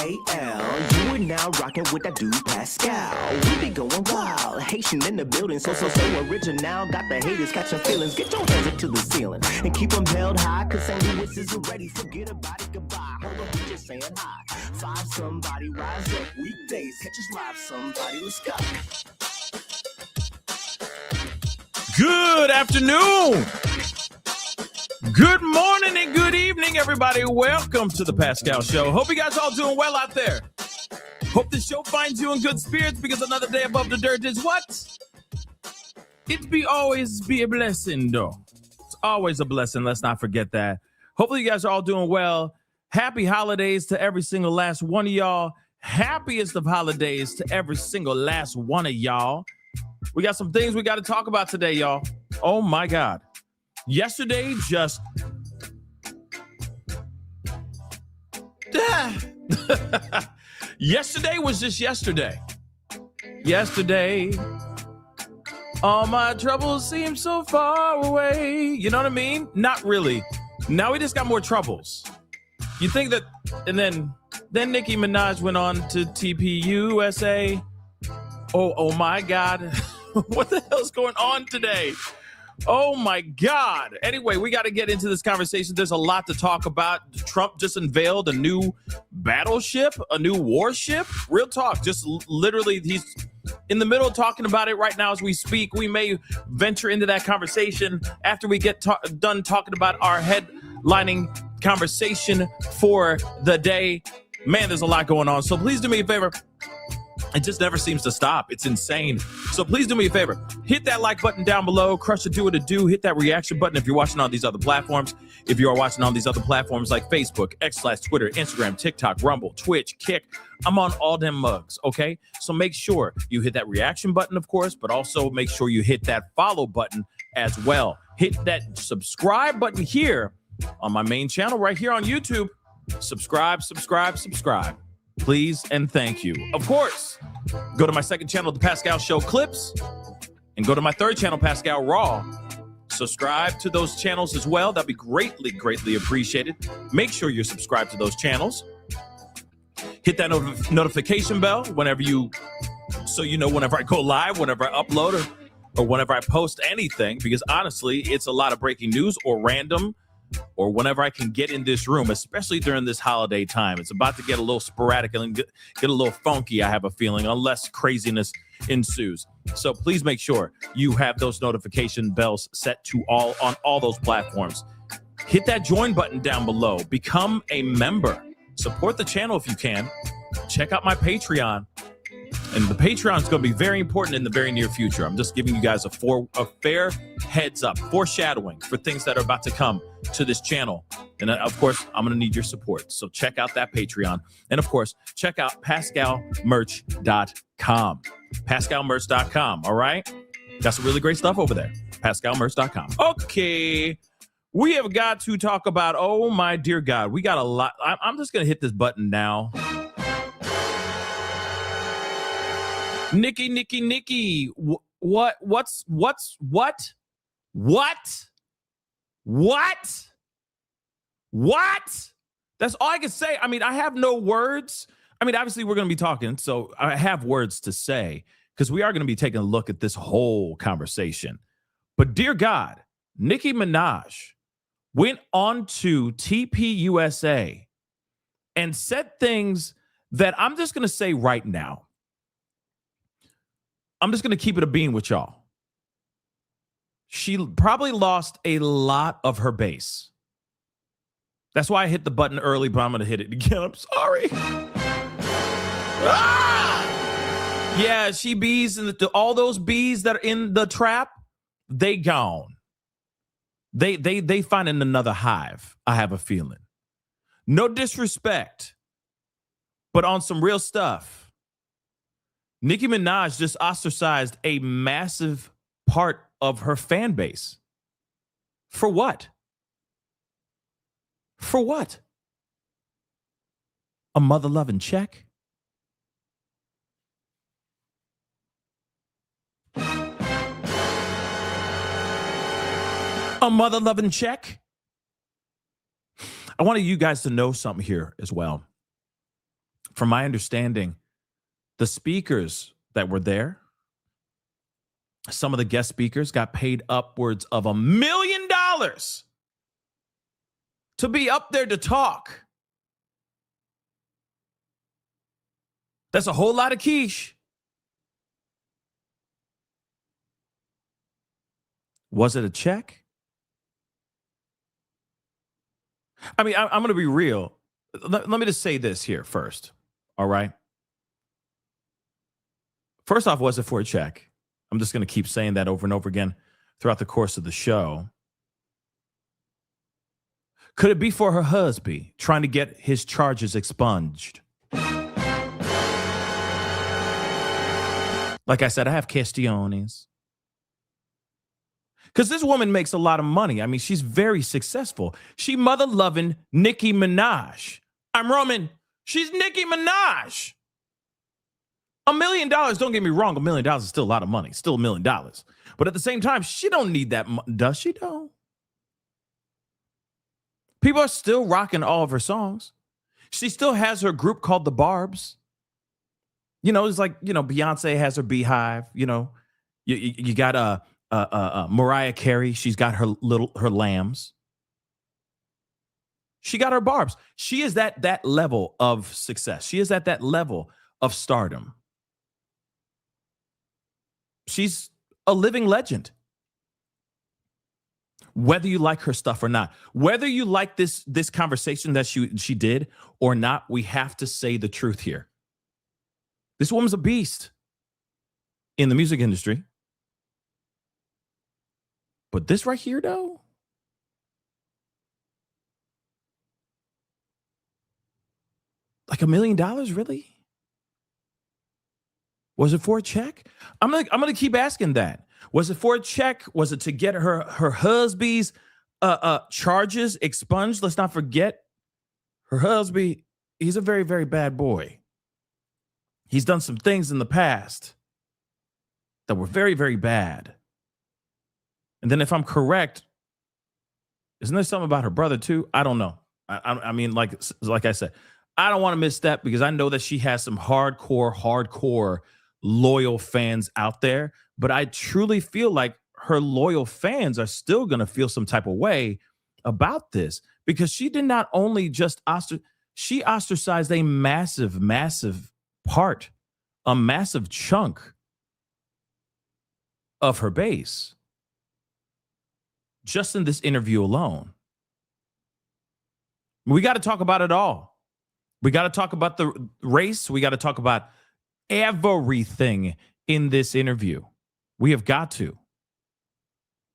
Pascal. You are now rocking with that dude Pascal. We be going wild, Haitian in the building, so original. Got the haters catching feelings. Get your hands up to the ceiling and keep them held high, cause St. Louis is ready. Forget about it, goodbye. Hold up, we just saying hi. Five somebody, rise up. Weekdays, catch us live, somebody. Let's go. Good afternoon. Good morning and good evening, everybody. Welcome to the Pascal Show. Hope you guys all doing well out there. Hope the show finds you in good spirits, because another day above the dirt is what? Always be a blessing, though. It's always a blessing. Let's not forget that. Hopefully you guys are all doing well. Happy holidays to every single last one of y'all. Happiest of holidays to every single last one of y'all. We got some things we got to talk about today, y'all. Oh, my God. Yesterday, just... Yesterday was just yesterday. Yesterday, all my troubles seem so far away. You know what I mean? Not really. Now we just got more troubles. You think that... And then Nicki Minaj went on to TPUSA. Oh my God. What the hell's going on today? Oh, my God. Anyway, we got to get into this conversation. There's a lot to talk about. Trump just unveiled a new battleship, a new warship. Real talk. Just literally, he's in the middle of talking about it right now as we speak. We may venture into that conversation after we get done talking about our headlining conversation for the day. Man, there's a lot going on. So please do me a favor. It just never seems to stop. It's insane. So please do me a favor. Hit that like button down below. Crush the do what it do. Hit that reaction button if you're watching on these other platforms. If you are watching on these other platforms like Facebook, X/Twitter, Instagram, TikTok, Rumble, Twitch, Kick, I'm on all them mugs, okay? So make sure you hit that reaction button, of course, but also make sure you hit that follow button as well. Hit that subscribe button here on my main channel right here on YouTube. Subscribe. Please and thank you. Of course, go to my second channel, The Pascal Show Clips, and go to my third channel, Pascal Raw. Subscribe to those channels as well. That'd be greatly appreciated. Make sure you're subscribed to those channels. Hit that notification bell so you know whenever I go live, whenever I upload or whenever I post anything, because honestly, it's a lot of breaking news or random or whenever I can get in this room, especially during this holiday time. It's about to get a little sporadic and get a little funky, I have a feeling, unless craziness ensues. So please make sure you have those notification bells set to all on all those platforms. Hit that join button down below. Become a member. Support the channel if you can. Check out my Patreon. And the Patreon is going to be very important in the very near future. I'm just giving you guys a fair heads up, foreshadowing for things that are about to come to this channel. And of course, I'm going to need your support. So check out that Patreon. And of course, check out PascalMerch.com. PascalMerch.com. All right. Got some really great stuff over there. PascalMerch.com. Okay. We have got to talk about, oh my dear God, we got a lot. I'm just going to hit this button now. Nicki. What? That's all I can say. I mean, I have no words. I mean, obviously we're going to be talking, so I have words to say because we are going to be taking a look at this whole conversation. But dear God, Nicki Minaj went on to TPUSA and said things that I'm just going to say right now. I'm just going to keep it a bean with y'all. She probably lost a lot of her base. That's why I hit the button early, but I'm going to hit it again. I'm sorry. Yeah, she bees, and all those bees that are in the trap, they gone. They finding another hive, I have a feeling. No disrespect, but on some real stuff. Nicki Minaj just ostracized a massive part of her fan base. For what? For what? A mother-loving check? A mother-loving check? I wanted you guys to know something here as well. From my understanding, the speakers that were there, some of the guest speakers got paid upwards of $1 million to be up there to talk. That's a whole lot of quiche. Was it a check? I mean, I'm going to be real. Let me just say this here first. All right. First off, was it for a check? I'm just going to keep saying that over and over again throughout the course of the show. Could it be for her husband trying to get his charges expunged? Like I said, I have questiones. Because this woman makes a lot of money. I mean, she's very successful. She mother-loving Nicki Minaj. I'm Roman. She's Nicki Minaj. $1 million, don't get me wrong, $1 million is still a lot of money. Still $1 million. But at the same time, she don't need that. Does she, though? People are still rocking all of her songs. She still has her group called the Barbs. You know, it's like, you know, Beyonce has her Beehive. You know, you got Mariah Carey. She's got her lambs. She got her Barbs. She is at that level of success. She is at that level of stardom. She's a living legend. Whether you like her stuff or not, whether you like this conversation that she did or not, we have to say the truth here. This woman's a beast in the music industry. But this right here, though, like $1 million, really? Was it for a check? I'm gonna keep asking that. Was it for a check? Was it to get her husband's charges expunged? Let's not forget her husband. He's a very, very bad boy. He's done some things in the past that were very, very bad. And then if I'm correct, isn't there something about her brother too? I don't know. I mean, like I said, I don't want to misstep because I know that she has some hardcore loyal fans out there. But I truly feel like her loyal fans are still going to feel some type of way about this because she did not only just she ostracized a massive part, a massive chunk of her base just in this interview alone. We got to talk about it all. We got to talk about the race. We got to talk about everything in this interview. We have got to.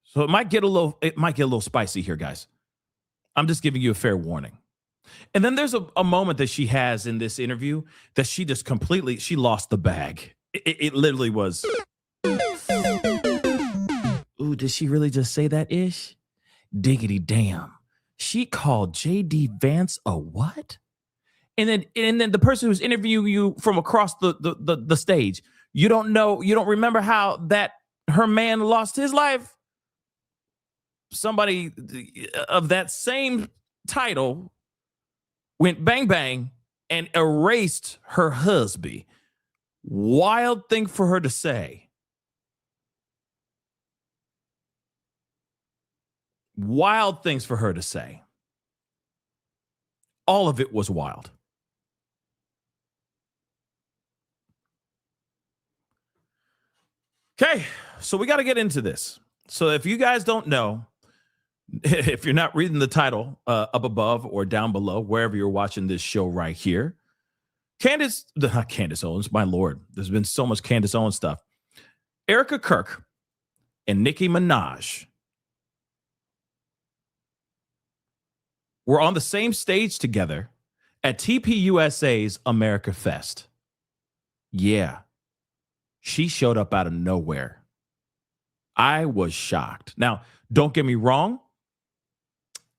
So it might get a little spicy here, guys. I'm just giving you a fair warning. And then there's a moment that she has in this interview that she just she lost the bag. It literally was. Ooh, did she really just say that ish? Diggity damn. She called J.D. Vance a what? And then the person who's interviewing you from across the stage, you don't remember how that her man lost his life? Somebody of that same title went bang bang and erased her husband. Wild thing for her to say. Wild things for her to say. All of it was wild. Okay, so we got to get into this. So if you guys don't know, if you're not reading the title up above or down below, wherever you're watching this show right here, not Candace Owens, my Lord, there's been so much Candace Owens stuff. Erika Kirk and Nicki Minaj were on the same stage together at TPUSA's AmericaFest. Yeah. She showed up out of nowhere. I was shocked. Now, don't get me wrong.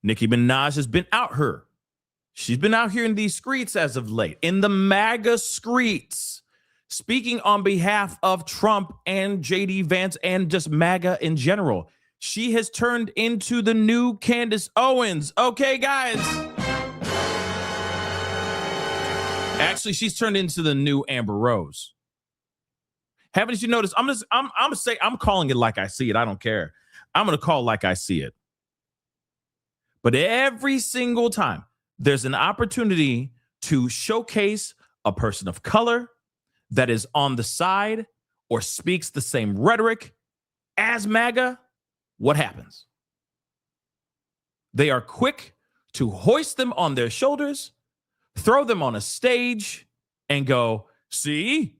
Nicki Minaj has been out here. She's been out here in these streets as of late, in the MAGA streets, speaking on behalf of Trump and J.D. Vance and just MAGA in general. She has turned into the new Candace Owens. Okay, guys. Actually, she's turned into the new Amber Rose. Haven't you noticed? I'm calling it like I see it. I don't care. I'm going to call it like I see it. But every single time there's an opportunity to showcase a person of color that is on the side or speaks the same rhetoric as MAGA, what happens? They are quick to hoist them on their shoulders, throw them on a stage, and go, see?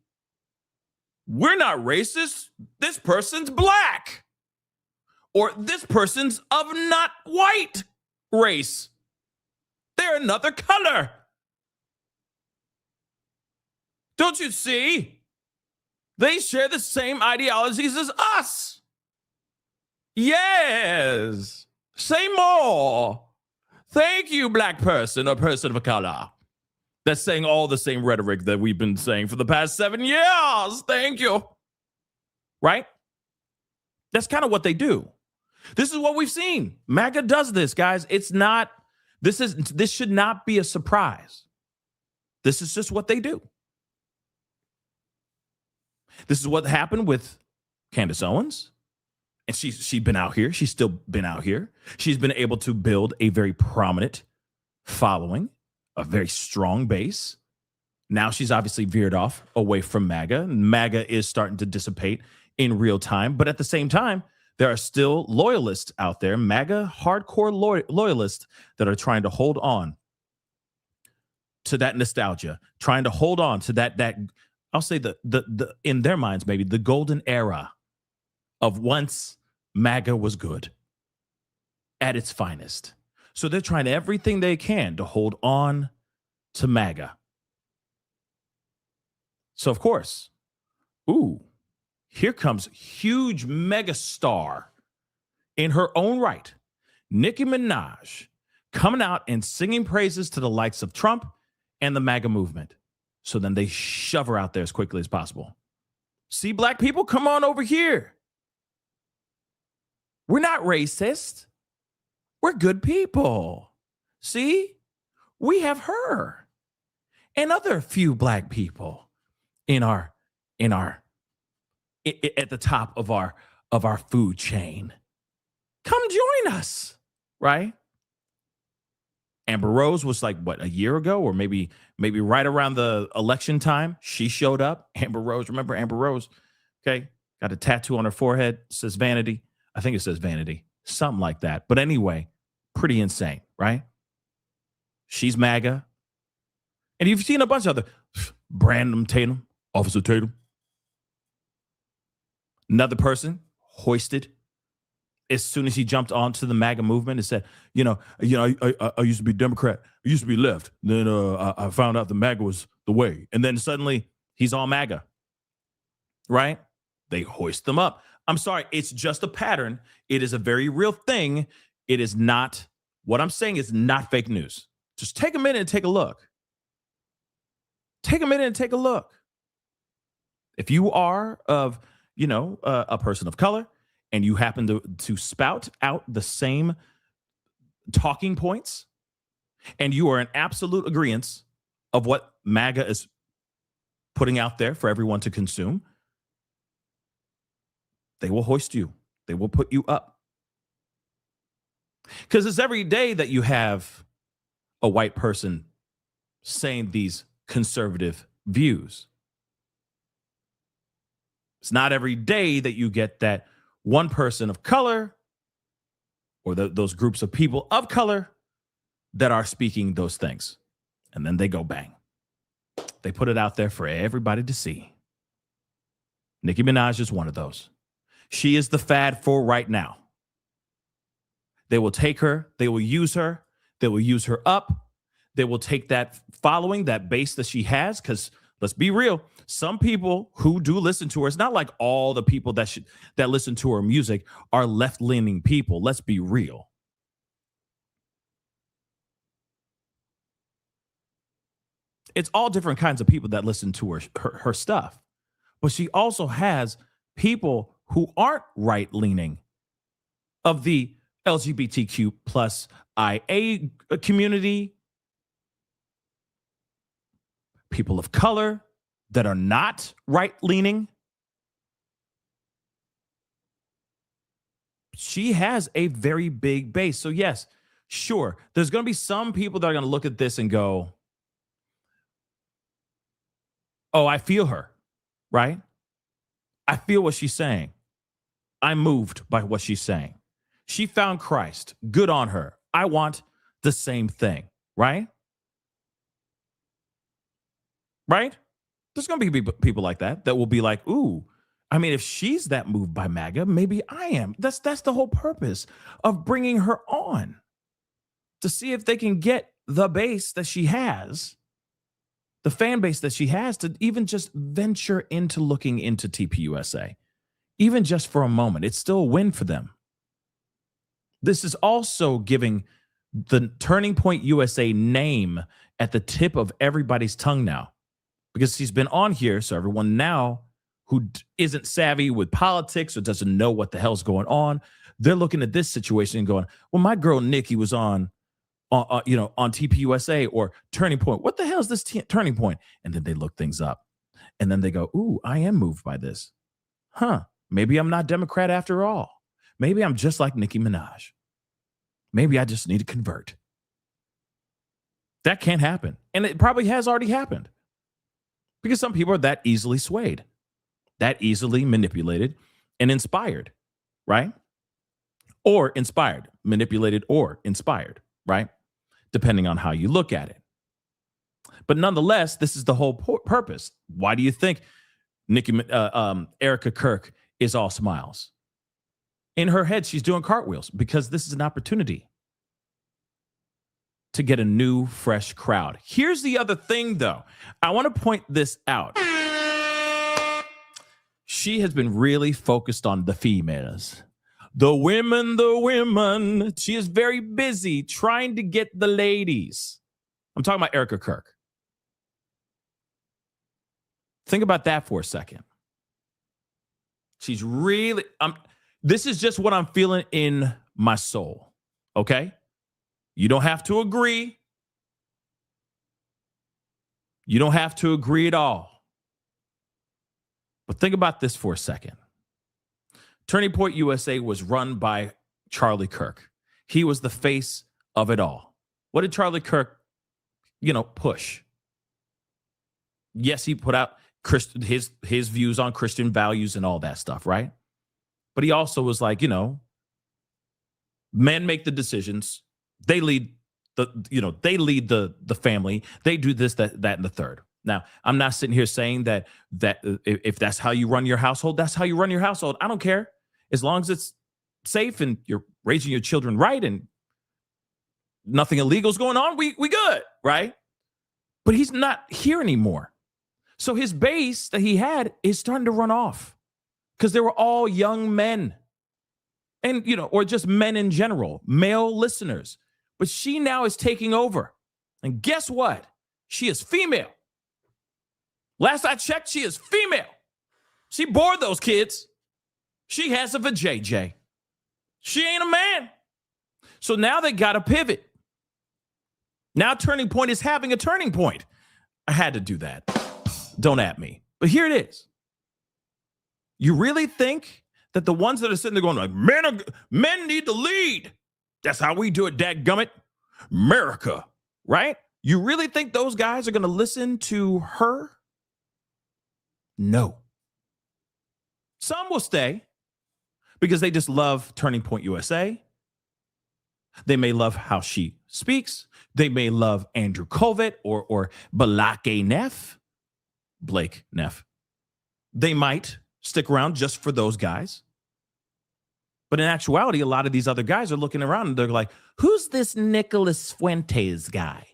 We're not racist. This person's black. Or this person's of not white race. They're another color. Don't you see? They share the same ideologies as us. Yes. Say more. Thank you, black person or person of color. That's saying all the same rhetoric that we've been saying for the past 7 years. Thank you. Right? That's kind of what they do. This is what we've seen. MAGA does this, guys. This should not be a surprise. This is just what they do. This is what happened with Candace Owens. And she's been out here. She's still been out here. She's been able to build a very prominent following, a very strong base. Now she's obviously veered off away from MAGA. MAGA is starting to dissipate in real time. But at the same time, there are still loyalists out there, MAGA hardcore loyalists that are trying to hold on to that nostalgia, trying to hold on to that I'll say the in their minds, maybe the golden era of once MAGA was good at its finest. So they're trying everything they can to hold on to MAGA. So, of course, here comes huge megastar in her own right, Nicki Minaj, coming out and singing praises to the likes of Trump and the MAGA movement. So then they shove her out there as quickly as possible. See, black people, come on over here. We're not racist. We're good people. See, we have her and other few black people at the top of our food chain. Come join us, right? Amber Rose was like, what, a year ago, or maybe right around the election time, she showed up. Amber Rose, remember Amber Rose? Okay, got a tattoo on her forehead, says vanity. I think it says vanity, something like that. But anyway, pretty insane, right? She's MAGA. And you've seen a bunch of other, Brandon Tatum, Officer Tatum. Another person hoisted as soon as he jumped onto the MAGA movement and said, I used to be Democrat. I used to be left. Then I found out the MAGA was the way. And then suddenly he's all MAGA, right? They hoist them up. I'm sorry. It's just a pattern. It is a very real thing. It is not, what I'm saying is not fake news. Just take a minute and take a look. Take a minute and take a look. If you are of, a person of color, and you happen to spout out the same talking points, and you are in absolute agreement of what MAGA is putting out there for everyone to consume, they will hoist you. They will put you up. Because it's every day that you have a white person saying these conservative views. It's not every day that you get that one person of color or those groups of people of color that are speaking those things. And then they go bang. They put it out there for everybody to see. Nicki Minaj is one of those. She is the fad for right now. They will take her. They will use her. They will use her up. They will take that following, that base that she has, because let's be real. Some people who do listen to her, it's not like all the people that listen to her music are left-leaning people. Let's be real. It's all different kinds of people that listen to her stuff. But she also has people who aren't right-leaning of the LGBTQ plus IA community, people of color that are not right-leaning. She has a very big base. So yes, sure, there's going to be some people that are going to look at this and go, oh, I feel her, right? I feel what she's saying. I'm moved by what she's saying. She found Christ. Good on her. I want the same thing, right? Right? There's going to be people like that will be like, ooh, I mean, if she's that moved by MAGA, maybe I am. That's the whole purpose of bringing her on, to see if they can get the base that she has, the fan base that she has, to even just venture into looking into TPUSA, even just for a moment. It's still a win for them. This is also giving the Turning Point USA name at the tip of everybody's tongue now, because she's been on here. So everyone now who isn't savvy with politics or doesn't know what the hell's going on, they're looking at this situation and going, well, my girl Nicki was on TPUSA or Turning Point. What the hell is this Turning Point? And then they look things up. And then they go, ooh, I am moved by this. Huh, maybe I'm not Democrat after all. Maybe I'm just like Nicki Minaj. Maybe I just need to convert. That can't happen. And it probably has already happened. Because some people are that easily swayed, that easily manipulated and inspired, right? Or inspired, manipulated or inspired, right? Depending on how you look at it. But nonetheless, this is the whole purpose. Why do you think Erika Kirk is all smiles? In her head, she's doing cartwheels because this is an opportunity to get a new, fresh crowd. Here's the other thing, though. I want to point this out. She has been really focused on the females. The women. She is very busy trying to get the ladies. I'm talking about Erika Kirk. Think about that for a second. She's really... This is just what I'm feeling in my soul, okay? You don't have to agree. You don't have to agree at all. But think about this for a second. Turning Point USA was run by Charlie Kirk. He was the face of it all. What did Charlie Kirk, push? Yes, he put out his views on Christian values and all that stuff, right? But he also was like, men make the decisions. They lead the family. They do this, that, and the third. Now, I'm not sitting here saying that if that's how you run your household, that's how you run your household. I don't care. As long as it's safe and you're raising your children right and nothing illegal is going on, we good, right? But he's not here anymore. So his base that he had is starting to run off. Because they were all young men and, or just men in general, male listeners. But she now is taking over. And guess what? She is female. Last I checked, she is female. She bored those kids. She has a vajayjay. She ain't a man. So now they got to pivot. Now Turning Point is having a turning point. I had to do that. Don't at me. But here it is. You really think that the ones that are sitting there going like, men need to lead. That's how we do it, dadgummit. America, right? You really think those guys are going to listen to her? No. Some will stay because they just love Turning Point USA. They may love how she speaks. They may love Andrew Kovic or Blake Neff. They might stick around just for those guys. But in actuality, a lot of these other guys are looking around and they're like, who's this Nicholas Fuentes guy?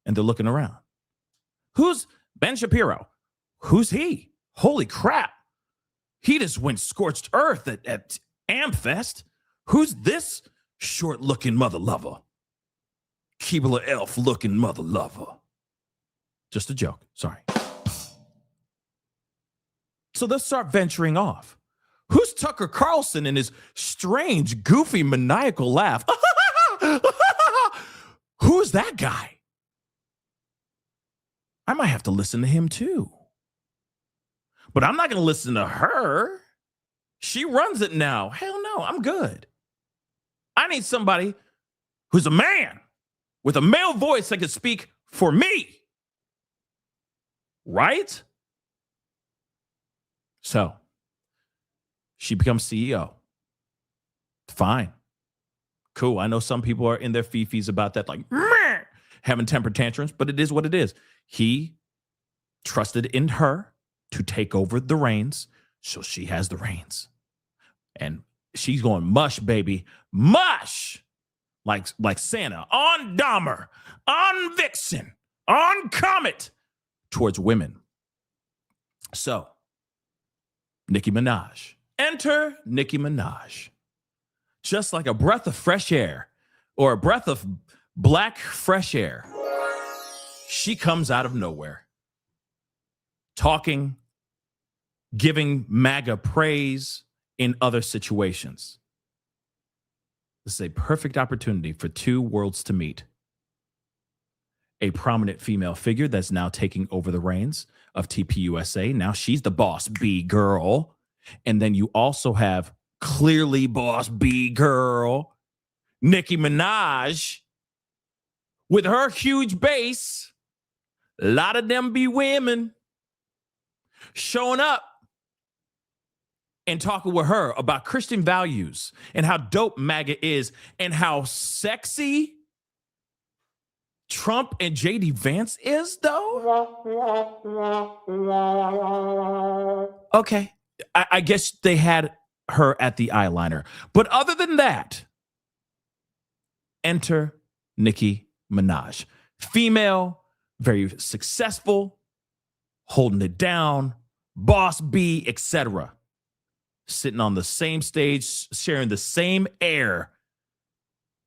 And they're looking around. Who's Ben Shapiro? Who's he? Holy crap. He just went scorched earth at AmFest. Who's this short-looking mother lover? Keebler elf-looking mother lover. Just a joke. Sorry. So they'll start venturing off. Who's Tucker Carlson and his strange, goofy, maniacal laugh? Who's that guy? I might have to listen to him too. But I'm not going to listen to her. She runs it now. Hell no, I'm good. I need somebody who's a man with a male voice that can speak for me. Right? So she becomes CEO. Fine. Cool. I know some people are in their fifis about that, like meh, having temper tantrums, but it is what it is. He trusted in her to take over the reins, so she has the reins. And she's going mush, baby. Mush! Like Santa on Dahmer, on Vixen, on Comet, towards women. So, Nicki Minaj. Enter Nicki Minaj. Just like a breath of fresh air or a breath of black fresh air, she comes out of nowhere, talking, giving MAGA praise in other situations. This is a perfect opportunity for two worlds to meet. A prominent female figure that's now taking over the reins of TPUSA. Now she's the boss B girl. And then you also have clearly boss B girl, Nicki Minaj, with her huge base. A lot of them be women showing up and talking with her about Christian values and how dope MAGA is and how sexy Trump and JD Vance is, though? Okay. I guess they had her at the eyeliner. But other than that, enter Nicki Minaj. Female, very successful, holding it down, boss B, etc. Sitting on the same stage, sharing the same air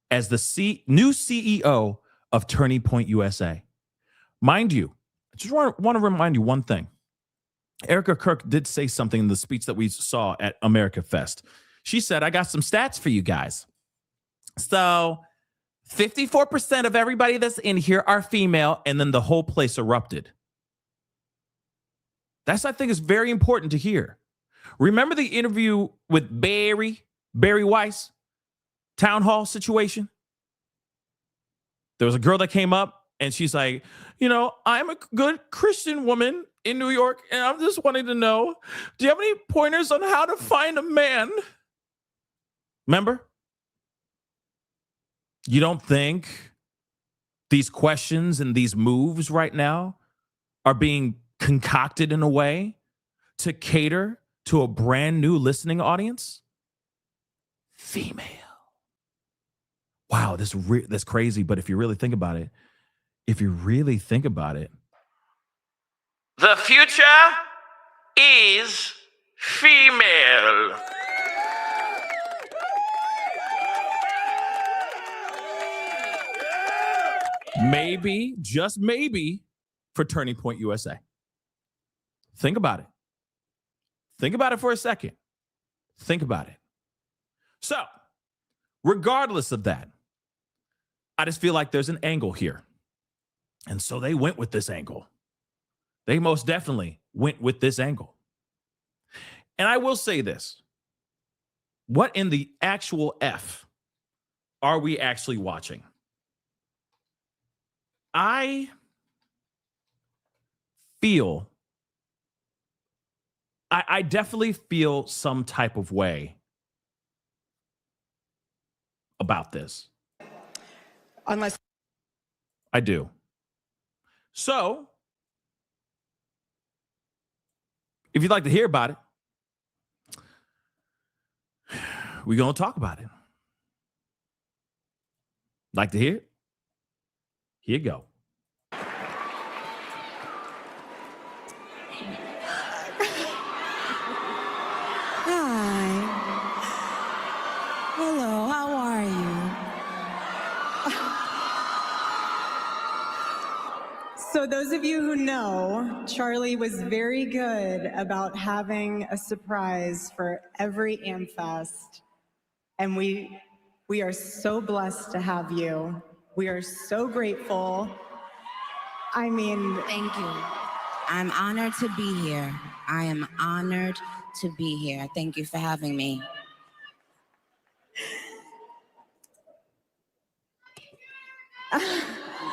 as the new CEO of Turning Point USA. Mind you, I just want to remind you one thing. Erika Kirk did say something in the speech that we saw at AmericaFest. She said, I got some stats for you guys. So 54% of everybody that's in here are female, and then the whole place erupted. That's, I think, is very important to hear. Remember the interview with Barry Weiss? Town hall situation? There was a girl that came up, and she's like, I'm a good Christian woman in New York, and I'm just wanting to know, do you have any pointers on how to find a man? Remember? You don't think these questions and these moves right now are being concocted in a way to cater to a brand new listening audience? Female. Wow, that's crazy. But if you really think about it, the future is female. Maybe, just maybe, for Turning Point USA. Think about it. Think about it for a second. Think about it. So, regardless of that, I just feel like there's an angle here. And so they went with this angle. They most definitely went with this angle. And I will say this. What in the actual F are we actually watching? I definitely feel some type of way about this. Unless I do. So, if you'd like to hear about it, we're going to talk about it. Like to hear it? Here you go. Hi. Hello, how are you? So those of you who know, Charlie was very good about having a surprise for every AmFest. And we are so blessed to have you. We are so grateful. I mean, thank you. I'm honored to be here. I am honored to be here. Thank you for having me.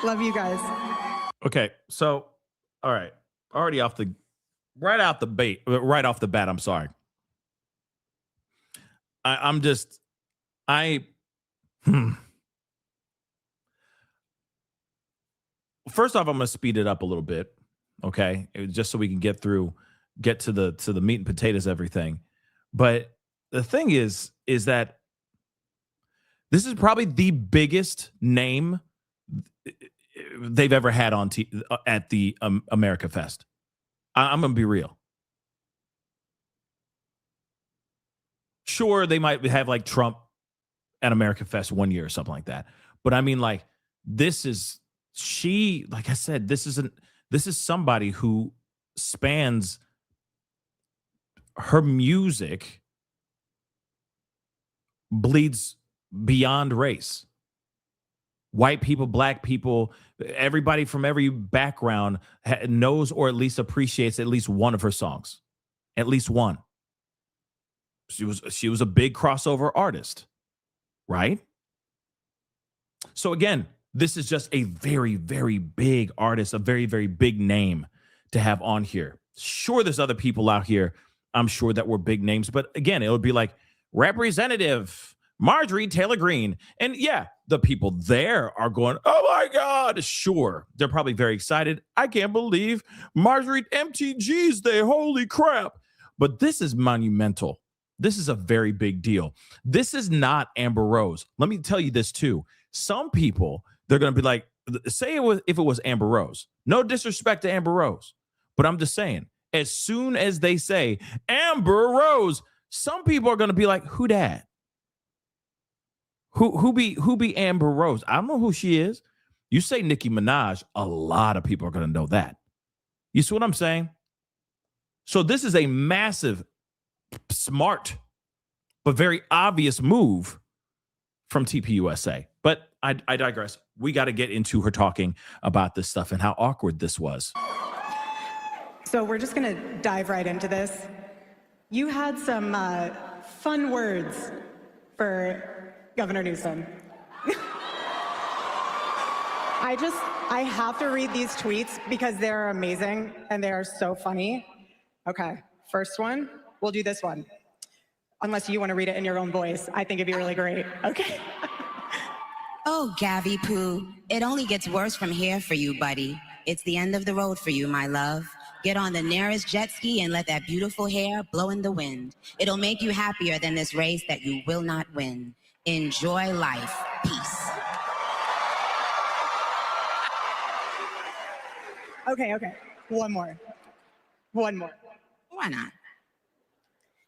Love you guys. Okay, so all right, already right off the bat. I'm sorry. First off, I'm gonna speed it up a little bit, okay, just so we can get to the meat and potatoes, everything. But the thing is that this is probably the biggest name they've ever had at the AmericaFest. I'm gonna be real. Sure, they might have like Trump at AmericaFest one year or something like that, but I mean, like, this is like I said, this is somebody who spans her music, bleeds beyond race. White people, black people, everybody from every background knows or at least appreciates at least one of her songs. At least one. She was a big crossover artist, right? So again, this is just a very, very big artist, a very, very big name to have on here. Sure, there's other people out here, I'm sure, that were big names. But again, it would be like Representative Marjorie Taylor Greene. And yeah, The people there are going, oh my God. Sure, they're probably very excited. I can't believe Marjorie MTG's there. Holy crap. But this is monumental. This is a very big deal. This is not Amber Rose. Let me tell you this too. Some people, they're going to be like, say if it was Amber Rose. No disrespect to Amber Rose. But I'm just saying, as soon as they say Amber Rose, some people are going to be like, who that? Who be Amber Rose? I don't know who she is. You say Nicki Minaj, a lot of people are going to know that. You see what I'm saying? So this is a massive, smart, but very obvious move from TPUSA. But I digress. We got to get into her talking about this stuff and how awkward this was. So we're just going to dive right into this. You had some fun words for Governor Newsom. I have to read these tweets because they're amazing and they are so funny. Okay, first one, we'll do this one. Unless you want to read it in your own voice. I think it'd be really great. Okay. Oh, Gabby Poo, it only gets worse from here for you, buddy. It's the end of the road for you, my love. Get on the nearest jet ski and let that beautiful hair blow in the wind. It'll make you happier than this race that you will not win. Enjoy life. Peace. Okay. One more. Why not?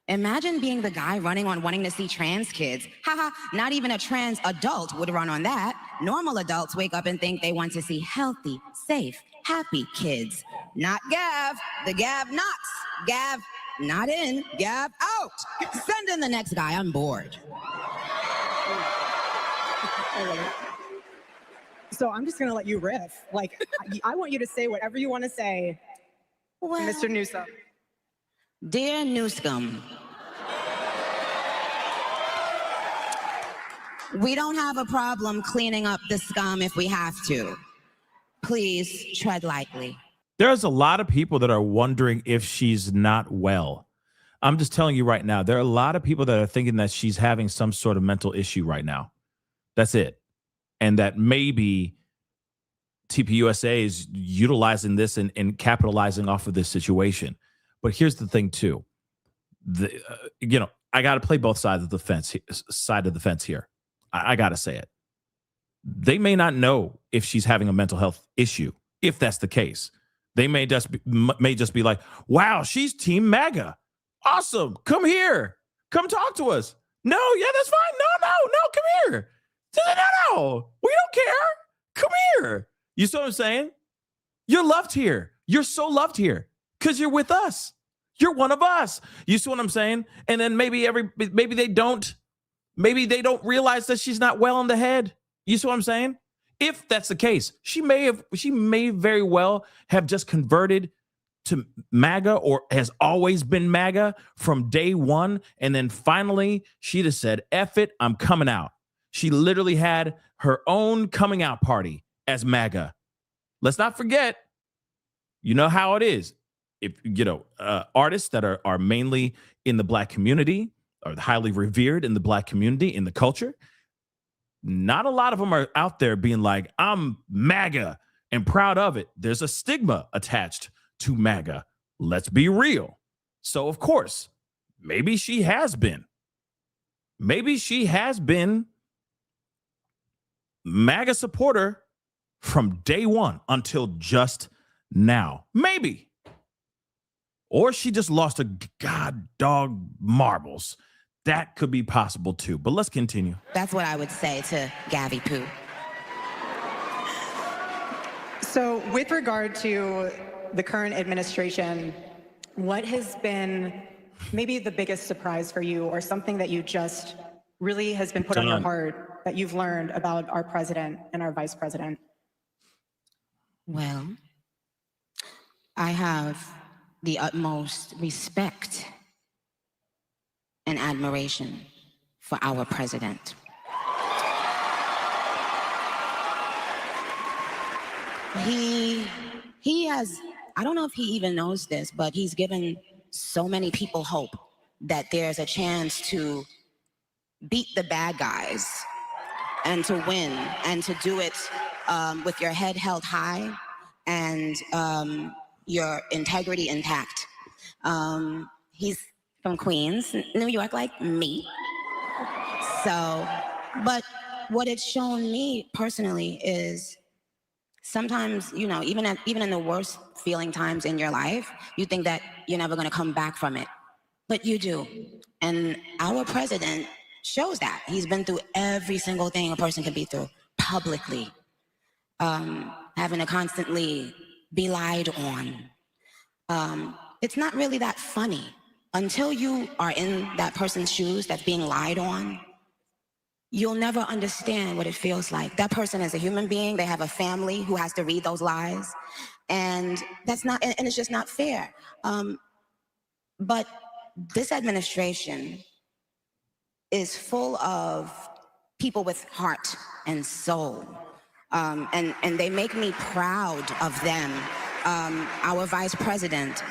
Imagine being the guy running on wanting to see trans kids. Haha, not even a trans adult would run on that. Normal adults wake up and think they want to see healthy, safe, happy kids. Not Gav, the Gav nuts. Gav, not in, Gav out. Send in the next guy, I'm bored. So I'm just gonna let you riff. Like, I want you to say whatever you want to say, Well, Mr. Newsom. Dear Newscomb, we don't have a problem cleaning up the scum if we have to. Please tread lightly. There's a lot of people that are wondering if she's not well. I'm just telling you right now, there are a lot of people that are thinking that she's having some sort of mental issue right now. That's it. And that maybe TPUSA is utilizing this and capitalizing off of this situation. But here's the thing, too. I got to play both sides of the fence here. I got to say it. They may not know if she's having a mental health issue. If that's the case, they may just be like, "Wow, she's Team MAGA. Awesome. Come here. Come talk to us." No, yeah, that's fine. No, come here. No, we don't care. Come here. You see what I'm saying? You're loved here. You're so loved here because you're with us. You're one of us. You see what I'm saying? And then maybe they don't realize that she's not well in the head. You see what I'm saying? If that's the case, she may very well have just converted to MAGA or has always been MAGA from day one. And then finally she just said, F it, I'm coming out. She literally had her own coming out party as MAGA. Let's not forget, you know how it is. If artists that are mainly in the Black community or highly revered in the Black community, in the culture, not a lot of them are out there being like, I'm MAGA and proud of it. There's a stigma attached to MAGA. Let's be real. So, of course, maybe she has been. Maybe she has been MAGA supporter from day one until just now. Maybe. Or she just lost a god dog marbles. That could be possible too. But let's continue. That's what I would say to Gabby Poo. So with regard to the current administration, what has been maybe the biggest surprise for you, or something that you just really has been put on your heart that you've learned about our president and our vice president? Well, I have the utmost respect and admiration for our president. He has, I don't know if he even knows this, but he's given so many people hope that there's a chance to beat the bad guys and to win and to do it with your head held high and your integrity intact. He's from Queens, New York, like me. So, but what it's shown me personally is sometimes, you know, even in the worst feeling times in your life, you think that you're never going to come back from it, but you do. And our president shows that. He's been through every single thing a person could be through publicly, having to constantly be lied on. It's not really that funny until you are in that person's shoes that's being lied on. You'll never understand what it feels like. That person is a human being. They have a family who has to read those lies. And that's not, and it's just not fair. But this administration is full of people with heart and soul. And they make me proud of them. Our vice president,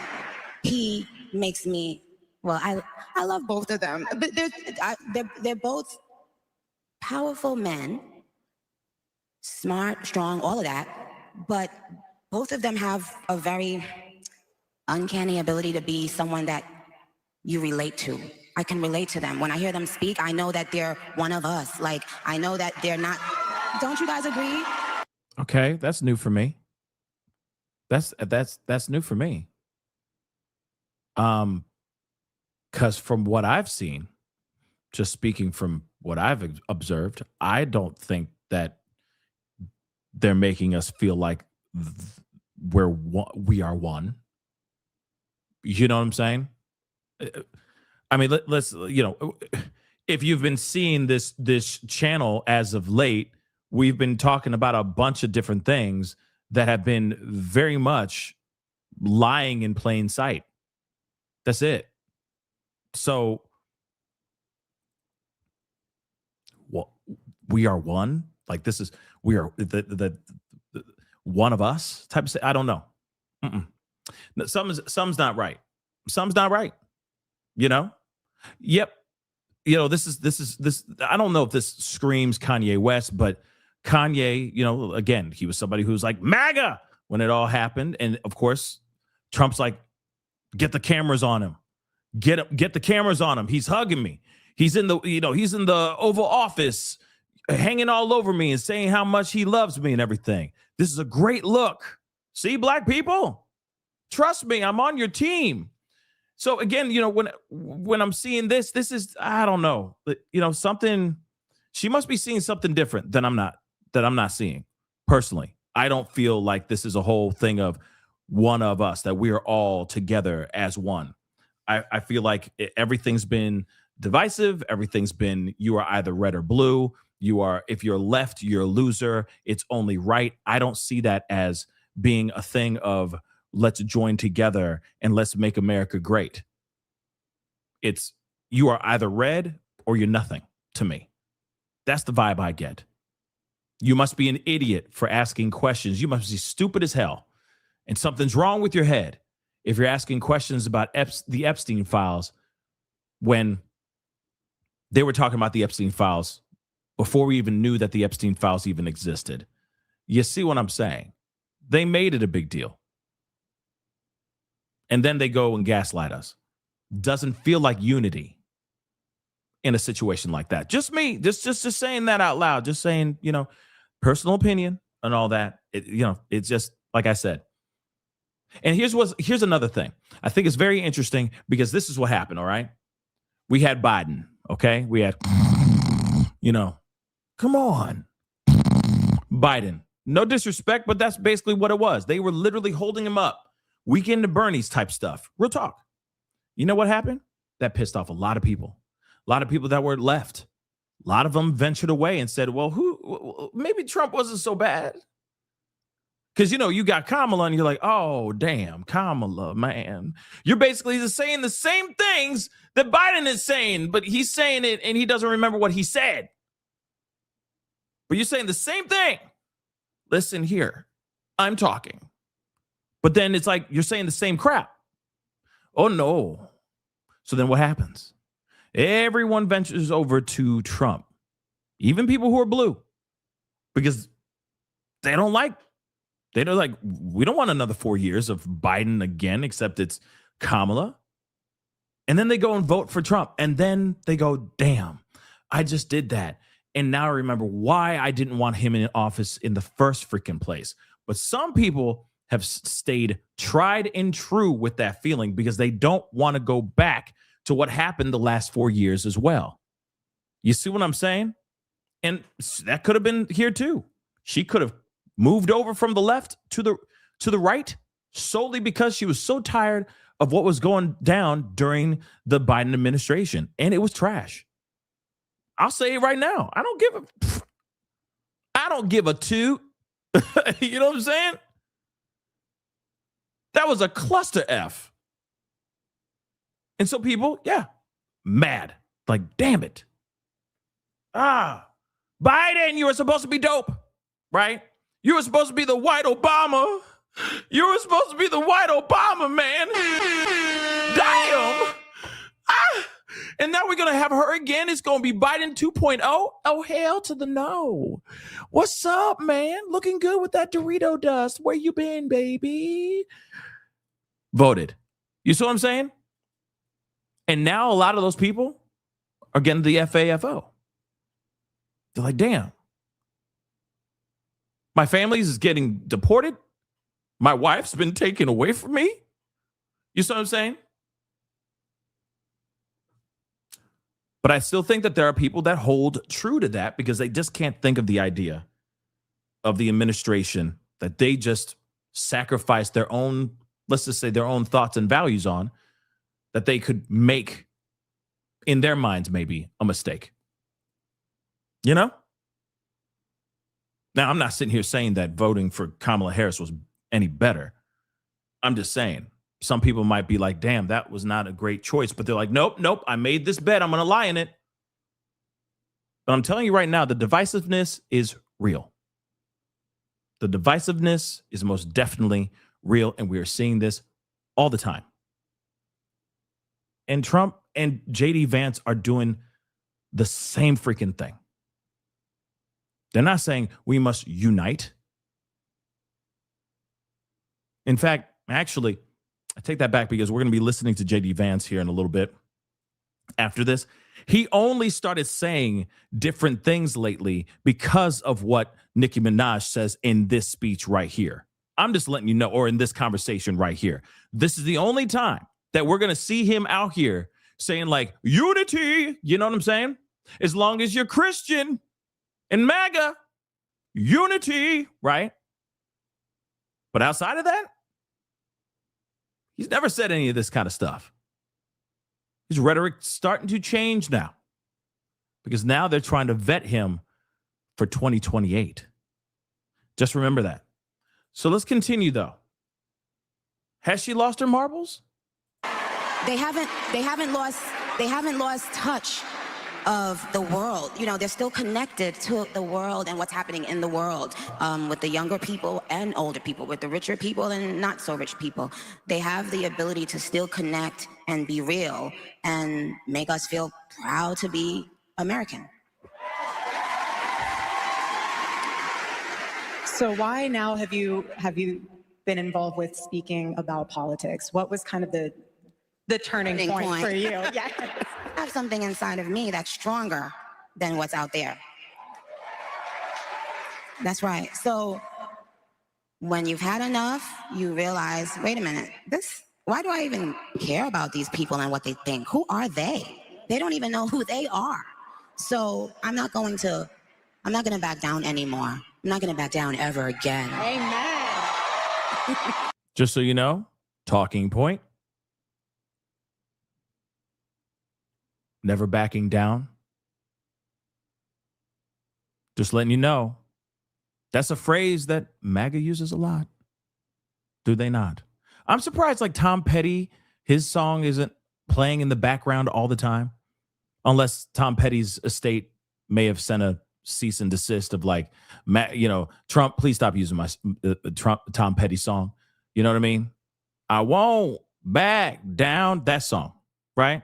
he makes me, well, I love both of them. But they're both powerful men, smart, strong, all of that, but both of them have a very uncanny ability to be someone that you relate to. I can relate to them. When I hear them speak, I know that they're one of us. Like, I know that they're not. Don't you guys agree? Okay, that's new for me. That's new for me. Because from what I've seen, just speaking from what I've observed, I don't think that they're making us feel like we are one. You know what I'm saying? I mean, let's, you know, if you've been seeing this channel as of late, we've been talking about a bunch of different things that have been very much lying in plain sight. That's it. So, well, we are one. Like, this is, we are the one of us type of. I don't know. Some's not right. Some's not right. You know. Yep. You know, this. I don't know if this screams Kanye West, but Kanye, you know, again, he was somebody who was like MAGA when it all happened, and of course, Trump's like, get the cameras on him. Get the cameras on him. He's hugging me. He's in the, you know, he's in the Oval Office, hanging all over me and saying how much he loves me and everything. This is a great look. See, black people, trust me, I'm on your team. So again, you know, when I'm seeing this is, I don't know, you know, something. She must be seeing something different than I'm not seeing personally. I don't feel like this is a whole thing of one of us, that we are all together as one. I feel like everything's been divisive. Everything's been, you are either red or blue. If you're left, you're a loser. It's only right. I don't see that as being a thing of let's join together and let's make America great. It's, you are either red or you're nothing to me. That's the vibe I get. You must be an idiot for asking questions. You must be stupid as hell. And something's wrong with your head if you're asking questions about the Epstein files when they were talking about the Epstein files before we even knew that the Epstein files even existed. You see what I'm saying? They made it a big deal. And then they go and gaslight us. Doesn't feel like unity in a situation like that. Just me, just saying that out loud, just saying, you know, personal opinion and all that. You know, it's just, like I said. And here's another thing. I think it's very interesting because this is what happened, all right? We had Biden, okay? We had, you know, come on. Biden. No disrespect, but that's basically what it was. They were literally holding him up. Weekend to Bernie's type stuff. Real talk. You know what happened? That pissed off a lot of people. A lot of people that were left. A lot of them ventured away and said, well, maybe Trump wasn't so bad. Because, you know, you got Kamala and you're like, oh, damn, Kamala, man. You're basically just saying the same things that Biden is saying, but he's saying it and he doesn't remember what he said. But you're saying the same thing. Listen here, I'm talking. But then it's like you're saying the same crap. Oh, no. So then what happens? Everyone ventures over to Trump, even people who are blue. because they don't like, we don't want another 4 years of Biden again, except it's Kamala. And then they go and vote for Trump. And then they go, damn, I just did that. And now I remember why I didn't want him in office in the first freaking place. But some people have stayed tried and true with that feeling because they don't want to go back to what happened the last 4 years as well. You see what I'm saying? And that could have been here too. She could have moved over from the left to the right solely because she was so tired of what was going down during the Biden administration. And it was trash. I'll say it right now. I don't give a toot. You know what I'm saying? That was a cluster F. And so people, mad. Like, damn it. Biden, you were supposed to be dope, right? You were supposed to be the white Obama. You were supposed to be the white Obama, man. Damn. And now we're going to have her again. It's going to be Biden 2.0. Oh, hell to the no. What's up, man? Looking good with that Dorito dust. Where you been, baby? Voted. You see what I'm saying? And now a lot of those people are getting the FAFO. They're like, damn. My family is getting deported. My wife's been taken away from me. You see what I'm saying? But I still think that there are people that hold true to that because they just can't think of the idea of the administration that they just sacrifice their own, let's just say their own thoughts and values on, that they could make in their minds maybe a mistake. You know? Now, I'm not sitting here saying that voting for Kamala Harris was any better. I'm just saying some people might be like, damn, that was not a great choice. But they're like, nope, I made this bet. I'm going to lie in it. But I'm telling you right now, the divisiveness is real. The divisiveness is most definitely real. And we are seeing this all the time. And Trump and JD Vance are doing the same freaking thing. They're not saying we must unite. In fact, actually, I take that back because we're going to be listening to JD Vance here in a little bit. After this, he only started saying different things lately because of what Nicki Minaj says in this speech right here. I'm just letting you know, or in this conversation right here. This is the only time that we're going to see him out here saying like unity. You know what I'm saying? As long as you're Christian and MAGA, unity, right? But outside of that, he's never said any of this kind of stuff. His rhetoric's starting to change now because now they're trying to vet him for 2028. Just remember that. So let's continue, though. Has she lost her marbles? They haven't lost touch of the world. You know, they're still connected to the world and what's happening in the world, with the younger people and older people, with the richer people and not so rich people. They have the ability to still connect and be real and make us feel proud to be American. So why now have you been involved with speaking about politics? What was kind of the turning point for you? Yeah. I have something inside of me that's stronger than what's out there. That's right. So when you've had enough, you realize, wait a minute, why do I even care about these people and what they think? Who are they? They don't even know who they are. So I'm not going to back down anymore. I'm not going to back down ever again. Amen. Just so you know, talking point. Never backing down. Just letting you know, that's a phrase that MAGA uses a lot. Do they not? I'm surprised like Tom Petty, his song isn't playing in the background all the time. Unless Tom Petty's estate may have sent a cease and desist of like, Trump, please stop using my Tom Petty song. You know what I mean? I won't back down, that song, right?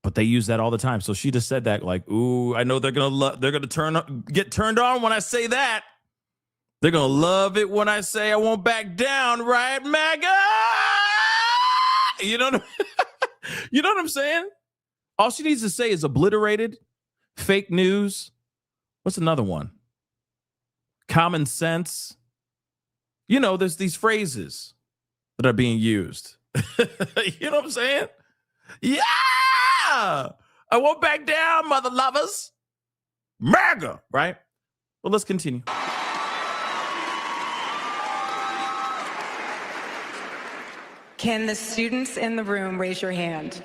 But they use that all the time. So she just said that like, ooh, I know they're gonna get turned on when I say that. They're gonna love it when I say I won't back down, right, MAGA? You know you know what I'm saying? All she needs to say is obliterated, fake news. What's another one? Common sense. You know, there's these phrases that are being used. You know what I'm saying? Yeah! I won't back down, mother lovers. MAGA, right? Well, let's continue. Can the students in the room raise your hand?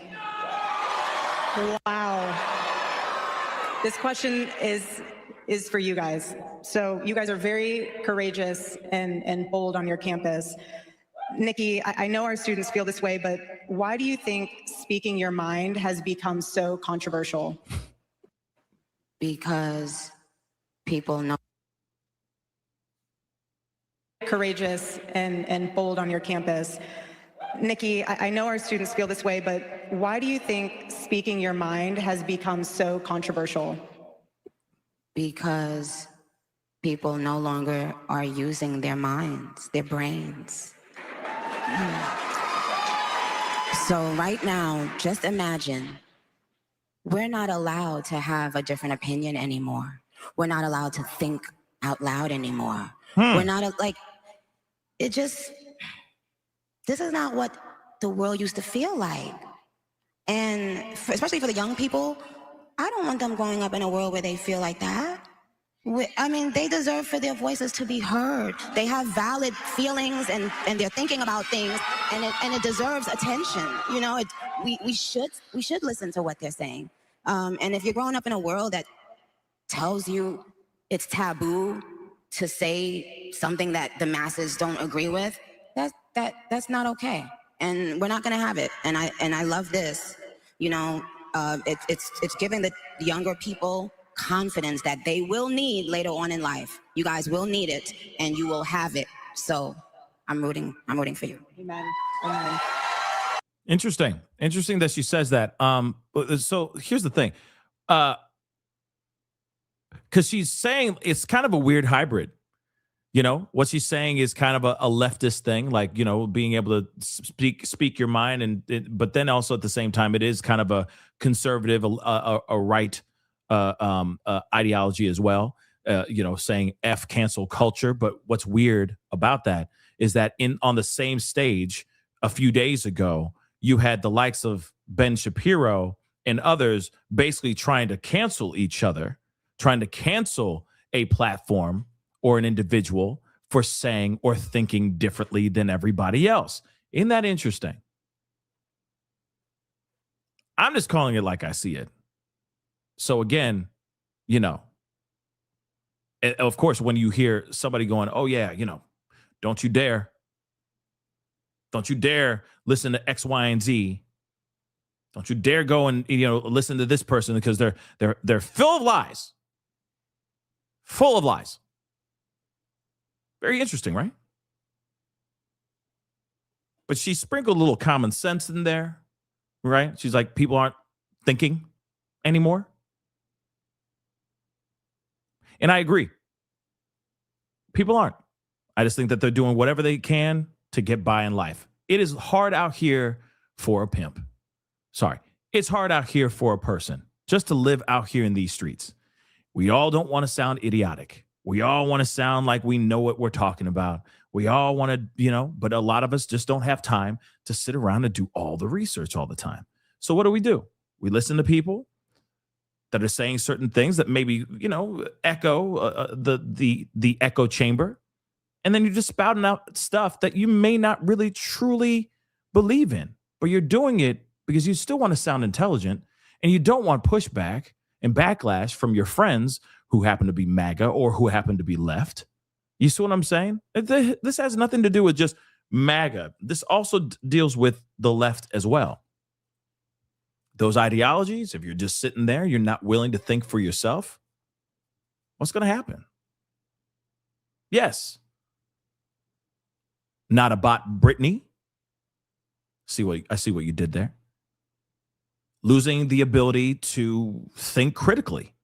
Wow. This question is for you guys. So you guys are very courageous and bold on your campus. Nicki, I know our students feel this way, but why do you think speaking your mind has become so controversial? Because people know. Courageous and bold on your campus. Nicki, I know our students feel this way, but why do you think speaking your mind has become so controversial? Because people no longer are using their minds, their brains. So right now, just imagine, we're not allowed to have a different opinion anymore. We're not allowed to think out loud anymore. We're not this is not what the world used to feel like. And especially for the young people, I don't want them growing up in a world where they feel like that. I mean, they deserve for their voices to be heard. They have valid feelings and they're thinking about things, and it deserves attention. You know, we should listen to what they're saying. And if you're growing up in a world that tells you it's taboo to say something that the masses don't agree with, that's not okay. And we're not gonna have it. And I love this. You know, it's giving the younger people confidence that they will need later on in life. You guys will need it, and you will have it. So I'm rooting for you. Amen. Amen. Interesting that she says that. So here's the thing, because she's saying it's kind of a weird hybrid. You know, what she's saying is kind of a leftist thing, like, you know, being able to speak your mind, but then also at the same time, it is kind of a conservative, a right ideology as well. You know, saying F cancel culture. But what's weird about that is that on the same stage a few days ago, you had the likes of Ben Shapiro and others basically trying to cancel each other, trying to cancel a platform or an individual for saying or thinking differently than everybody else. Isn't that interesting? I'm just calling it like I see it. So again, you know, of course, when you hear somebody going, oh yeah, you know, don't you dare listen to X, Y, and Z. Don't you dare go and, you know, listen to this person because they're full of lies. Full of lies. Very interesting, right? But she sprinkled a little common sense in there, right? She's like, people aren't thinking anymore. And I agree. People aren't. I just think that they're doing whatever they can to get by in life. It is hard out here for a pimp. Sorry. It's hard out here for a person just to live out here in these streets. We all don't want to sound idiotic. We all want to sound like we know what we're talking about. We all want to, you know, but a lot of us just don't have time to sit around and do all the research all the time. So what do? We listen to people that are saying certain things that maybe, you know, echo the echo chamber. And then you're just spouting out stuff that you may not really truly believe in, but you're doing it because you still want to sound intelligent and you don't want pushback and backlash from your friends who happen to be MAGA or who happen to be left. You see what I'm saying? This has nothing to do with just MAGA. This also deals with the left as well. Those ideologies, if you're just sitting there, you're not willing to think for yourself, what's going to happen? Yes. Not a bot, Brittany. I see what you did there. losing the ability to think critically.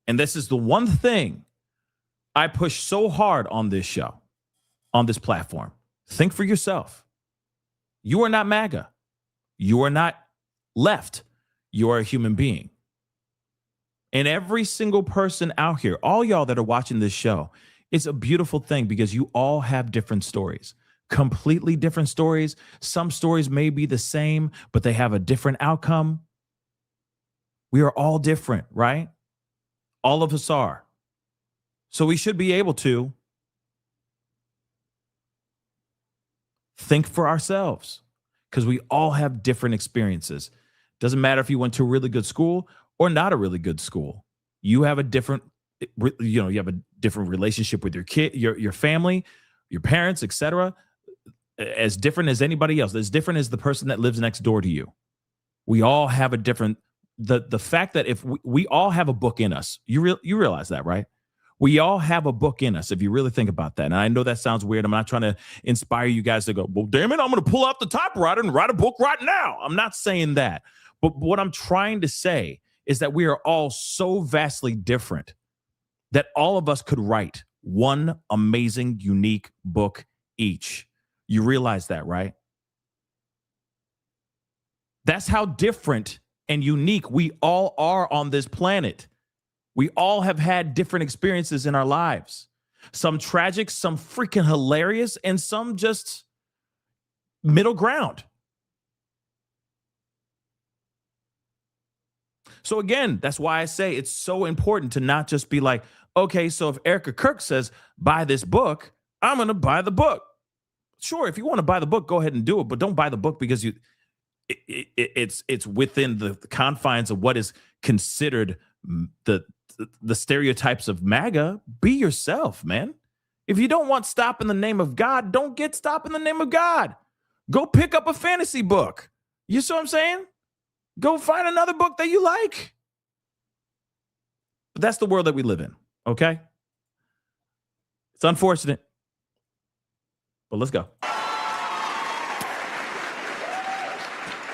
And this is the one thing I push so hard on this show, on this platform. Think for yourself. You are not MAGA. You are not left. You are a human being. And every single person out here, all y'all that are watching this show, it's a beautiful thing because you all have different stories, completely different stories. Some stories may be the same, but they have a different outcome. We are all different, right? All of us are. So we should be able to think for ourselves because we all have different experiences. Doesn't matter if you went to a really good school or not a really good school. You have a different, you have a different relationship with your kid, your family, your parents, etc. As different as anybody else. As different as the person that lives next door to you. We all have a different. The fact that if we all have a book in us, you realize that, right? We all have a book in us if you really think about that. And I know that sounds weird. I'm not trying to inspire you guys to go, well, damn it, I'm going to pull out the typewriter and write a book right now. I'm not saying that. But what I'm trying to say is that we are all so vastly different that all of us could write one amazing, unique book each. You realize that, right? That's how different and unique we all are on this planet. We all have had different experiences in our lives. Some tragic, some freaking hilarious, and some just middle ground. So again, that's why I say it's so important to not just be like, okay, so if Erika Kirk says, buy this book, I'm going to buy the book. Sure, if you want to buy the book, go ahead and do it, but don't buy the book because it's within the confines of what is considered the stereotypes of MAGA. Be yourself, man. If you don't want Stop in the Name of God, don't get Stop in the Name of God. Go pick up a fantasy book. You see what I'm saying? Go find another book that you like. But that's the world that we live in, okay? It's unfortunate, but let's go.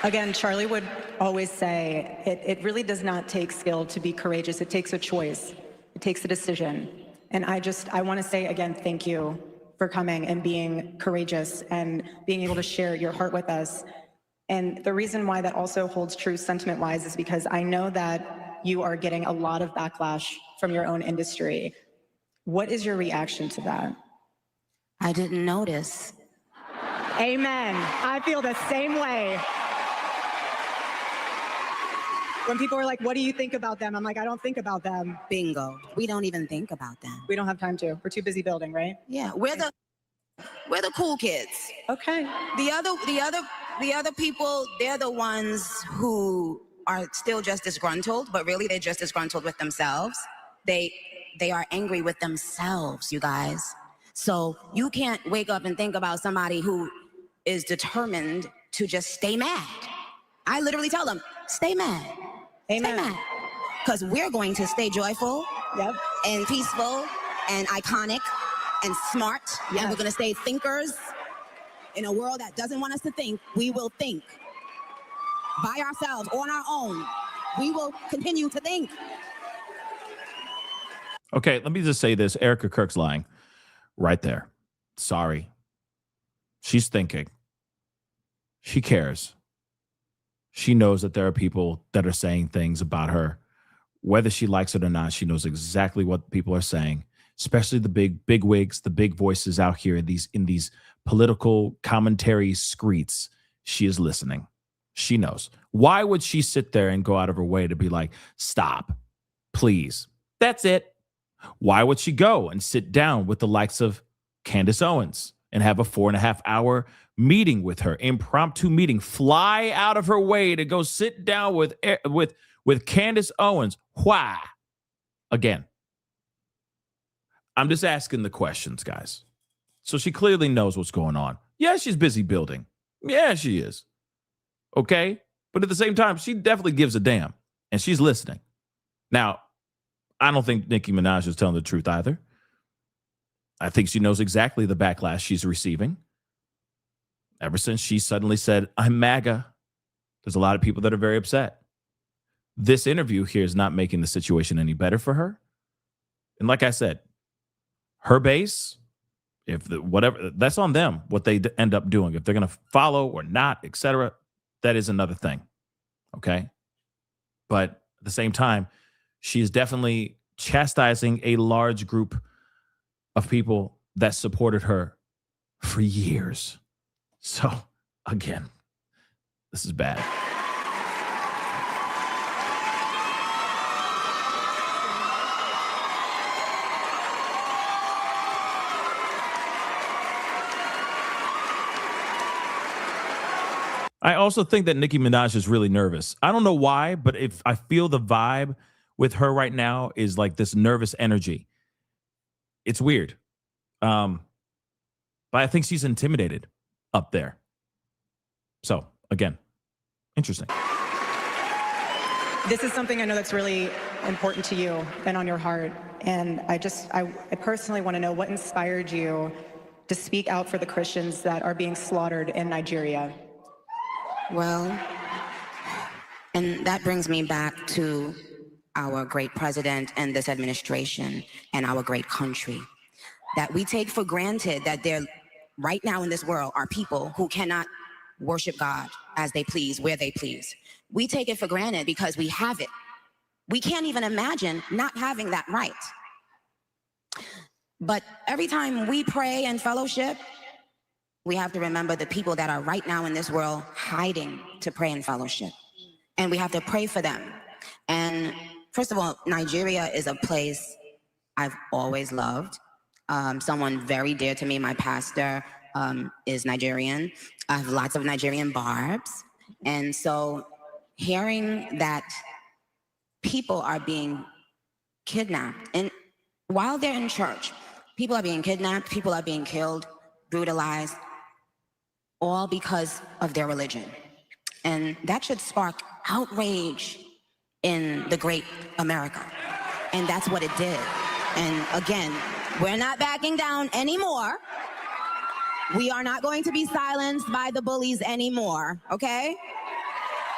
Again, Charlie would always say, it really does not take skill to be courageous. It takes a choice. It takes a decision. And I want to say again, thank you for coming and being courageous and being able to share your heart with us. And the reason why that also holds true sentiment-wise is because I know that you are getting a lot of backlash from your own industry. What is your reaction to that? I didn't notice. Amen. I feel the same way. When people are like, what do you think about them? I'm like, I don't think about them. Bingo. We don't even think about them. We don't have time to. We're too busy building, right? Yeah, we're the cool kids. Okay. The other people, they're the ones who are still just disgruntled, but really they're just disgruntled with themselves. They are angry with themselves, you guys. So you can't wake up and think about somebody who is determined to just stay mad. I literally tell them, stay mad. Amen. Stay mad. Because we're going to stay joyful, yep, and peaceful and iconic and smart. Yes. And we're going to stay thinkers. In a world that doesn't want us to think, we will think. By ourselves, on our own. We will continue to think. Okay, let me just say this. Erika Kirk's lying right there. Sorry. She's thinking. She cares. She knows that there are people that are saying things about her. Whether she likes it or not, she knows exactly what people are saying, especially the big wigs, the big voices out here in these political commentary screeds. She is listening. She knows. Why would she sit there and go out of her way to be like, stop, please? That's it. Why would she go and sit down with the likes of Candace Owens and have a 4.5-hour meeting with her, impromptu meeting, fly out of her way to go sit down with Candace Owens? Why? Again, I'm just asking the questions, guys. So she clearly knows what's going on. Yeah, she's busy building. Yeah, she is. Okay? But at the same time, she definitely gives a damn. And she's listening. Now, I don't think Nicki Minaj is telling the truth either. I think she knows exactly the backlash she's receiving. Ever since she suddenly said, I'm MAGA. There's a lot of people that are very upset. This interview here is not making the situation any better for her. And like I said, her base, whatever, that's on them, what they end up doing. If they're going to follow or not, etc., that is another thing. Okay. But at the same time, she is definitely chastising a large group of people that supported her for years. So, again, this is bad. I also think that Nicki Minaj is really nervous. I don't know why, but if I feel the vibe with her right now is like this nervous energy. It's weird. But I think she's intimidated up there. So, again, interesting. This is something I know that's really important to you and on your heart. And I personally want to know what inspired you to speak out for the Christians that are being slaughtered in Nigeria. Well, and that brings me back to our great president and this administration and our great country, that we take for granted that there right now in this world are people who cannot worship God as they please, where they please. We take it for granted because we have it. We can't even imagine not having that right. But every time we pray and fellowship, we have to remember the people that are right now in this world hiding to pray and fellowship. And we have to pray for them. And first of all, Nigeria is a place I've always loved. Someone very dear to me, my pastor, is Nigerian. I have lots of Nigerian barbs. And so hearing that people are being kidnapped, and while they're in church, people are being kidnapped, people are being killed, brutalized, all because of their religion. And that should spark outrage in the great America. And that's what it did. And again, we're not backing down anymore. We are not going to be silenced by the bullies anymore, okay?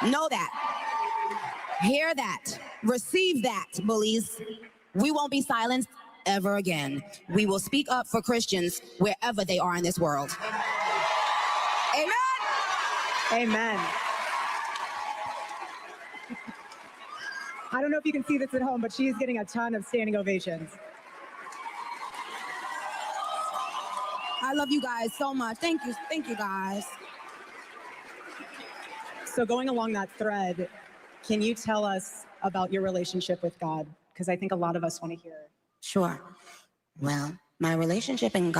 Know that. Hear that. Receive that, bullies. We won't be silenced ever again. We will speak up for Christians wherever they are in this world. Amen. Amen. I don't know if you can see this at home, but she's getting a ton of standing ovations. I love you guys so much. Thank you guys. So going along that thread, can you tell us about your relationship with God? Because I think a lot of us want to hear. Sure. Well, my relationship with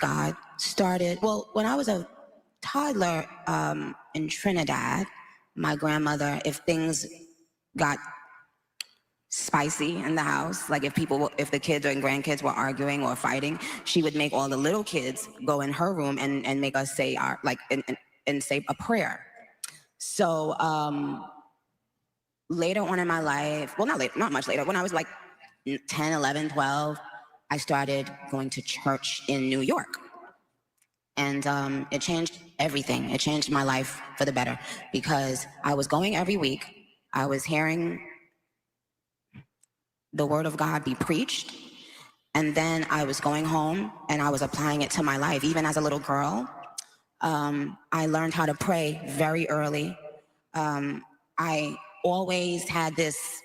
God started, when I was a toddler in Trinidad. My grandmother, if things got spicy in the house, like if the kids and grandkids were arguing or fighting, she would make all the little kids go in her room and make us say and say a prayer. So later on in my life, not much later, when I was like 10, 11, 12, I started going to church in New York. And it changed everything. It changed my life for the better because I was going every week. I was hearing the word of God be preached. And then I was going home and I was applying it to my life. Even as a little girl, I learned how to pray very early. I always had this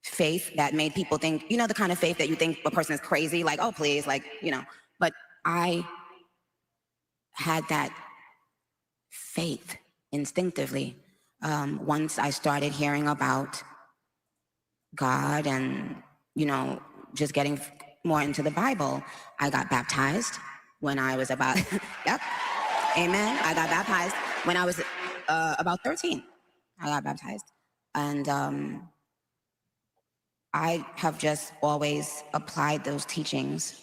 faith that made people think, the kind of faith that you think a person is crazy, like, oh, please, but I had that faith instinctively. Once I started hearing about God and, just getting more into the Bible, I got baptized when I was about, yep, amen. I got baptized when I was about 13. I got baptized. And I have just always applied those teachings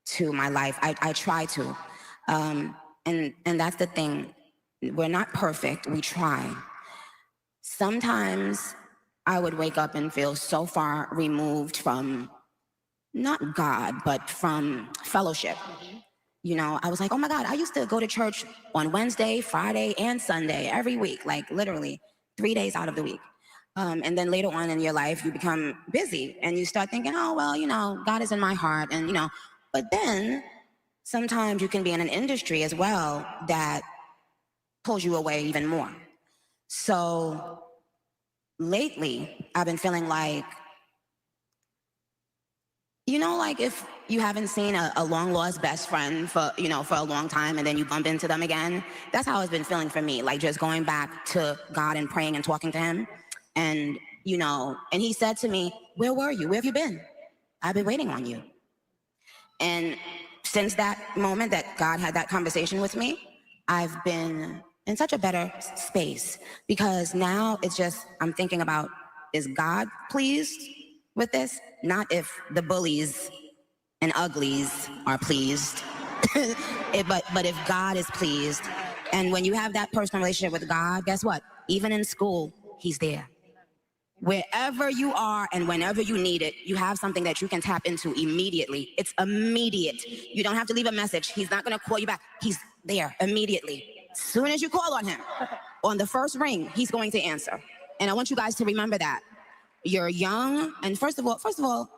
to my life. I try to. And that's the thing. We're not perfect. We try. Sometimes I would wake up and feel so far removed from not God, but from fellowship. you know, I was like, oh my God, I used to go to church on Wednesday, Friday, and Sunday every week, like literally 3 days out of the week. And then later on in your life, you become busy and you start thinking, oh, well, you know, God is in my heart. And, you know, but then sometimes you can be in an industry as well that pulls you away even more. So lately, I've been feeling like, you know, like if you haven't seen a long lost best friend for a long time and then you bump into them again, that's how it's been feeling for me. Like just going back to God and praying and talking to him. And, you know, and he said to me, where were you? Where have you been? I've been waiting on you. And since that moment that God had that conversation with me, I've been in such a better space because now it's just, I'm thinking about, is God pleased with this? Not if the bullies and uglies are pleased, but if God is pleased. And when you have that personal relationship with God, guess what? Even in school, he's there. Wherever you are and whenever you need it, you have something that you can tap into immediately. It's immediate. You don't have to leave a message. He's not going to call you back. He's there immediately. As soon as you call on him, on the first ring, he's going to answer. And I want you guys to remember that. You're young. And first of all,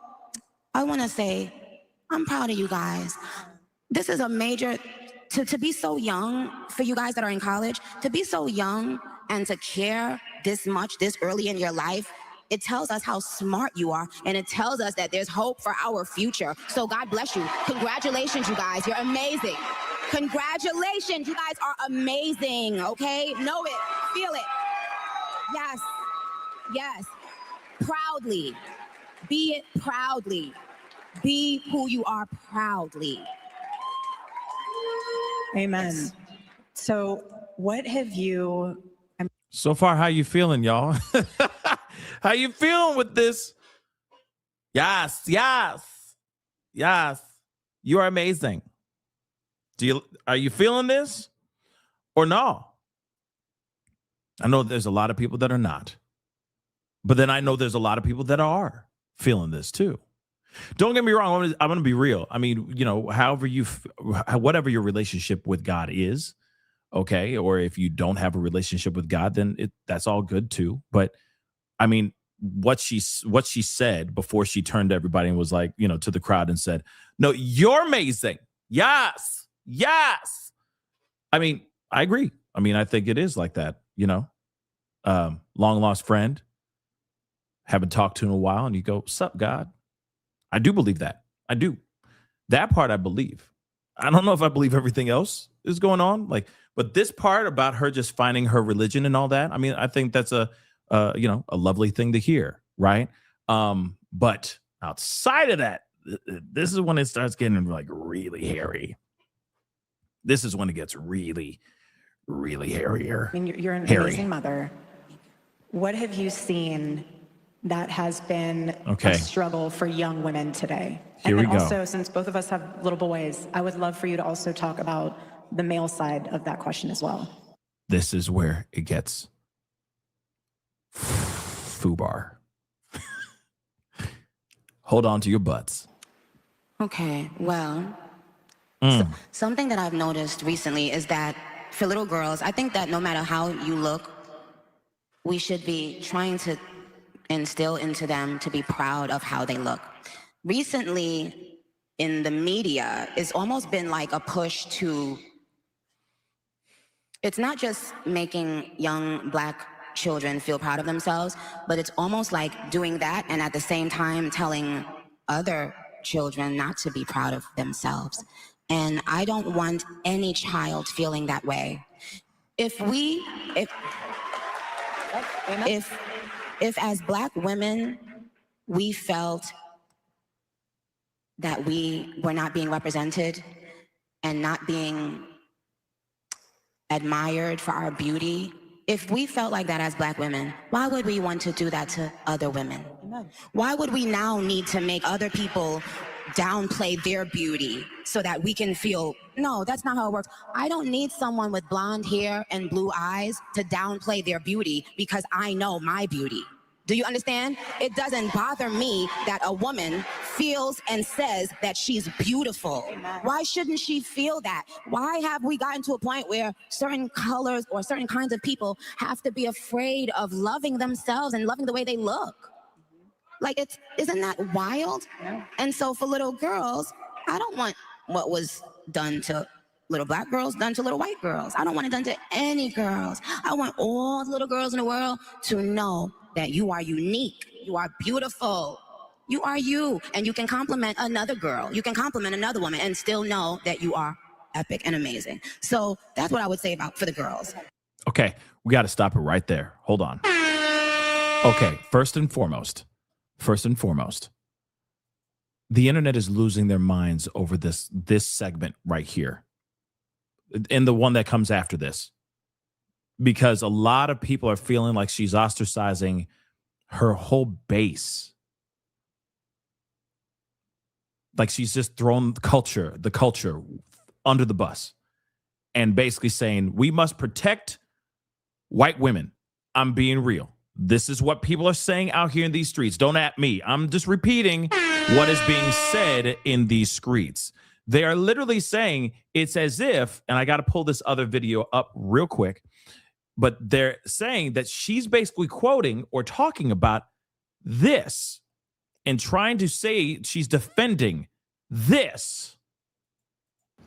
I want to say, I'm proud of you guys. This is a major, to be so young, for you guys that are in college, to be so young and to care this much, this early in your life, it tells us how smart you are, and it tells us that there's hope for our future. So God bless you. Congratulations, you guys. You're amazing. Congratulations. You guys are amazing, okay? Know it. Feel it. Yes. Yes. Proudly. Be it proudly. Be who you are proudly. Amen. Yes. So what have you... So far, how you feeling, y'all? How you feeling with this? Yes, yes, yes. You are amazing. Are you feeling this or no? I know there's a lot of people that are not, but then I know there's a lot of people that are feeling this too. Don't get me wrong. I'm going to be real. I mean, you know, whatever your relationship with God is, okay, or if you don't have a relationship with God, then that's all good too. But I mean, what she said before she turned to everybody and was like, you know, to the crowd and said, "No, you're amazing. Yes, yes." I mean, I agree. I mean, I think it is like that. You know, long lost friend, haven't talked to in a while, and you go, "Sup, God?" I do believe that. I do. That part I believe. I don't know if I believe everything else is going on. Like, but this part about her just finding her religion and all that, I mean, I think that's a lovely thing to hear, right? But outside of that, this is when it starts getting like really hairy. This is when it gets really, really hairier. I mean, you're an hairy. amazing mother. What have you seen that has been Okay. a struggle for young women today? Here and we go. Also, since both of us have little boys, I would love for you to also talk about the male side of that question as well. This is where it gets foobar. Hold on to your butts. Okay, well, something that I've noticed recently is that for little girls, I think that no matter how you look, we should be trying to instill into them to be proud of how they look. Recently, in the media, it's almost been like a push to, it's not just making young Black children feel proud of themselves, but it's almost like doing that and at the same time telling other children not to be proud of themselves. And I don't want any child feeling that way. If as Black women, we felt that we were not being represented and not being admired for our beauty, if we felt like that as Black women, why would we want to do that to other women? Why would we now need to make other people downplay their beauty so that we can feel, no, that's not how it works. I don't need someone with blonde hair and blue eyes to downplay their beauty because I know my beauty. Do you understand? It doesn't bother me that a woman feels and says that she's beautiful. Amen. Why shouldn't she feel that? Why have we gotten to a point where certain colors or certain kinds of people have to be afraid of loving themselves and loving the way they look? Like, isn't that wild? Yeah. And so for little girls, I don't want what was done to little black girls done to little white girls. I don't want it done to any girls. I want all the little girls in the world to know that you are unique, you are beautiful, you are you, and you can compliment another girl, you can compliment another woman and still know that you are epic and amazing. So that's what I would say about for the girls. Okay, we got to stop it right there. Hold on. Okay, first and foremost, the internet is losing their minds over this segment right here, and the one that comes after this, because a lot of people are feeling like she's ostracizing her whole base. Like she's just thrown the culture under the bus and basically saying, we must protect white women. I'm being real. This is what people are saying out here in these streets. Don't at me. I'm just repeating what is being said in these streets. They are literally saying it's as if, and I got to pull this other video up real quick, but they're saying that she's basically quoting or talking about this and trying to say she's defending this.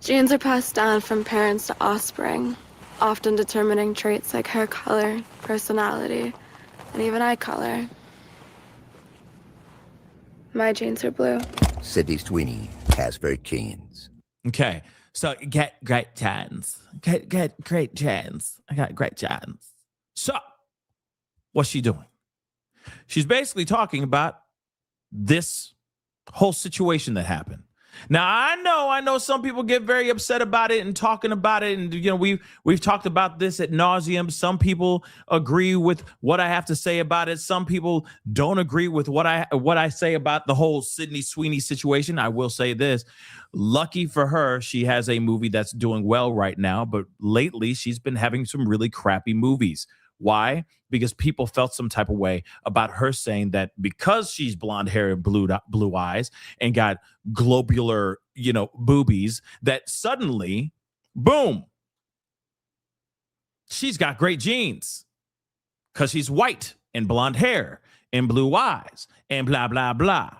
Genes are passed down from parents to offspring, often determining traits like hair color, personality, and even eye color. My genes are blue. Sydney Sweeney has very genes. Okay, so get great chance. Get great chance. I got great chance. So, what's she doing? She's basically talking about this whole situation that happened. Now, I know some people get very upset about it and talking about it. And, you know, we've talked about this ad nauseum. Some people agree with what I have to say about it. Some people don't agree with what I say about the whole Sydney Sweeney situation. I will say this. Lucky for her, she has a movie that's doing well right now. But lately, she's been having some really crappy movies. Why? Because people felt some type of way about her saying that because she's blonde hair and blue eyes and got globular, boobies, that suddenly, boom, she's got great genes because she's white and blonde hair and blue eyes and blah, blah, blah.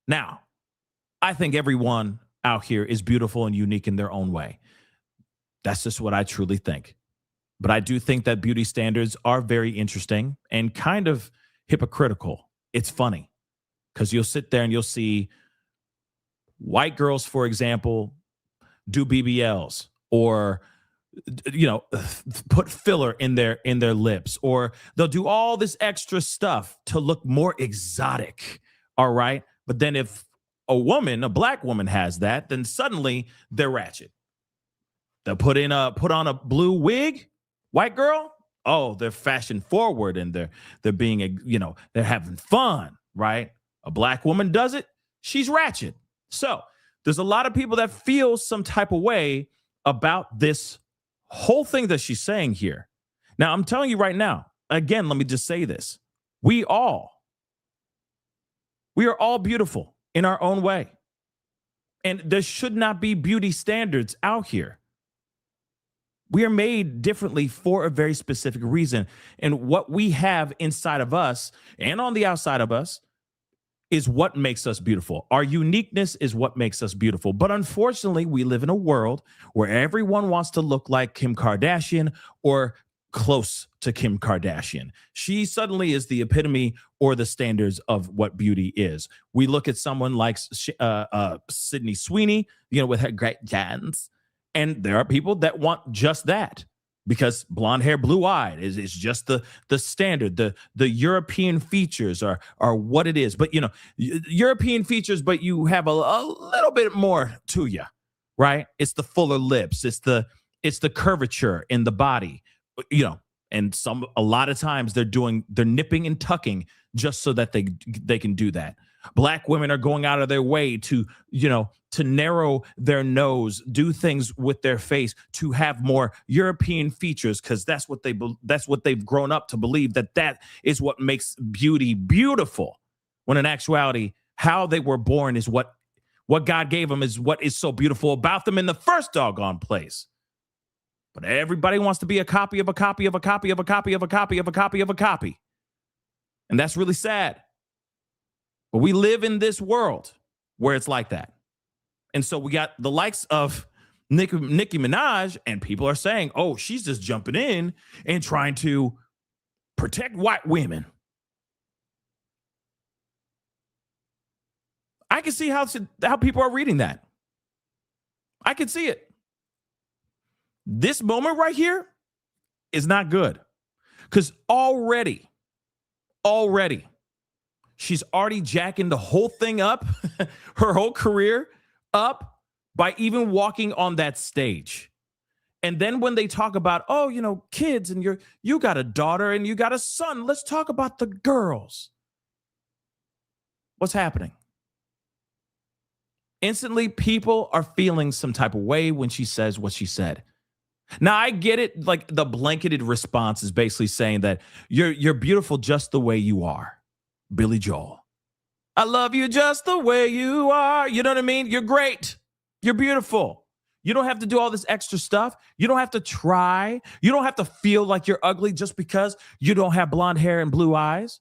Now, I think everyone out here is beautiful and unique in their own way. That's just what I truly think. But I do think that beauty standards are very interesting and kind of hypocritical. It's funny because you'll sit there and you'll see white girls, for example, do BBLs or, put filler in their lips, or they'll do all this extra stuff to look more exotic. All right. But then if a black woman has that, then suddenly they're ratchet. They'll put on a blue wig. White girl, oh, they're fashion forward and they're being, they're having fun, right? A black woman does it, she's ratchet. So there's a lot of people that feel some type of way about this whole thing that she's saying here. Now, I'm telling you right now, again, let me just say this. We are all beautiful in our own way. And there should not be beauty standards out here. We are made differently for a very specific reason. And what we have inside of us and on the outside of us is what makes us beautiful. Our uniqueness is what makes us beautiful. But unfortunately, we live in a world where everyone wants to look like Kim Kardashian or close to Kim Kardashian. She suddenly is the epitome or the standards of what beauty is. We look at someone like Sydney Sweeney, with her great genes. And there are people that want just that because blonde hair, blue eyed is just the standard. The European features are what it is. But, European features, but you have a little bit more to you, right? It's the fuller lips. It's the curvature in the body, and a lot of times they're nipping and tucking just so that they can do that. Black women are going out of their way to, to narrow their nose, do things with their face to have more European features, because that's what they've grown up to believe, that is what makes beauty beautiful. When in actuality, how they were born is what God gave them, is what is so beautiful about them in the first doggone place. But everybody wants to be a copy of a copy of a copy of a copy of a copy of a copy of a copy. And that's really sad. But we live in this world where it's like that. And so we got the likes of Nicki Minaj, and people are saying, oh, she's just jumping in and trying to protect white women. I can see how people are reading that. I can see it. This moment right here is not good, because already, she's already jacking the whole thing up, her whole career up, by even walking on that stage. And then when they talk about, oh, kids, and you got a daughter and you got a son, let's talk about the girls. What's happening? Instantly, people are feeling some type of way when she says what she said. Now, I get it. Like, the blanketed response is basically saying that you're beautiful just the way you are. Billy Joel. I love you just the way you are. You know what I mean? You're great. You're beautiful. You don't have to do all this extra stuff. You don't have to try. You don't have to feel like you're ugly just because you don't have blonde hair and blue eyes.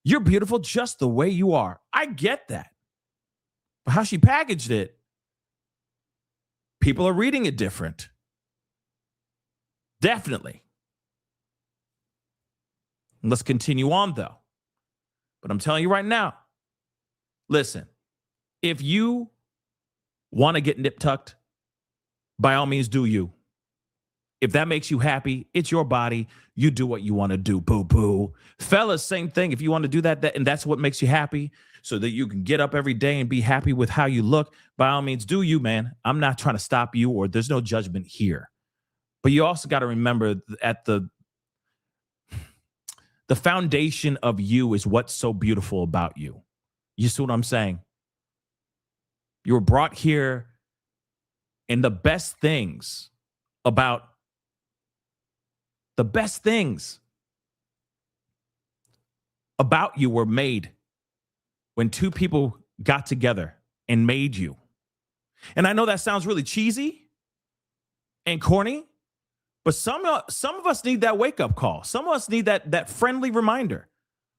You're beautiful just the way you are. I get that. But how she packaged it, people are reading it different. Definitely. Let's continue on, though. But I'm telling you right now, listen, if you want to get nip-tucked, by all means, do you. If that makes you happy, it's your body. You do what you want to do, boo-boo. Fellas, same thing. If you want to do that, and that's what makes you happy, so that you can get up every day and be happy with how you look, by all means, do you, man. I'm not trying to stop you, or there's no judgment here. But you also got to remember, at the foundation of you is what's so beautiful about you. You see what I'm saying? You were brought here, and the best things about you were made when two people got together and made you. And I know that sounds really cheesy and corny, but some of us need that wake-up call. Some of us need that friendly reminder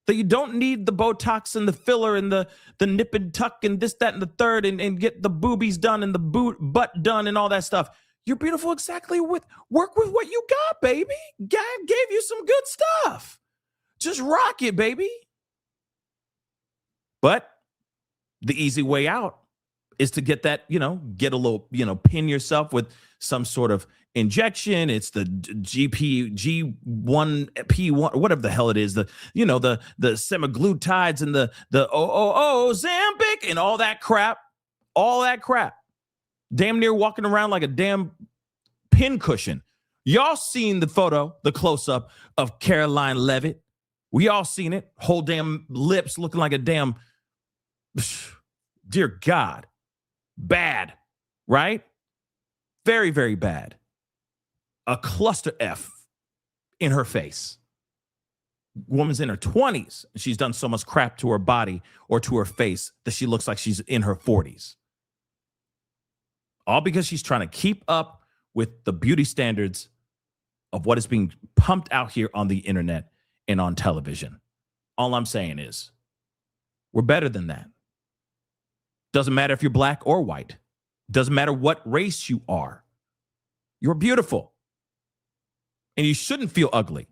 that you don't need the Botox and the filler and the nip and tuck and this, that, and the third, and get the boobies done and the butt done and all that stuff. You're beautiful exactly work with what you got, baby. God gave you some good stuff. Just rock it, baby. But the easy way out is to get that, get a little, pin yourself with some sort of injection. It's the G1P1, whatever the hell it is, the semaglutides and the Ozempic and all that crap. Damn near walking around like a damn pin cushion. Y'all seen the photo, the close-up of Caroline Levitt. We all seen it. Whole damn lips looking like a damn, dear God, bad, right? Very, very bad. A cluster F in her face. Woman's in her 20s. And she's done so much crap to her body or to her face that she looks like she's in her 40s. All because she's trying to keep up with the beauty standards of what is being pumped out here on the internet and on television. All I'm saying is, we're better than that. Doesn't matter if you're black or white. Doesn't matter what race you are. You're beautiful. And you shouldn't feel ugly.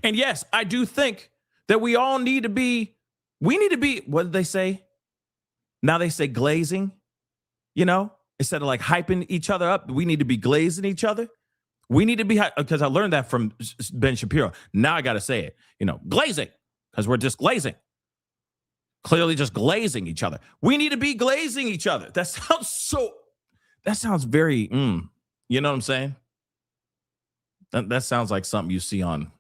And yes, I do think that we all need to be, what did they say? Now they say glazing, instead of like hyping each other up, we need to be glazing each other. We need to be, because I learned that from Ben Shapiro. Now I got to say it, glazing, because we're just glazing. Clearly just glazing each other. We need to be glazing each other. That sounds very, you know what I'm saying? That sounds like something you see on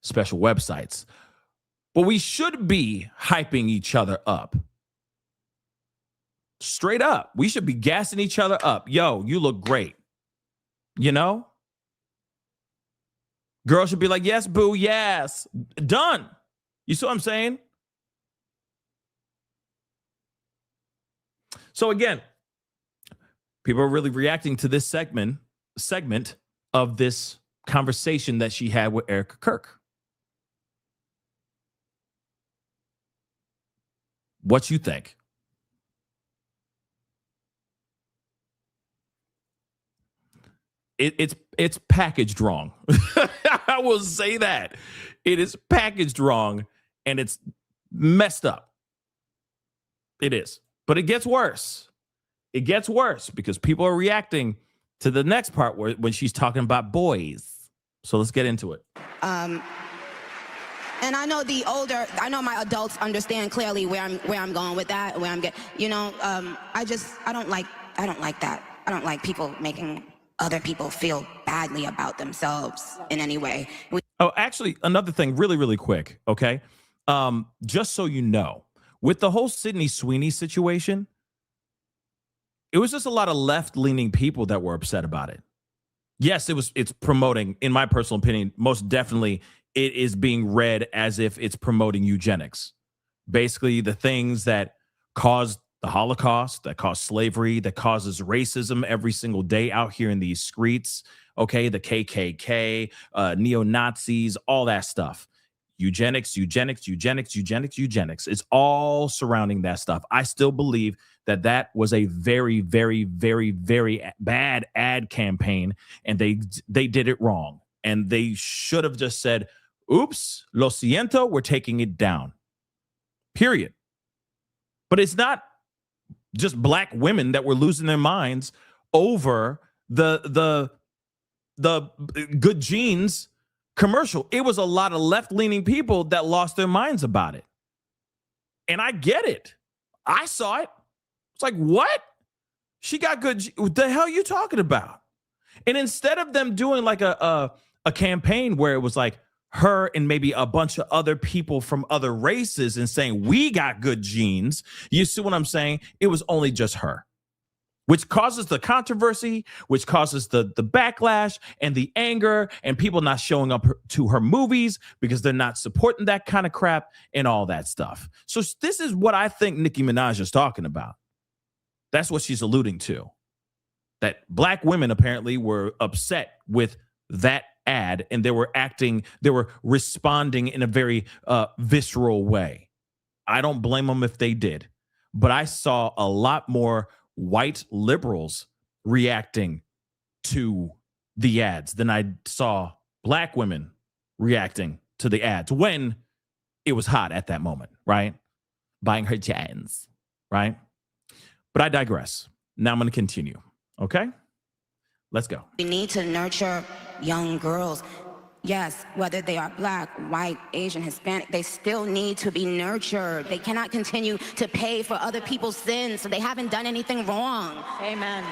special websites. But we should be hyping each other up. Straight up. We should be gassing each other up. Yo, you look great. You know? Girls should be like, yes, boo, yes. Done. You see what I'm saying? So again, people are really reacting to this segment of this conversation that she had with Erika Kirk. What you think? It's packaged wrong. I will say that. It is packaged wrong and it's messed up. It is. But it gets worse. It gets worse because people are reacting to the next part when she's talking about boys. So let's get into it. And I know I know my adults understand clearly where I'm going with that, where I'm getting, I don't like that. I don't like people making other people feel badly about themselves in any way. Oh, actually, another thing really, really quick, okay? Just so you know, with the whole Sydney Sweeney situation, it was just a lot of left-leaning people that were upset about it. Yes, it's promoting, in my personal opinion, most definitely it is being read as if it's promoting eugenics. Basically, the things that caused the Holocaust, that caused slavery, that causes racism every single day out here in these streets, okay? The KKK, neo-Nazis, all that stuff. Eugenics. It's all surrounding that stuff. I still believe that was a very, very, very, very bad ad campaign, and they did it wrong. And they should have just said, oops, lo siento, we're taking it down. Period. But it's not just black women that were losing their minds over the Good Genes commercial. It was a lot of left-leaning people that lost their minds about it. And I get it. I saw it. It's like, what? She got good. What the hell are you talking about? And instead of them doing like a campaign where it was like her and maybe a bunch of other people from other races and saying, we got good genes. You see what I'm saying? It was only just her, which causes the controversy, which causes the backlash and the anger and people not showing up to her movies because they're not supporting that kind of crap and all that stuff. So this is what I think Nicki Minaj is talking about. That's what she's alluding to. That black women apparently were upset with that ad and they were responding in a very visceral way. I don't blame them if they did, but I saw a lot more white liberals reacting to the ads than I saw black women reacting to the ads when it was hot at that moment, right? Buying her jeans, right? But I digress. Now I'm going to continue, okay? Let's go. We need to nurture young girls. Yes, whether they are black, white, Asian, Hispanic, they still need to be nurtured. They cannot continue to pay for other people's sins, so they haven't done anything wrong. Amen.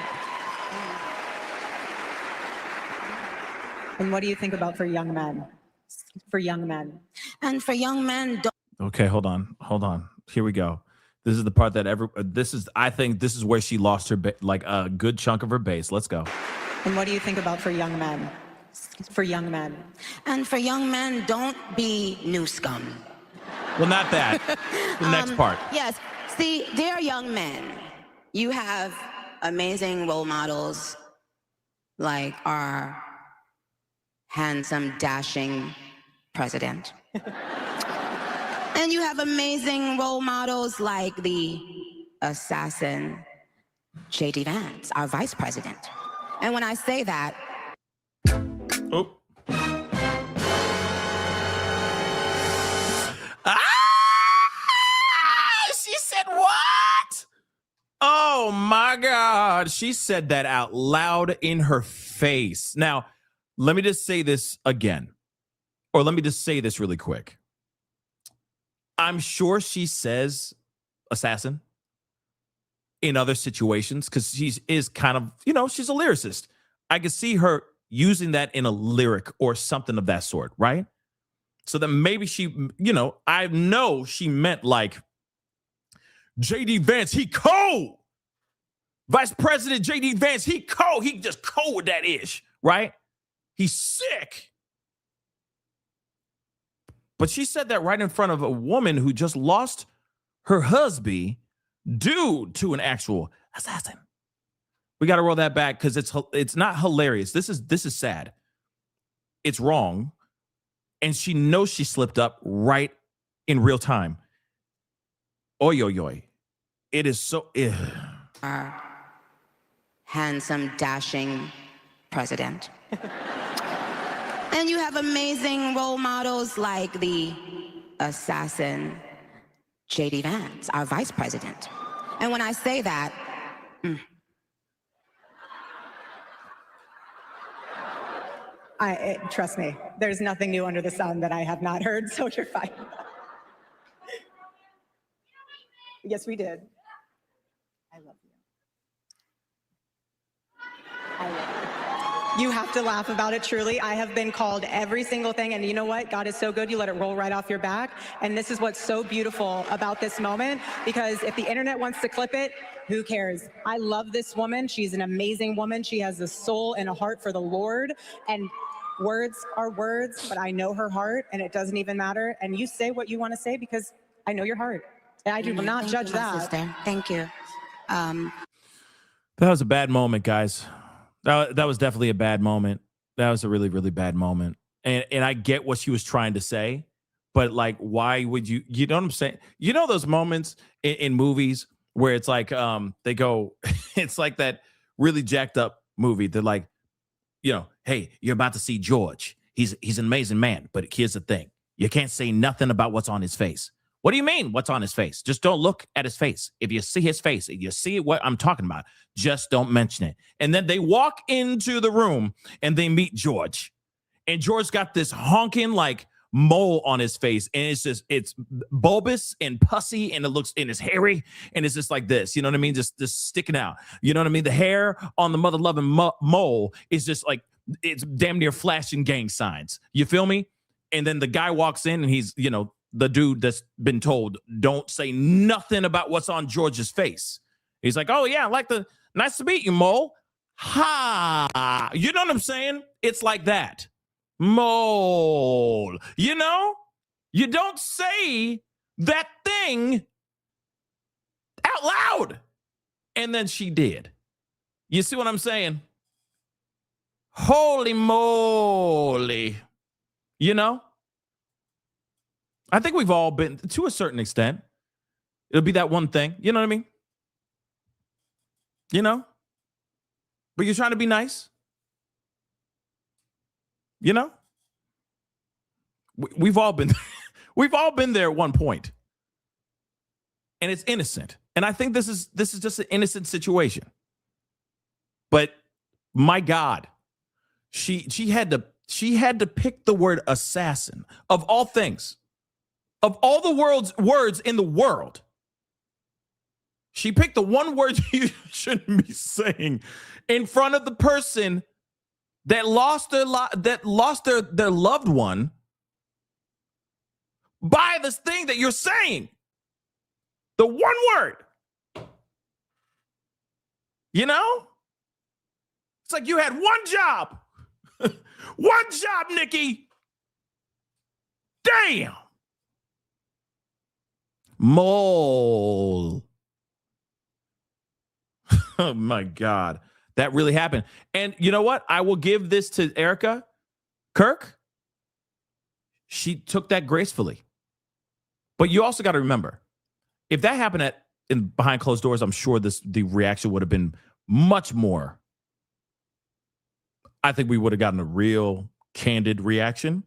And what do you think about for young men? For young men. And for young men, Okay, hold on. Here we go. This is the part that I think this is where she lost her, like a good chunk of her base. Let's go. And what do you think about for young men? For young men. And for young men, don't be new scum. Well, not that. The next part. Yes. See, dear young men, you have amazing role models like our handsome, dashing president. And you have amazing role models like the assassin J.D. Vance, our vice president. And when I say that... Oh. She said what? Oh, my God. She said that out loud in her face. Now, let me just say this again. Or let me just say this really quick. I'm sure she says assassin in other situations because she is kind of, she's a lyricist. I could see her using that in a lyric or something of that sort, right? So that maybe she, you know, I know she meant like J.D. Vance, he cold. Vice President J.D. Vance, he cold. He just cold with that ish, right? He's sick. But she said that right in front of a woman who just lost her husband due to an actual assassin. We got to roll that back because it's not hilarious. This is sad. It's wrong. And she knows she slipped up right in real time. Oy, oy, oy. It is so... Our handsome, dashing president. And you have amazing role models like the assassin J.D. Vance, our vice president. And when I say that, Trust me, there's nothing new under the sun that I have not heard, so you're fine. Yes, we did. I love you. I love you. You have to laugh about it, truly. I have been called every single thing, and you know what? God is so good, you let it roll right off your back. And this is what's so beautiful about this moment, because if the internet wants to clip it, who cares? I love this woman. She's an amazing woman. She has a soul and a heart for the Lord. And words are words, but I know her heart, and it doesn't even matter. And you say what you want to say because I know your heart. And I do not thank judge you, my that. sister. Thank you. That was a bad moment, guys. That was definitely a bad moment. That was a really, really bad moment. And I get what she was trying to say, but like, why would you know what I'm saying? You know those moments in movies where it's like they go, it's like that really jacked up movie. They're like, you know, hey, you're about to see George. He's an amazing man, but here's the thing. You can't say nothing about what's on his face. What do you mean what's on his face? Just don't look at his face. If you see his face, if you see what I'm talking about, just don't mention it. And then they walk into the room and they meet George. And George got this honking like mole on his face. And it's bulbous and pussy and it's hairy. And it's just like this, you know what I mean? Just sticking out. You know what I mean? The hair on the mother loving mole is just like, it's damn near flashing gang signs. You feel me? And then the guy walks in and he's, you know, the dude that's been told, don't say nothing about what's on George's face. He's like, oh yeah, nice to meet you, Mole. Ha! You know what I'm saying? It's like that. Mole. You know? You don't say that thing out loud. And then she did. You see what I'm saying? Holy moly. You know? I think we've all been, to a certain extent, it'll be that one thing. You know what I mean? You know? But you're trying to be nice. You know? We've all been there at one point. And it's innocent. And I think this is just an innocent situation. But my God, she had to pick the word assassin of all things. Of all the words in the world, she picked the one word you shouldn't be saying in front of the person that lost their loved one by this thing that you're saying. The one word. You know? It's like you had one job. One job, Nicki. Damn. Mole. Oh my God. That really happened. And you know what? I will give this to Erika Kirk. She took that gracefully. But you also got to remember, if that happened behind closed doors, I'm sure the reaction would have been much more. I think we would have gotten a real candid reaction.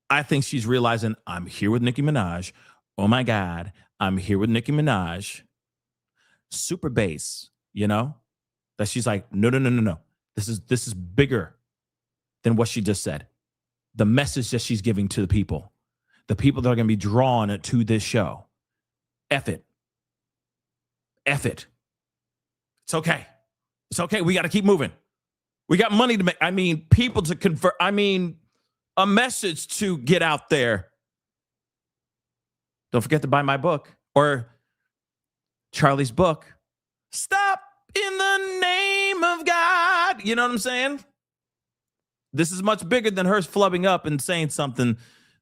I think she's realizing I'm here with Nicki Minaj. Oh my God, I'm here with Nicki Minaj. Super bass, you know? That she's like, no. This is bigger than what she just said. The message that she's giving to the people that are going to be drawn to this show. F it. It's okay. It's okay. We got to keep moving. We got money to make. I mean, people to convert. I mean, a message to get out there. Don't forget to buy my book or Charlie's book. Stop in the name of God. You know what I'm saying? This is much bigger than her flubbing up and saying something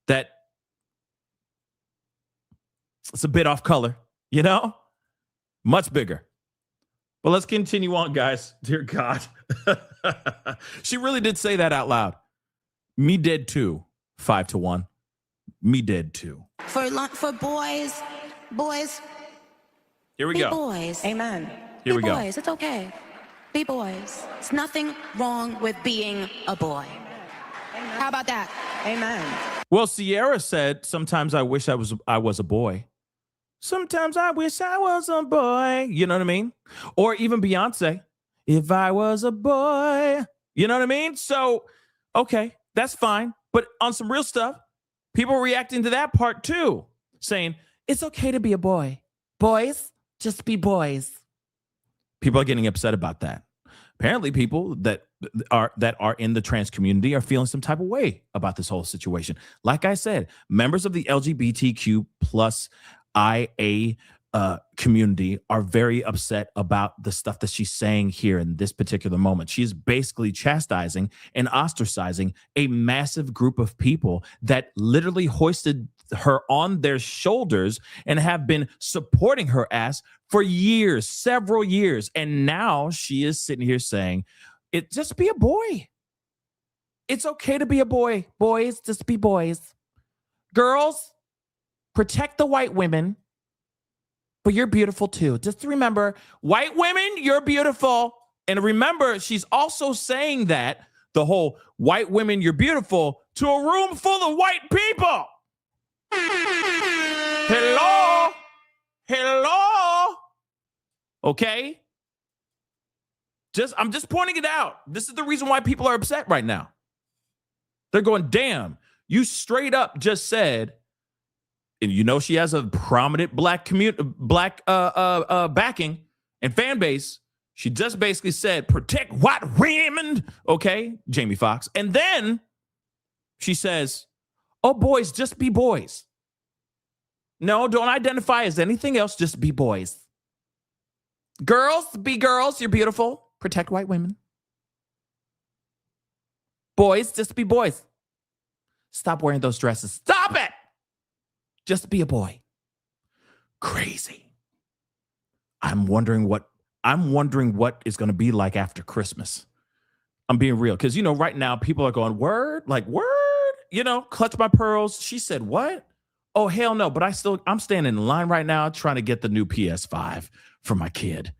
that it's a bit off color, you know? Much bigger. But let's continue on, guys. Dear God. She really did say that out loud. Me dead too. 5-1. Me dead too. For boys, Here we be go. boys. Amen. Here be we go. boys. It's okay. Be boys. There's nothing wrong with being a boy. How about that? Amen. Well, Sierra said, sometimes I wish I was a boy. Sometimes I wish I was a boy. You know what I mean? Or even Beyonce, if I was a boy. You know what I mean? So, okay, that's fine. But on some real stuff, people are reacting to that part too, saying, it's okay to be a boy. Boys, just be boys. People are getting upset about that. Apparently, people that are in the trans community are feeling some type of way about this whole situation. Like I said, members of the LGBTQ plus IA community are very upset about the stuff that she's saying here in this particular moment. She's basically chastising and ostracizing a massive group of people that literally hoisted her on their shoulders and have been supporting her ass for years, several years. And now she is sitting here saying, "It just be a boy. It's okay to be a boy. Boys, just be boys. Girls, protect the white women, but you're beautiful too. Just remember, white women, you're beautiful." And remember, she's also saying that the whole white women, you're beautiful, to a room full of white people. Hello? Hello? Okay? I'm just pointing it out. This is the reason why people are upset right now. They're going, damn, you straight up just said, and you know she has a prominent black backing and fan base. She just basically said, protect white women. Okay, Jamie Foxx. And then she says, oh, boys, just be boys. No, don't identify as anything else. Just be boys. Girls, be girls. You're beautiful. Protect white women. Boys, just be boys. Stop wearing those dresses. Stop it. Just be a boy. Crazy. I'm wondering what is going to be like after Christmas. I'm being real. Because, right now people are going, word, clutch my pearls. She said, what? Oh, hell no. But I'm standing in line right now trying to get the new PS5 for my kid.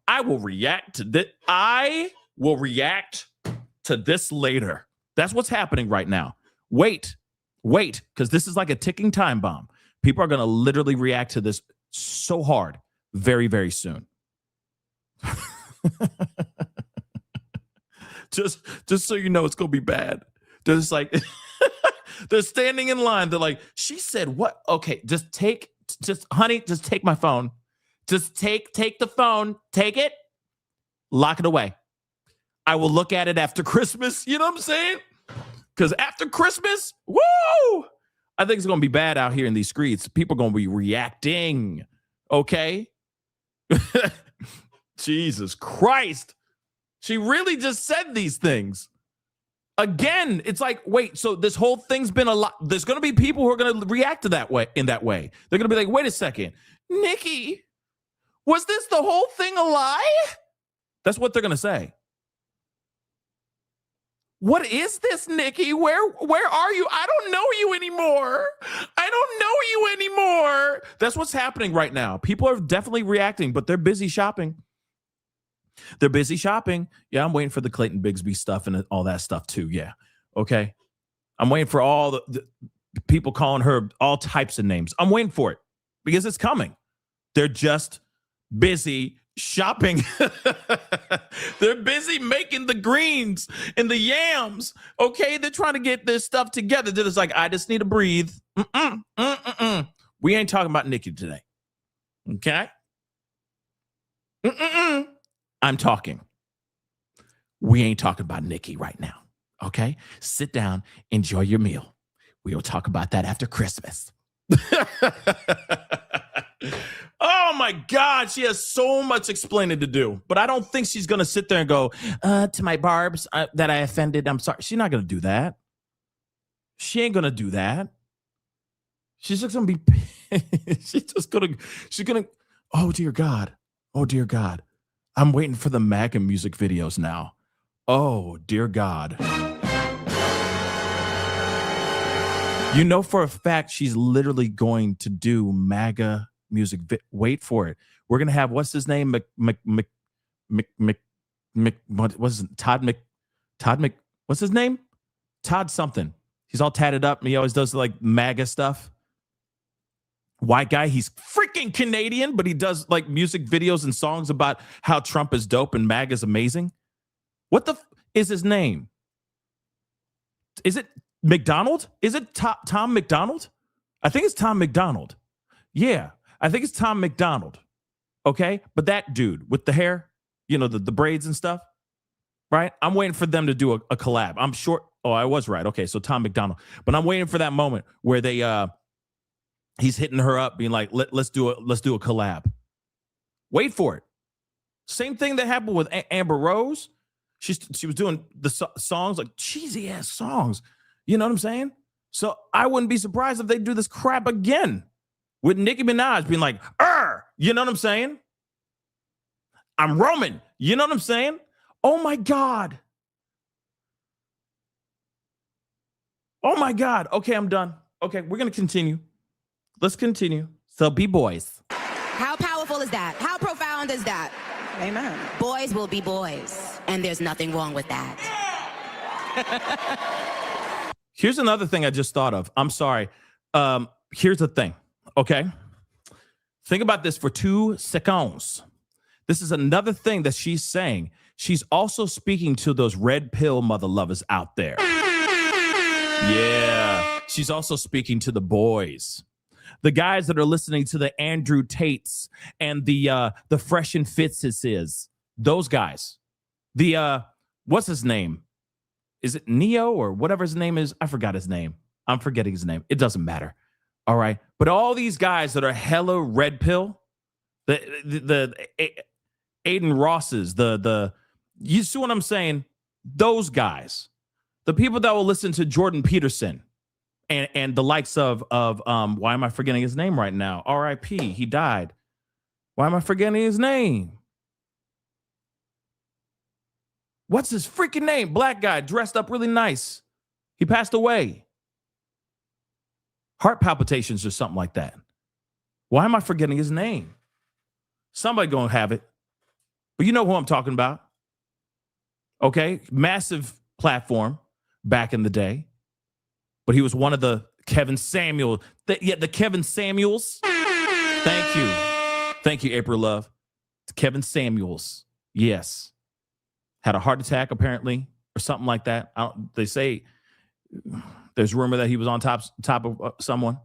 I will react to this. I will react to this later. That's what's happening right now. Wait, because this is like a ticking time bomb. People are going to literally react to this so hard very, very soon. just so you know, it's going to be bad. They're just like, they're standing in line. They're like, she said what? Okay, honey, just take my phone. Just take the phone, take it, lock it away. I will look at it after Christmas. You know what I'm saying? Because after Christmas, woo! I think it's going to be bad out here in these streets. People are going to be reacting. Okay? Jesus Christ. She really just said these things. Again, it's like, wait, so this whole thing's been a lot. There's going to be people who are going to react to that way in that way. They're going to be like, wait a second. Nicki, was this the whole thing a lie? That's what they're going to say. What is this, Nicki? Where are you? I don't know you anymore. That's what's happening right now. People are definitely reacting, but they're busy shopping. Yeah, I'm waiting for the Clayton Bigsby stuff and all that stuff too. Yeah. Okay. I'm waiting for all the people calling her all types of names. I'm waiting for it because it's coming. They're just busy shopping. They're busy making the greens and the yams. Okay. They're trying to get this stuff together. They're just like, I just need to breathe. We ain't talking about Nicki today. Okay. I'm talking. We ain't talking about Nicki right now. Okay? Sit down, enjoy your meal. We will talk about that after Christmas. Oh my God, she has so much explaining to do. But I don't think she's going to sit there and go, to my barbs that I offended, I'm sorry. She's not going to do that. She ain't going to do that. She's just going to be, she's going to, oh dear God. Oh dear God. I'm waiting for the MAGA music videos now. Oh dear God. You know for a fact she's literally going to do MAGA music. Wait for it. We're gonna have what's his name? What's his name? Todd something. He's all tatted up. He always does like MAGA stuff. White guy. He's freaking Canadian, but he does like music videos and songs about how Trump is dope and MAGA is amazing. What the is his name? Is it McDonald? Is it Tom McDonald? I think it's Tom McDonald. Yeah, I think it's Tom McDonald. Okay, but that dude with the hair, you know, the braids and stuff, right? I'm waiting for them to do a collab. I'm sure. Oh, I was right. Okay, so Tom McDonald. But I'm waiting for that moment where they he's hitting her up, being like, let's do a collab. Wait for it. Same thing that happened with Amber Rose. She was doing the songs, like cheesy ass songs. You know what I'm saying? So I wouldn't be surprised if they do this crap again with Nicki Minaj being like, you know what I'm saying? I'm Roman. You know what I'm saying? Oh my God. Oh my God. Okay, I'm done. Okay, we're going to continue. Let's continue. So be boys. How powerful is that? How profound is that? Amen. Boys will be boys, and there's nothing wrong with that. Here's another thing I just thought of. I'm sorry. Here's the thing, okay? Think about this for 2 seconds. This is another thing that she's saying. She's also speaking to those red pill mother lovers out there. Yeah. She's also speaking to the boys. The guys that are listening to the Andrew Tates and the Fresh and Fitzes, those guys. The what's his name? Is it Neo or whatever his name is? I forgot his name. I'm forgetting his name. It doesn't matter. All right. But all these guys that are hella red pill, the Aiden Rosses, you see what I'm saying? Those guys, the people that will listen to Jordan Peterson and the likes of why am I forgetting his name right now? R.I.P. He died. Why am I forgetting his name? What's his freaking name? Black guy, dressed up really nice. He passed away. Heart palpitations or something like that. Why am I forgetting his name? Somebody gonna have it. But you know who I'm talking about. Okay? Massive platform back in the day. But he was one of the Kevin Samuel. The Kevin Samuels. Thank you. Thank you, April Love. Kevin Samuels. Yes. Had a heart attack, apparently, or something like that. They say there's rumor that he was on top of someone.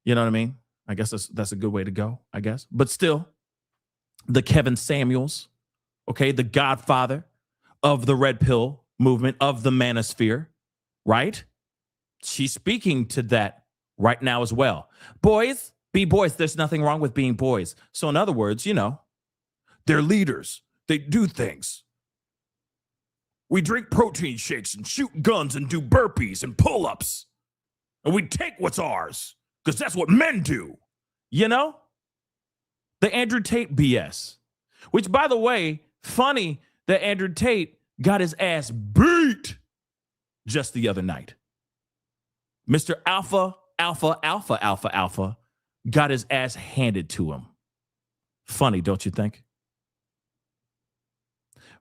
You know what I mean? I guess that's a good way to go, I guess. But still, the Kevin Samuels, okay, the godfather of the red pill movement, of the manosphere, right? She's speaking to that right now as well. Boys, be boys. There's nothing wrong with being boys. So in other words, you know, they're leaders. They do things. We drink protein shakes and shoot guns and do burpees and pull-ups. And we take what's ours because that's what men do. You know? The Andrew Tate BS. Which, by the way, funny that Andrew Tate got his ass beat just the other night. Mr. Alpha got his ass handed to him. Funny, don't you think?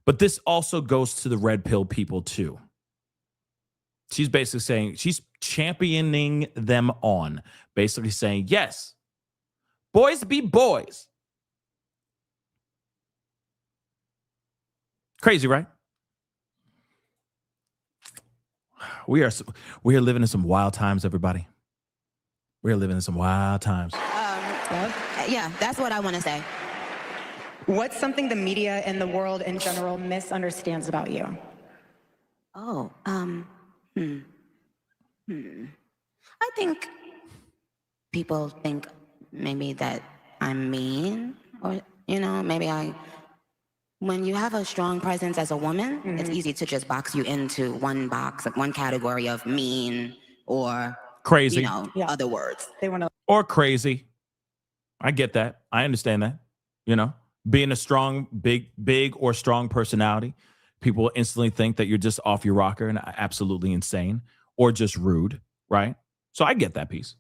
But this also goes to the red pill people too. She's basically saying, she's championing them on, basically saying, yes, boys be boys. Crazy, right? We are living in some wild times, everybody. We are living in some wild times. Yeah, that's what I want to say. What's something the media and the world in general misunderstands about you? Oh, I think people think maybe that I'm mean, or, maybe when you have a strong presence as a woman, it's easy to just box you into one box, like one category of mean or Crazy. Other words. They want to. Or crazy. I get that. I understand that. Being a strong, big or strong personality, people instantly think that you're just off your rocker and absolutely insane or just rude, right? So I get that piece.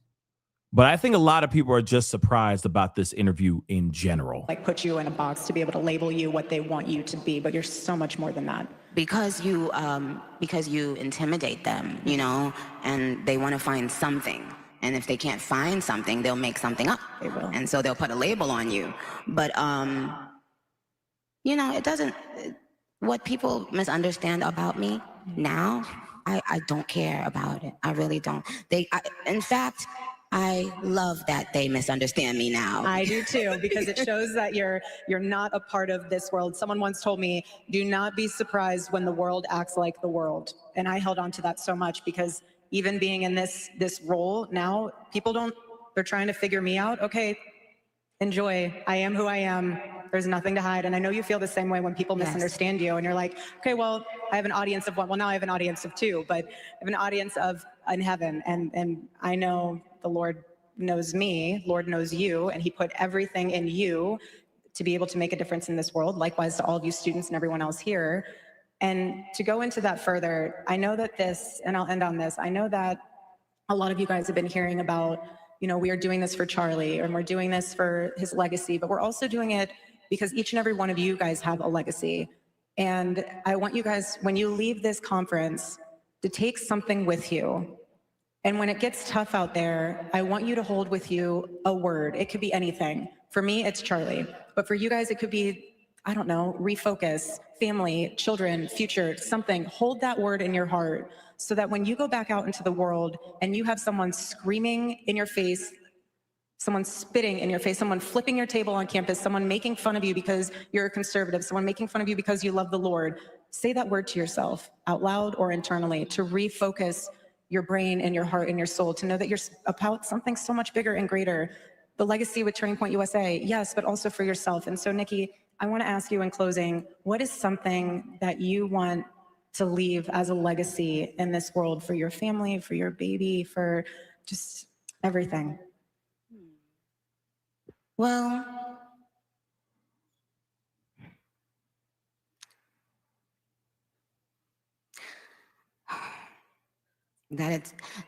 But I think a lot of people are just surprised about this interview in general. Like put you in a box to be able to label you what they want you to be, but you're so much more than that. Because you intimidate them, and they want to find something. And if they can't find something, they'll make something up. They will. And so they'll put a label on you. But, it doesn't, what people misunderstand about me now, I don't care about it. I really don't. In fact, I love that they misunderstand me now. I do too, because it shows that you're not a part of this world. Someone once told me, do not be surprised when the world acts like the world. And I held on to that so much, because even being in this role now, they're trying to figure me out. Okay, enjoy. I am who I am. There's nothing to hide. And I know you feel the same way when people misunderstand you and you're like, okay, well, I have an audience of one. Well, now I have an audience of two, but I have an audience of in heaven. And I know the Lord knows me, Lord knows you, and he put everything in you to be able to make a difference in this world. Likewise to all of you students and everyone else here. And to go into that further, I know that and I'll end on this, I know that a lot of you guys have been hearing about, we are doing this for Charlie, and we're doing this for his legacy, but we're also doing it because each and every one of you guys have a legacy. And I want you guys, when you leave this conference, to take something with you. And when it gets tough out there, I want you to hold with you a word. It could be anything. For me, it's Charlie. But for you guys, it could be, I don't know, refocus, family, children, future, something. Hold that word in your heart so that when you go back out into the world and you have someone screaming in your face, someone spitting in your face, someone flipping your table on campus, someone making fun of you because you're a conservative, someone making fun of you because you love the Lord, say that word to yourself out loud or internally to refocus your brain and your heart and your soul, to know that you're about something so much bigger and greater. The legacy with Turning Point USA, yes, but also for yourself. And so, Nicki, I want to ask you in closing, what is something that you want to leave as a legacy in this world for your family, for your baby, for just everything? Well, that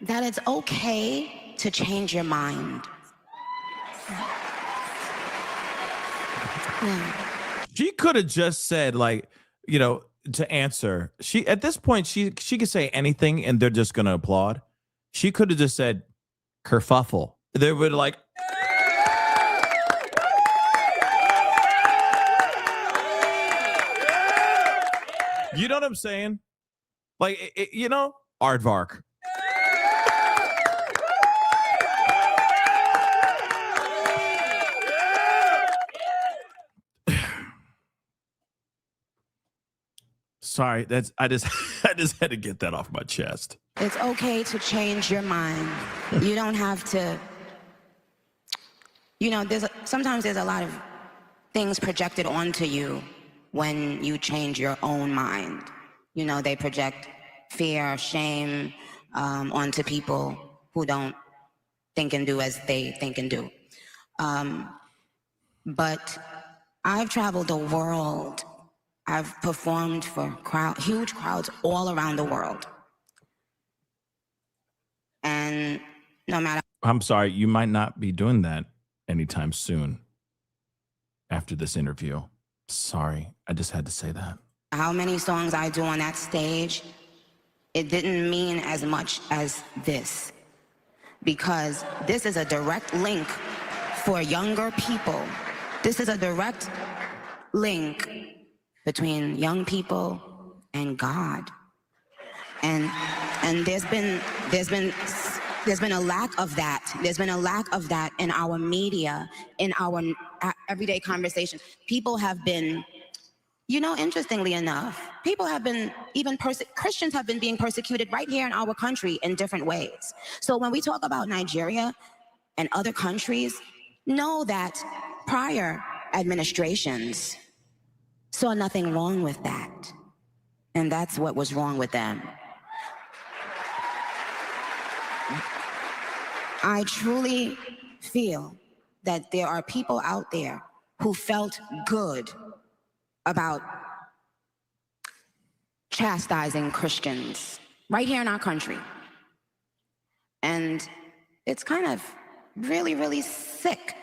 it's okay to change your mind. Yeah. She could have just said, to answer. At this point, she could say anything and they're just gonna applaud. She could have just said kerfuffle. They would like. You know what I'm saying? Aardvark. Sorry, I just had to get that off my chest. It's okay to change your mind. You don't have to. Sometimes there's a lot of things projected onto you when you change your own mind. They project fear, shame onto people who don't think and do as they think and do. But I've traveled the world. I've performed for huge crowds all around the world. And no matter... I'm sorry, you might not be doing that anytime soon after this interview. Sorry, I just had to say that. How many songs I do on that stage, it didn't mean as much as this. Because this is a direct link for younger people. This is a direct link between young people and God. And there's been a lack of that. There's been a lack of that in our media, in our everyday conversation. People have been You know, interestingly enough, people have been, Christians have been being persecuted right here in our country in different ways. So when we talk about Nigeria and other countries, know that prior administrations saw nothing wrong with that. And that's what was wrong with them. I truly feel that there are people out there who felt good about chastising Christians right here in our country. And it's kind of really, really sick.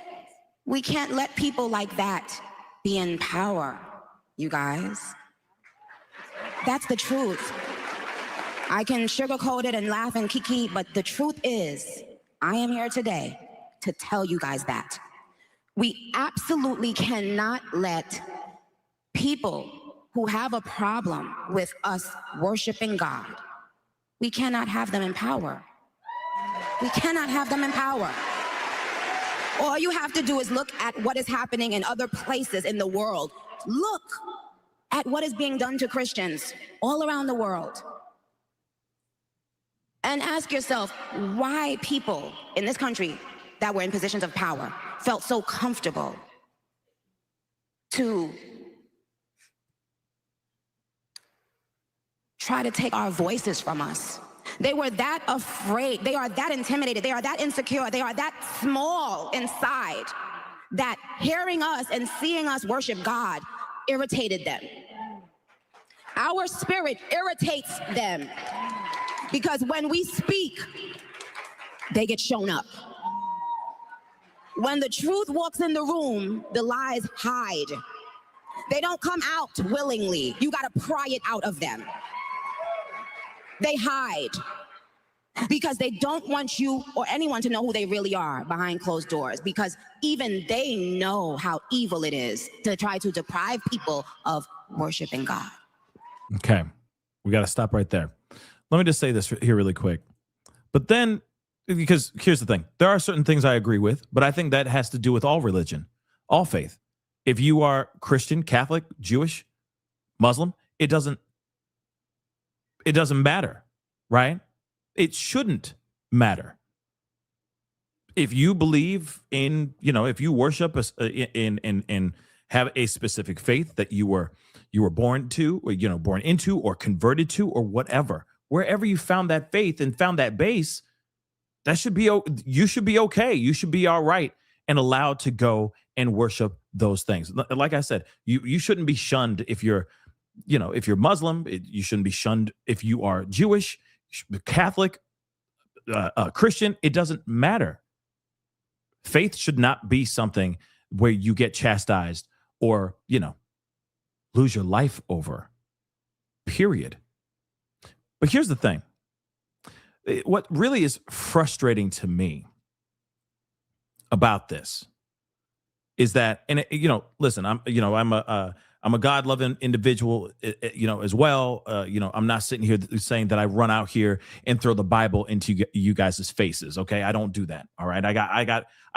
We can't let people like that be in power, you guys. That's the truth. I can sugarcoat it and laugh and kiki, but the truth is, I am here today to tell you guys that. We absolutely cannot let people who have a problem with us worshiping God, we cannot have them in power. We cannot have them in power. All you have to do is look at what is happening in other places in the world. Look at what is being done to Christians all around the world. And ask yourself why people in this country that were in positions of power felt so comfortable to try to take our voices from us. They were that afraid, they are that intimidated, they are that insecure, they are that small inside that hearing us and seeing us worship God irritated them. Our spirit irritates them because when we speak, they get shown up. When the truth walks in the room, the lies hide. They don't come out willingly. You gotta pry it out of them. They hide because they don't want you or anyone to know who they really are behind closed doors, because even they know how evil it is to try to deprive people of worshiping God. Okay. We got to stop right there. Let me just say this here really quick. But then, because here's the thing, there are certain things I agree with, but I think that has to do with all religion, all faith. If you are Christian, Catholic, Jewish, Muslim, it doesn't matter, right? It shouldn't matter. If you believe in, if you worship in have a specific faith that you were born to, or, born into, or converted to, or whatever, wherever you found that faith and found that base, that should be, you should be okay. You should be all right and allowed to go and worship those things. Like I said, you shouldn't be shunned if you're, if you're Muslim. You shouldn't be shunned if you are Jewish, Catholic, Christian. It doesn't matter. Faith should not be something where you get chastised or, lose your life over, period. But here's the thing. What really is frustrating to me about this is that, and listen, I'm a God-loving individual, as well. I'm not sitting here saying that I run out here and throw the Bible into you guys' faces. Okay, I don't do that. All right, I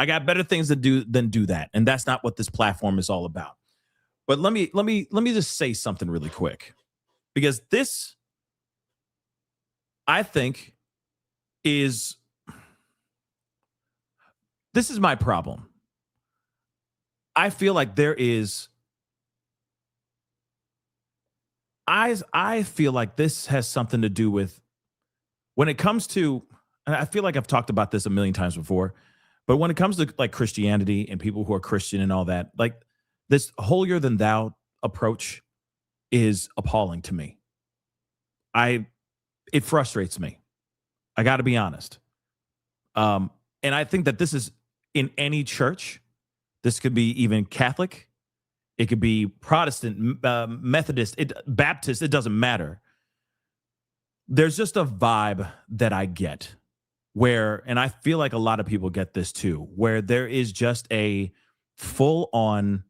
got better things to do than do that, and that's not what this platform is all about. But let me just say something really quick, because this, I think, is my problem. I feel like there is. I feel like this has something to do with when it comes to, and I feel like I've talked about this a million times before, but when it comes to like Christianity and people who are Christian and all that, like this holier than thou approach is appalling to me. It frustrates me. I got to be honest. And I think that this is in any church. This could be even Catholic. It could be Protestant, Methodist, Baptist. It doesn't matter. There's just a vibe that I get where, and I feel like a lot of people get this too, where there is just a full-on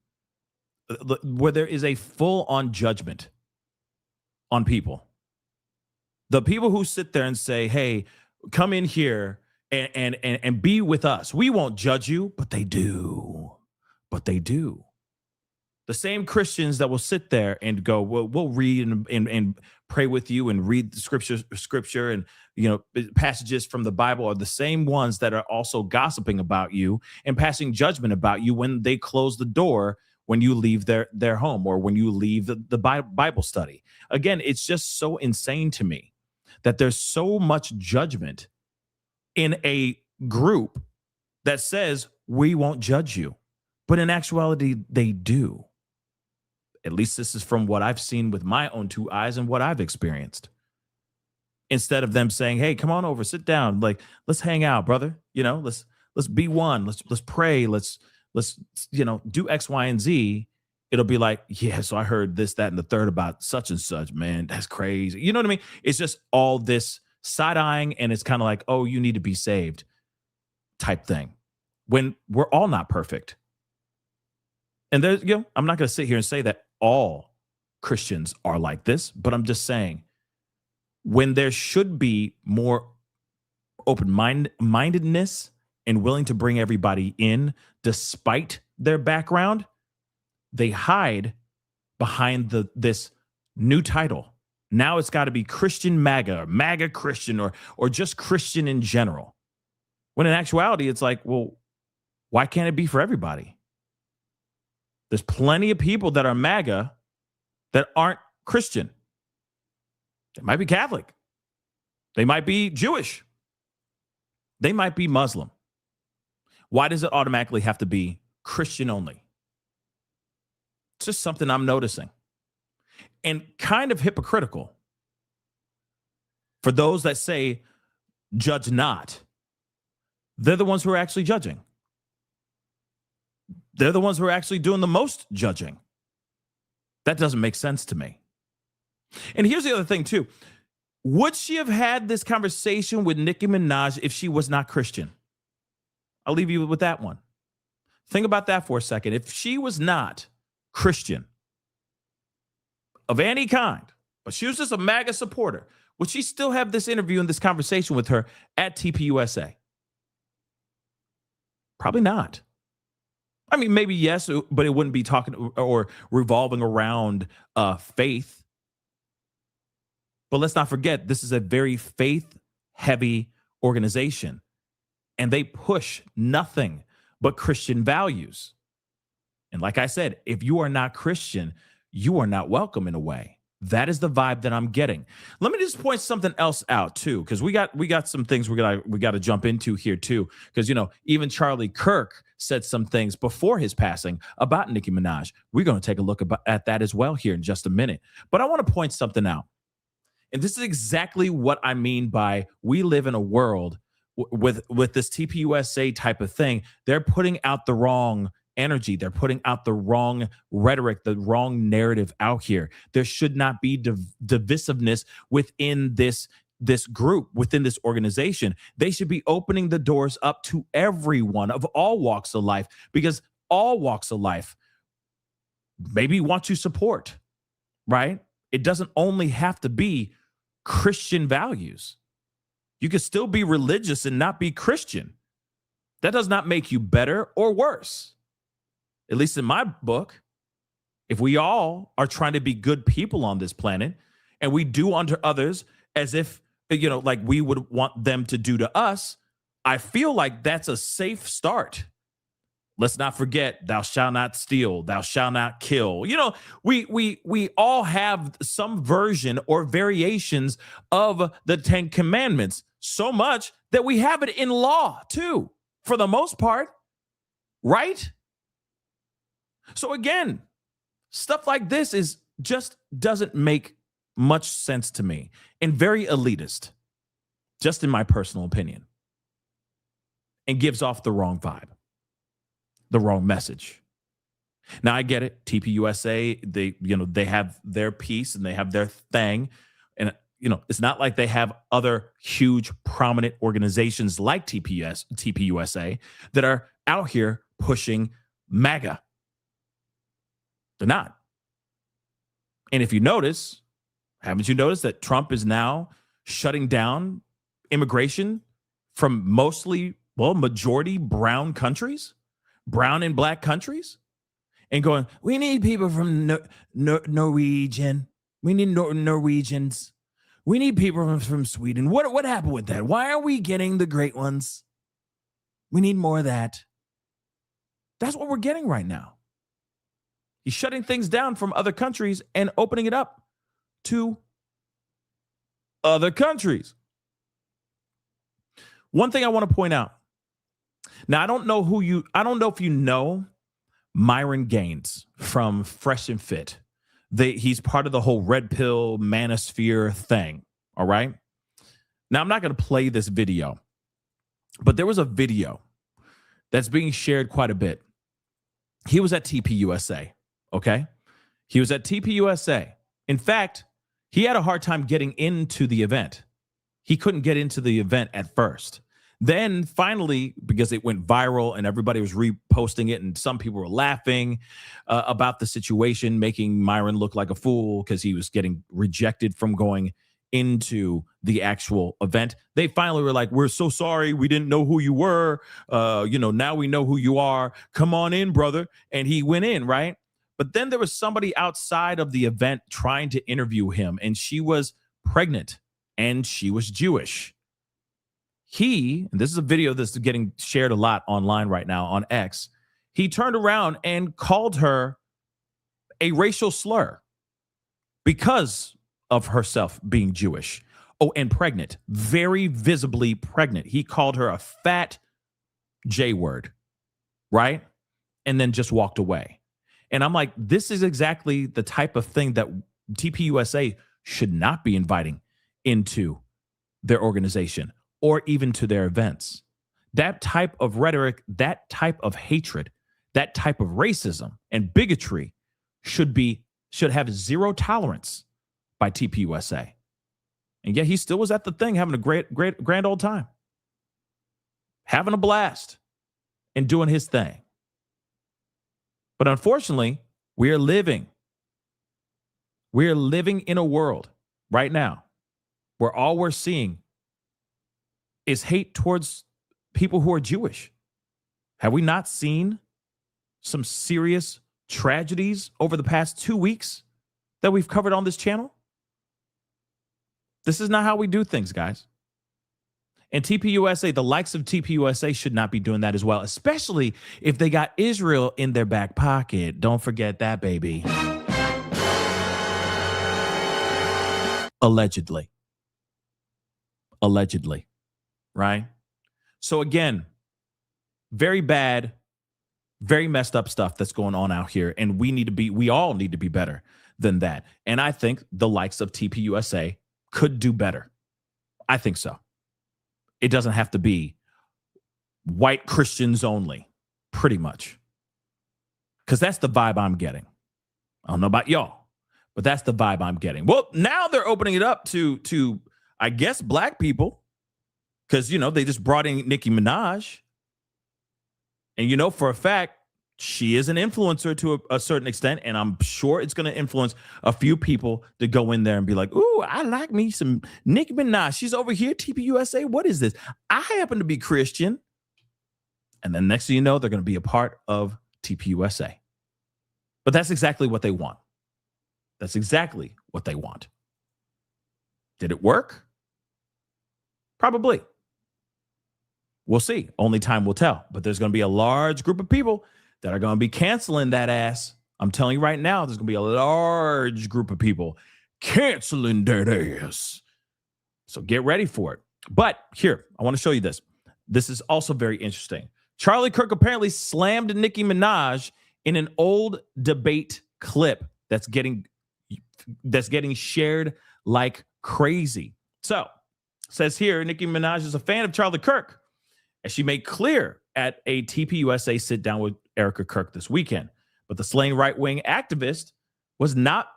judgment on people. The people who sit there and say, hey, come in here and be with us. We won't judge you, but they do. The same Christians that will sit there and go, well, we'll read and pray with you and read the scripture and passages from the Bible are the same ones that are also gossiping about you and passing judgment about you when they close the door when you leave their home or when you leave the Bible study. Again, it's just so insane to me that there's so much judgment in a group that says we won't judge you. But in actuality, they do. At least this is from what I've seen with my own two eyes and what I've experienced. Instead of them saying, hey, come on over, sit down. Like, let's hang out, brother. Let's be one. Let's pray. Let's do X, Y, and Z. It'll be like, yeah, so I heard this, that, and the third about such and such, man. That's crazy. You know what I mean? It's just all this side-eyeing, and it's kind of like, oh, you need to be saved type thing. When we're all not perfect. And there's, I'm not going to sit here and say that all Christians are like this, but I'm just saying when there should be more open-mindedness and willing to bring everybody in despite their background, they hide behind this new title. Now it's got to be Christian MAGA, or MAGA Christian, or just Christian in general. When in actuality, it's like, well, why can't it be for everybody? There's plenty of people that are MAGA that aren't Christian. They might be Catholic. They might be Jewish. They might be Muslim. Why does it automatically have to be Christian only? It's just something I'm noticing. And kind of hypocritical for those that say, judge not. They're the ones who are actually judging. They're the ones who are actually doing the most judging. That doesn't make sense to me. And here's the other thing, too. Would she have had this conversation with Nicki Minaj if she was not Christian? I'll leave you with that one. Think about that for a second. If she was not Christian of any kind, but she was just a MAGA supporter, would she still have this interview and this conversation with her at TPUSA? Probably not. I mean, maybe yes, but it wouldn't be talking or revolving around faith. But let's not forget, this is a very faith-heavy organization, and they push nothing but Christian values. And like I said, if you are not Christian, you are not welcome in a way. That is the vibe that I'm getting. Let me just point something else out too, because we got some things we got to jump into here too. Because even Charlie Kirk said some things before his passing about Nicki Minaj. We're going to take a look at that as well here in just a minute. But I want to point something out, and this is exactly what I mean by we live in a world with this TPUSA type of thing. They're putting out the wrong energy. They're putting out the wrong rhetoric, the wrong narrative out here. There should not be divisiveness within this group, within this organization. They should be opening the doors up to everyone of all walks of life, because all walks of life maybe want to support, right? It doesn't only have to be Christian values. You can still be religious and not be Christian. That does not make you better or worse. At least in my book, if we all are trying to be good people on this planet and we do unto others as if, like we would want them to do to us, I feel like that's a safe start. Let's not forget, thou shalt not steal, thou shalt not kill. We all have some version or variations of the 10 Commandments, so much that we have it in law too, for the most part, right? So again, stuff like this doesn't make much sense to me, and very elitist, just in my personal opinion, and gives off the wrong vibe, the wrong message. Now I get it. TPUSA, they have their piece and they have their thing, and it's not like they have other huge prominent organizations like TPUSA that are out here pushing MAGA. They're not. And if you notice, haven't you noticed that Trump is now shutting down immigration from majority brown countries, brown and black countries? and going, we need people from Norwegian. We need Norwegians. We need people from Sweden. What happened with that? Why are we getting the great ones? We need more of that. That's what we're getting right now. He's shutting things down from other countries and opening it up to other countries. One thing I want to point out. Now, I don't know if you know Myron Gaines from Fresh and Fit. He's part of the whole red pill manosphere thing. All right. Now, I'm not going to play this video, but there was a video that's being shared quite a bit. He was at TPUSA. Okay. He was at TPUSA. In fact, he had a hard time getting into the event. He couldn't get into the event at first. Then finally, because it went viral and everybody was reposting it and some people were laughing about the situation, making Myron look like a fool because he was getting rejected from going into the actual event. They finally were like, we're so sorry. We didn't know who you were. Now we know who you are. Come on in, brother. And he went in, right? But then there was somebody outside of the event trying to interview him, and she was pregnant and she was Jewish. And this is a video that's getting shared a lot online right now on X. He turned around and called her a racial slur because of herself being Jewish. Oh, and pregnant, very visibly pregnant. He called her a fat J word, right? And then just walked away. And I'm like, this is exactly the type of thing that TPUSA should not be inviting into their organization or even to their events. That type of rhetoric, that type of hatred, that type of racism and bigotry should have zero tolerance by TPUSA. And yet he still was at the thing having a great grand old time, having a blast and doing his thing. But unfortunately, we're living in a world right now where all we're seeing is hate towards people who are Jewish. Have we not seen some serious tragedies over the past 2 weeks that we've covered on this channel? This is not how we do things, guys. And TPUSA, the likes of TPUSA should not be doing that as well, especially if they got Israel in their back pocket. Don't forget that, baby. Allegedly, right? So again, very bad, very messed up stuff that's going on out here. And we all need to be better than that. And I think the likes of TPUSA could do better. I think so. It doesn't have to be white Christians only, pretty much. Because that's the vibe I'm getting. I don't know about y'all, but that's the vibe I'm getting. Well, now they're opening it up to I guess, black people. Because, they just brought in Nicki Minaj. And, for a fact, she is an influencer to a certain extent. And I'm sure it's going to influence a few people to go in there and be like, ooh, I like me some Nicki Minaj. She's over here, TPUSA. What is this? I happen to be Christian. And then next thing you know, they're going to be a part of TPUSA. But that's exactly what they want. That's exactly what they want. Did it work? Probably. We'll see. Only time will tell. But there's going to be a large group of people that are going to be canceling that ass. I'm telling you right now, there's going to be a large group of people canceling that ass. So get ready for it. But here, I want to show you this. This is also very interesting. Charlie Kirk apparently slammed Nicki Minaj in an old debate clip that's getting shared like crazy. So, says here, Nicki Minaj is a fan of Charlie Kirk, as she made clear at a TPUSA sit-down with Erika Kirk this weekend. But the slain right-wing activist was not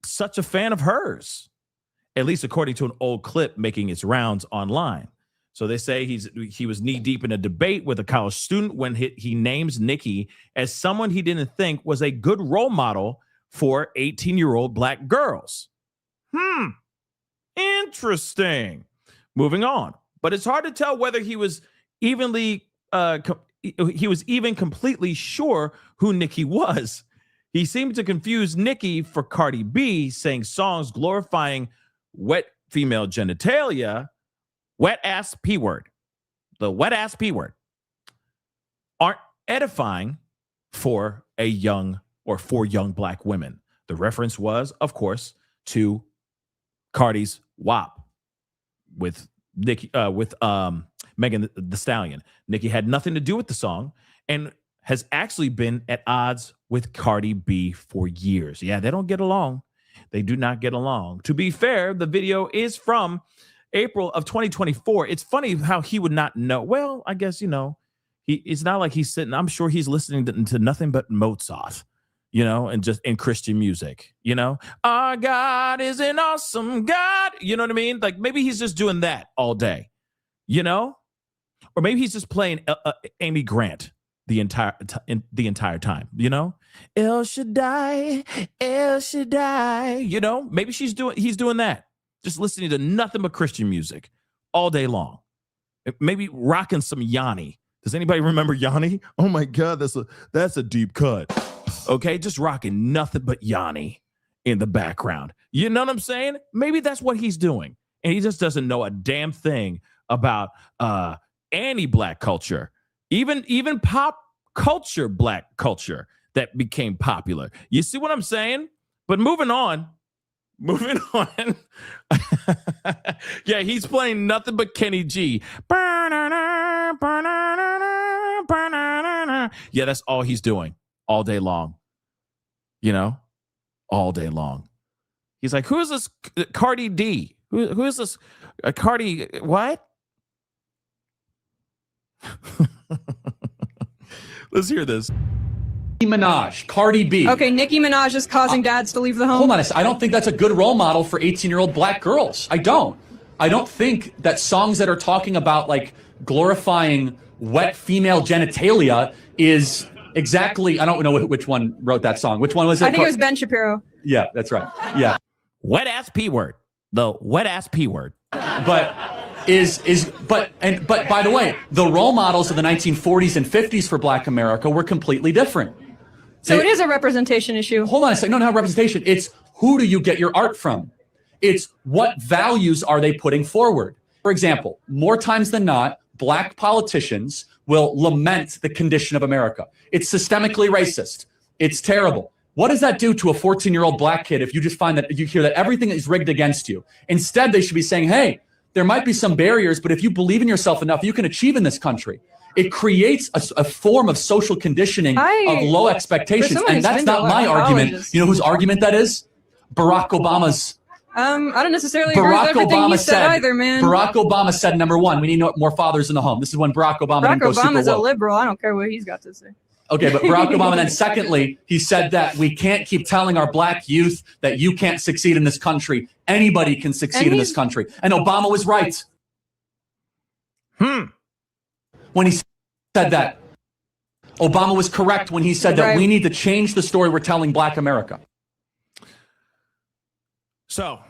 such a fan of hers, at least according to an old clip making its rounds online. So they say he was knee-deep in a debate with a college student when he names Nicki as someone he didn't think was a good role model for 18-year-old black girls. Interesting. Moving on. But it's hard to tell whether he was evenly he was even completely sure who Nicki was. He seemed to confuse Nicki for Cardi B, saying songs glorifying wet female genitalia, wet ass P word, the wet ass P word, aren't edifying for a young or for young black women. The reference was, of course, to Cardi's WAP with Nicki, Megan Thee Stallion. Nicki had nothing to do with the song and has actually been at odds with Cardi B for years. Yeah, they don't get along. They do not get along. To be fair, the video is from April of 2024. It's funny how he would not know. Well, I guess, it's not like he's sitting, I'm sure he's listening to nothing but Mozart, and just in Christian music, our God is an awesome God. You know what I mean? Like maybe he's just doing that all day, or maybe he's just playing Amy Grant the entire time, El Shaddai, El Shaddai, maybe he's doing that, just listening to nothing but Christian music all day long. Maybe rocking some Yanni. Does anybody remember Yanni? Oh my God, that's a deep cut. Okay, just rocking nothing but Yanni in the background. You know what I'm saying? Maybe that's what he's doing. And he just doesn't know a damn thing about any black culture, even pop culture, black culture that became popular. You see what I'm saying? But moving on. Yeah, he's playing nothing but Kenny G. Yeah, that's all he's doing all day long. All day long. He's like, who is this Cardi D? Who is this Cardi? What? Let's hear this. Nicki Minaj, Cardi B. Okay, Nicki Minaj is causing dads to leave the home. Hold on a second. I don't think that's a good role model for 18-year-old black girls. I don't think that songs that are talking about like glorifying wet female genitalia is exactly, I don't know which one wrote that song. Which one was it? I think it was Ben Shapiro. Yeah, that's right. Yeah. Wet ass P word. The wet ass P word. But by the way, the role models of the 1940s and 50s for black America were completely different. So it is a representation issue. Hold on a second. No, not representation. It's who do you get your art from? It's what values are they putting forward? For example, more times than not, black politicians will lament the condition of America. It's systemically racist. It's terrible. What does that do to a 14-year-old black kid if you just find that you hear that everything is rigged against you? Instead, they should be saying, hey, there might be some barriers, but if you believe in yourself enough, you can achieve in this country. It creates a form of social conditioning of low expectations. And that's not my argument. You know whose argument that is? Barack Obama's. I don't necessarily agree with everything you said either, man. Barack Obama said, number one, we need more fathers in the home. This is when Barack Obama didn't go super woke. Barack Obama's a liberal. I don't care what he's got to say. Okay, but Barack Obama, then secondly, he said that we can't keep telling our black youth that you can't succeed in this country. Anybody can succeed in this country. And Obama was right. When he said that. Obama was correct when he said that we need to change the story we're telling black America. So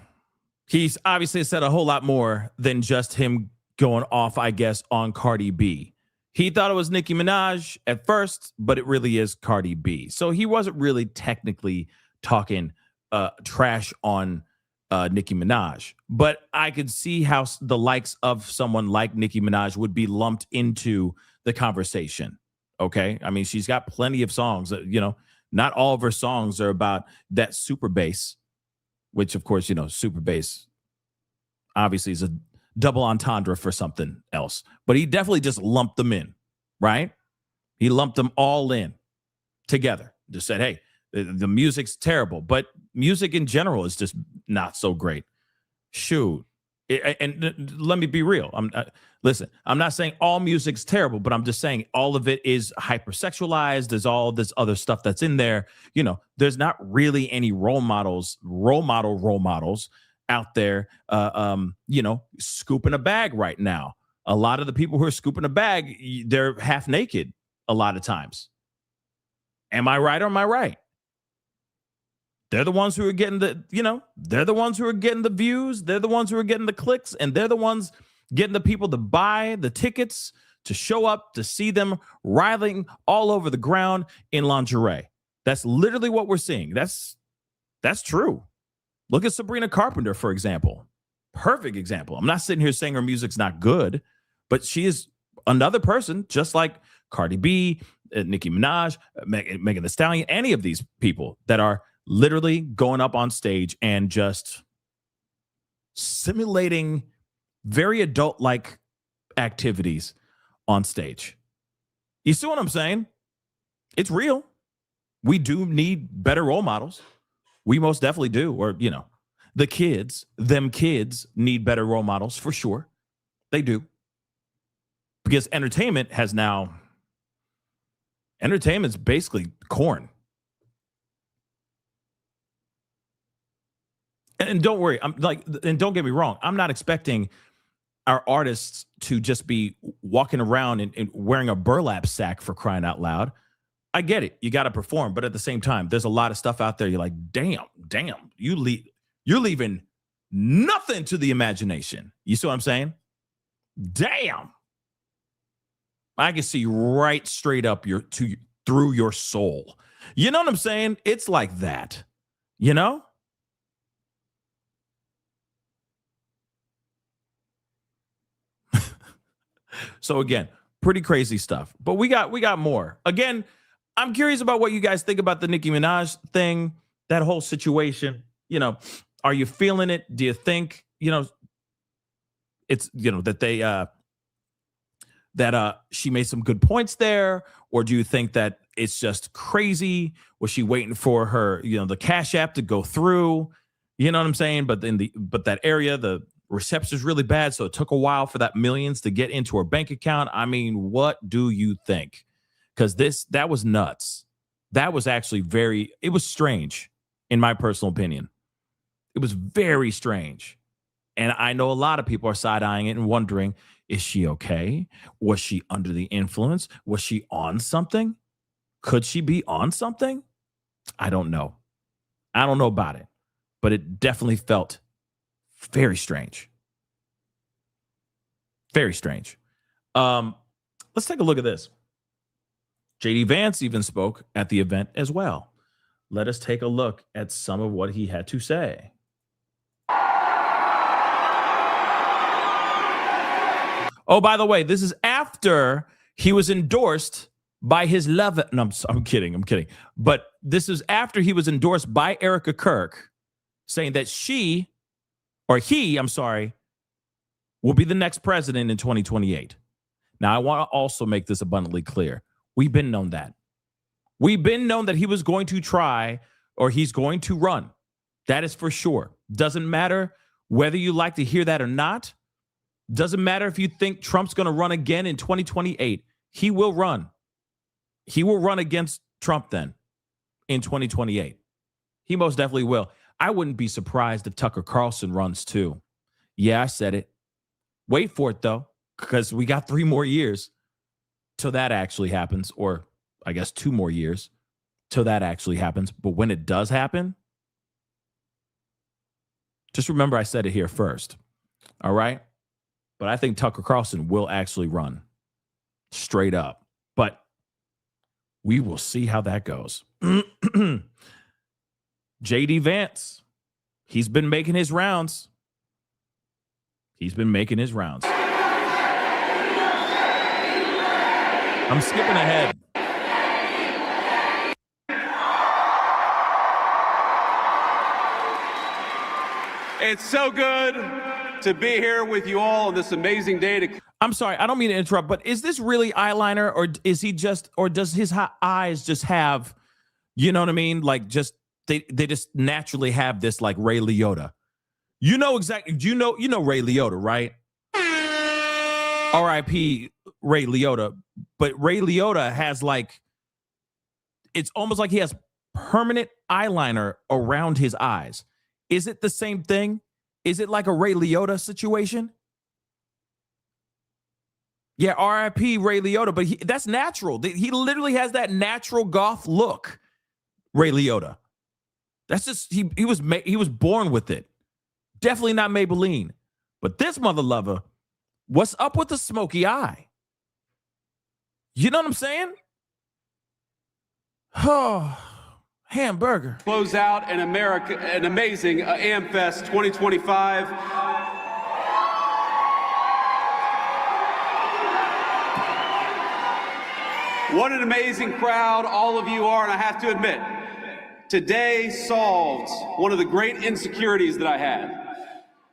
he's obviously said a whole lot more than just him going off, I guess, on Cardi B. He thought it was Nicki Minaj at first, but it really is Cardi B. So he wasn't really technically talking trash on Nicki Minaj. But I could see how the likes of someone like Nicki Minaj would be lumped into the conversation. Okay? I mean, she's got plenty of songs. Not all of her songs are about that super bass, which, of course, super bass obviously is a double entendre for something else. But he definitely just lumped them in, right? He lumped them all in together. Just said, hey, the music's terrible, but music in general is just not so great. Shoot. And let me be real. Listen, I'm not saying all music's terrible, but I'm just saying all of it is hypersexualized. There's all this other stuff that's in there. There's not really any role models out there, scooping a bag right now. A lot of the people who are scooping a bag, they're half naked a lot of times. Am I right or am I right? They're the ones who are getting they're the ones who are getting the views. They're the ones who are getting the clicks, and they're the ones getting the people to buy the tickets to show up to see them writhing all over the ground in lingerie. That's literally what we're seeing. That's true. Look at Sabrina Carpenter, for example. Perfect example. I'm not sitting here saying her music's not good, but she is another person, just like Cardi B, Nicki Minaj, Megan Thee Stallion, any of these people that are literally going up on stage and just simulating very adult-like activities on stage. You see what I'm saying? It's real. We do need better role models. We most definitely do. Or, you know, the kids, them kids need better role models for sure. They do. Because entertainment's basically corn. And don't worry, and don't get me wrong, I'm not expecting our artists to just be walking around and wearing a burlap sack for crying out loud. I get it. You got to perform. But at the same time, there's a lot of stuff out there. You're like, damn, you're leaving nothing to the imagination. You see what I'm saying? Damn. I can see right straight up through your soul. You know what I'm saying? It's like that, you know? So again, pretty crazy stuff. But we got more. Again, I'm curious about what you guys think about the Nicki Minaj thing, that whole situation. You know, are you feeling it? Do you think, you know, it's, you know, that they she made some good points there, or do you think that it's just crazy? Was she waiting for her, you know, the Cash App to go through? You know what I'm saying? But that area, the reception is really bad, so it took a while for that millions to get into her bank account. I mean, what do you think? Because that was nuts. That was actually it was strange, in my personal opinion. It was very strange. And I know a lot of people are side-eyeing it and wondering, is she okay? Was she under the influence? Was she on something? Could she be on something? I don't know. I don't know about it. But it definitely felt very strange. Very strange. Let's take a look at this. JD Vance even spoke at the event as well. Let us take a look at some of what he had to say. Oh, by the way, this is after he was endorsed by his love. No, I'm kidding. But this is after he was endorsed by Erika Kirk, saying that he, will be the next president in 2028. Now, I want to also make this abundantly clear. We've been known that. We've been known that he was going to try, or he's going to run. That is for sure. Doesn't matter whether you like to hear that or not. Doesn't matter if you think Trump's going to run again in 2028. He will run. He will run against Trump then in 2028. He most definitely will. I wouldn't be surprised if Tucker Carlson runs too. Yeah, I said it. Wait for it, though, because we got 3 more years till that actually happens, or I guess 2 more years till that actually happens. But when it does happen, just remember I said it here first. All right? But I think Tucker Carlson will actually run straight up. But we will see how that goes. JD Vance, he's been making his rounds. I'm skipping ahead. It's so good to be here with you all on this amazing day. I'm sorry, I don't mean to interrupt, but is this really eyeliner, or is he just, or does his eyes just have, you know what I mean? Like just, they just naturally have this like Ray Liotta. You know exactly, you know Ray Liotta, right? R.I.P. Ray Liotta. But Ray Liotta has like, it's almost like he has permanent eyeliner around his eyes. Is it the same thing? Is it like a Ray Liotta situation? Yeah, R.I.P. Ray Liotta, but that's natural. He literally has that natural goth look, Ray Liotta. That's just, he was born with it. Definitely not Maybelline. But this mother lover, what's up with the smoky eye? You know what I'm saying? Oh, hamburger. Close out an amazing AmFest 2025. What an amazing crowd all of you are, and I have to admit, today solved one of the great insecurities that I had.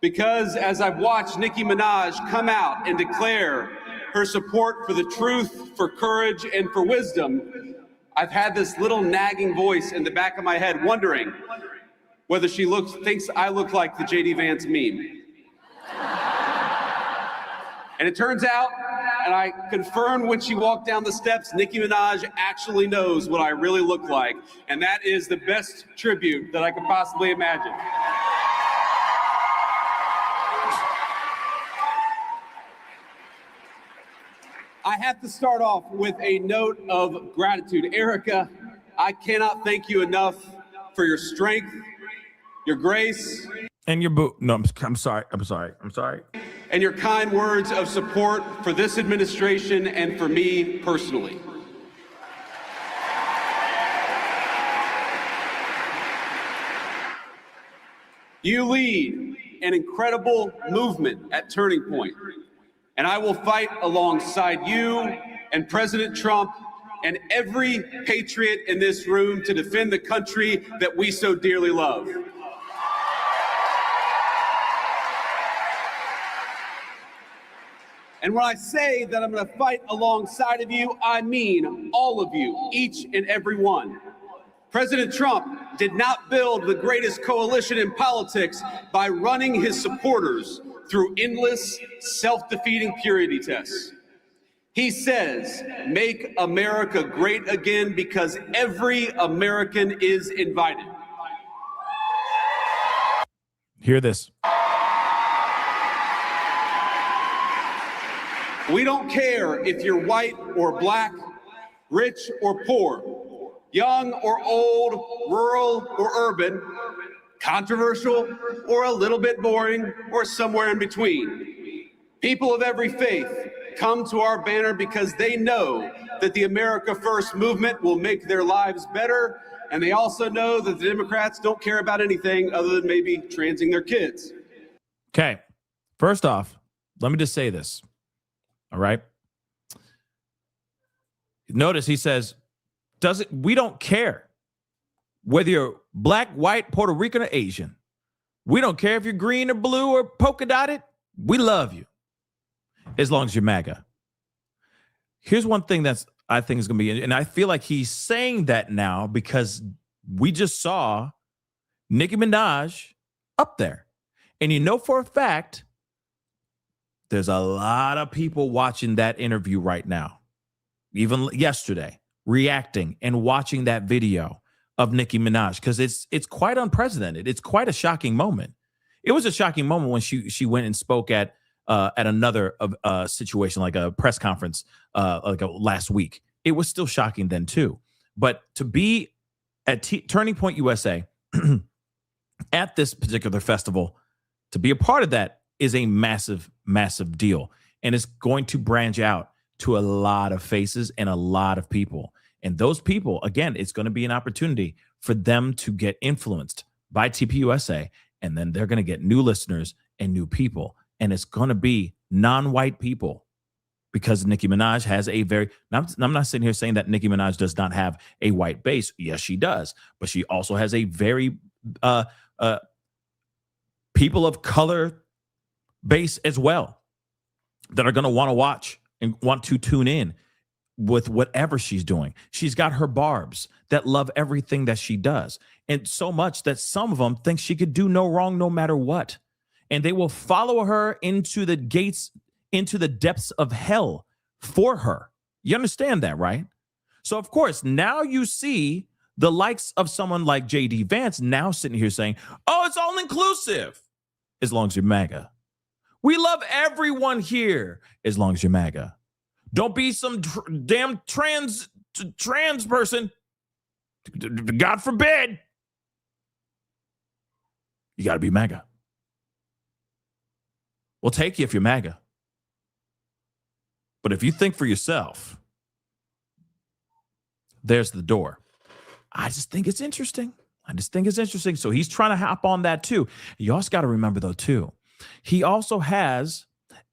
Because as I've watched Nicki Minaj come out and declare her support for the truth, for courage, and for wisdom, I've had this little nagging voice in the back of my head wondering whether she thinks I look like the J.D. Vance meme. And it turns out, and I confirmed when she walked down the steps, Nicki Minaj actually knows what I really look like. And that is the best tribute that I could possibly imagine. I have to start off with a note of gratitude. Erika, I cannot thank you enough for your strength, your grace, and your boot. No, I'm sorry. And your kind words of support for this administration and for me personally. You lead an incredible movement at Turning Point, and I will fight alongside you and President Trump and every patriot in this room to defend the country that we so dearly love. And when I say that I'm going to fight alongside of you, I mean all of you, each and every one. President Trump did not build the greatest coalition in politics by running his supporters through endless, self-defeating purity tests. He says, make America great again because every American is invited. Hear this. We don't care if you're white or black, rich or poor, young or old, rural or urban, controversial or a little bit boring or somewhere in between. People of every faith come to our banner because they know that the America First movement will make their lives better, and they also know that the Democrats don't care about anything other than maybe transing their kids. Okay, first off, let me just say this. All right. Notice he says, we don't care whether you're black, white, Puerto Rican, or Asian. We don't care if you're green or blue or polka dotted. We love you as long as you're MAGA. Here's one thing I think is going to be, and I feel like he's saying that now because we just saw Nicki Minaj up there. And you know for a fact, there's a lot of people watching that interview right now, even yesterday, reacting and watching that video of Nicki Minaj because it's quite unprecedented. It's quite a shocking moment. It was a shocking moment when she went and spoke at another situation like a press conference last week. It was still shocking then too. But to be at Turning Point USA at this particular festival, to be a part of that is a massive, massive deal. And it's going to branch out to a lot of faces and a lot of people. And those people, again, it's going to be an opportunity for them to get influenced by TPUSA. And then they're going to get new listeners and new people. And it's going to be non-white people because Nicki Minaj has a very, I'm not sitting here saying that Nicki Minaj does not have a white base. Yes, she does. But she also has a very people of color base as well that are going to want to watch and want to tune in with whatever she's doing. She's got her barbs that love everything that she does. And so much that some of them think she could do no wrong no matter what. And they will follow her into the gates, into the depths of hell for her. You understand that, right? So, of course, now you see the likes of someone like J.D. Vance now sitting here saying, oh, it's all inclusive as long as you're MAGA. We love everyone here as long as you're MAGA. Don't be some damn trans person. God forbid. You got to be MAGA. We'll take you if you're MAGA. But if you think for yourself, there's the door. I just think it's interesting. So he's trying to hop on that too. You also got to remember though too, he also has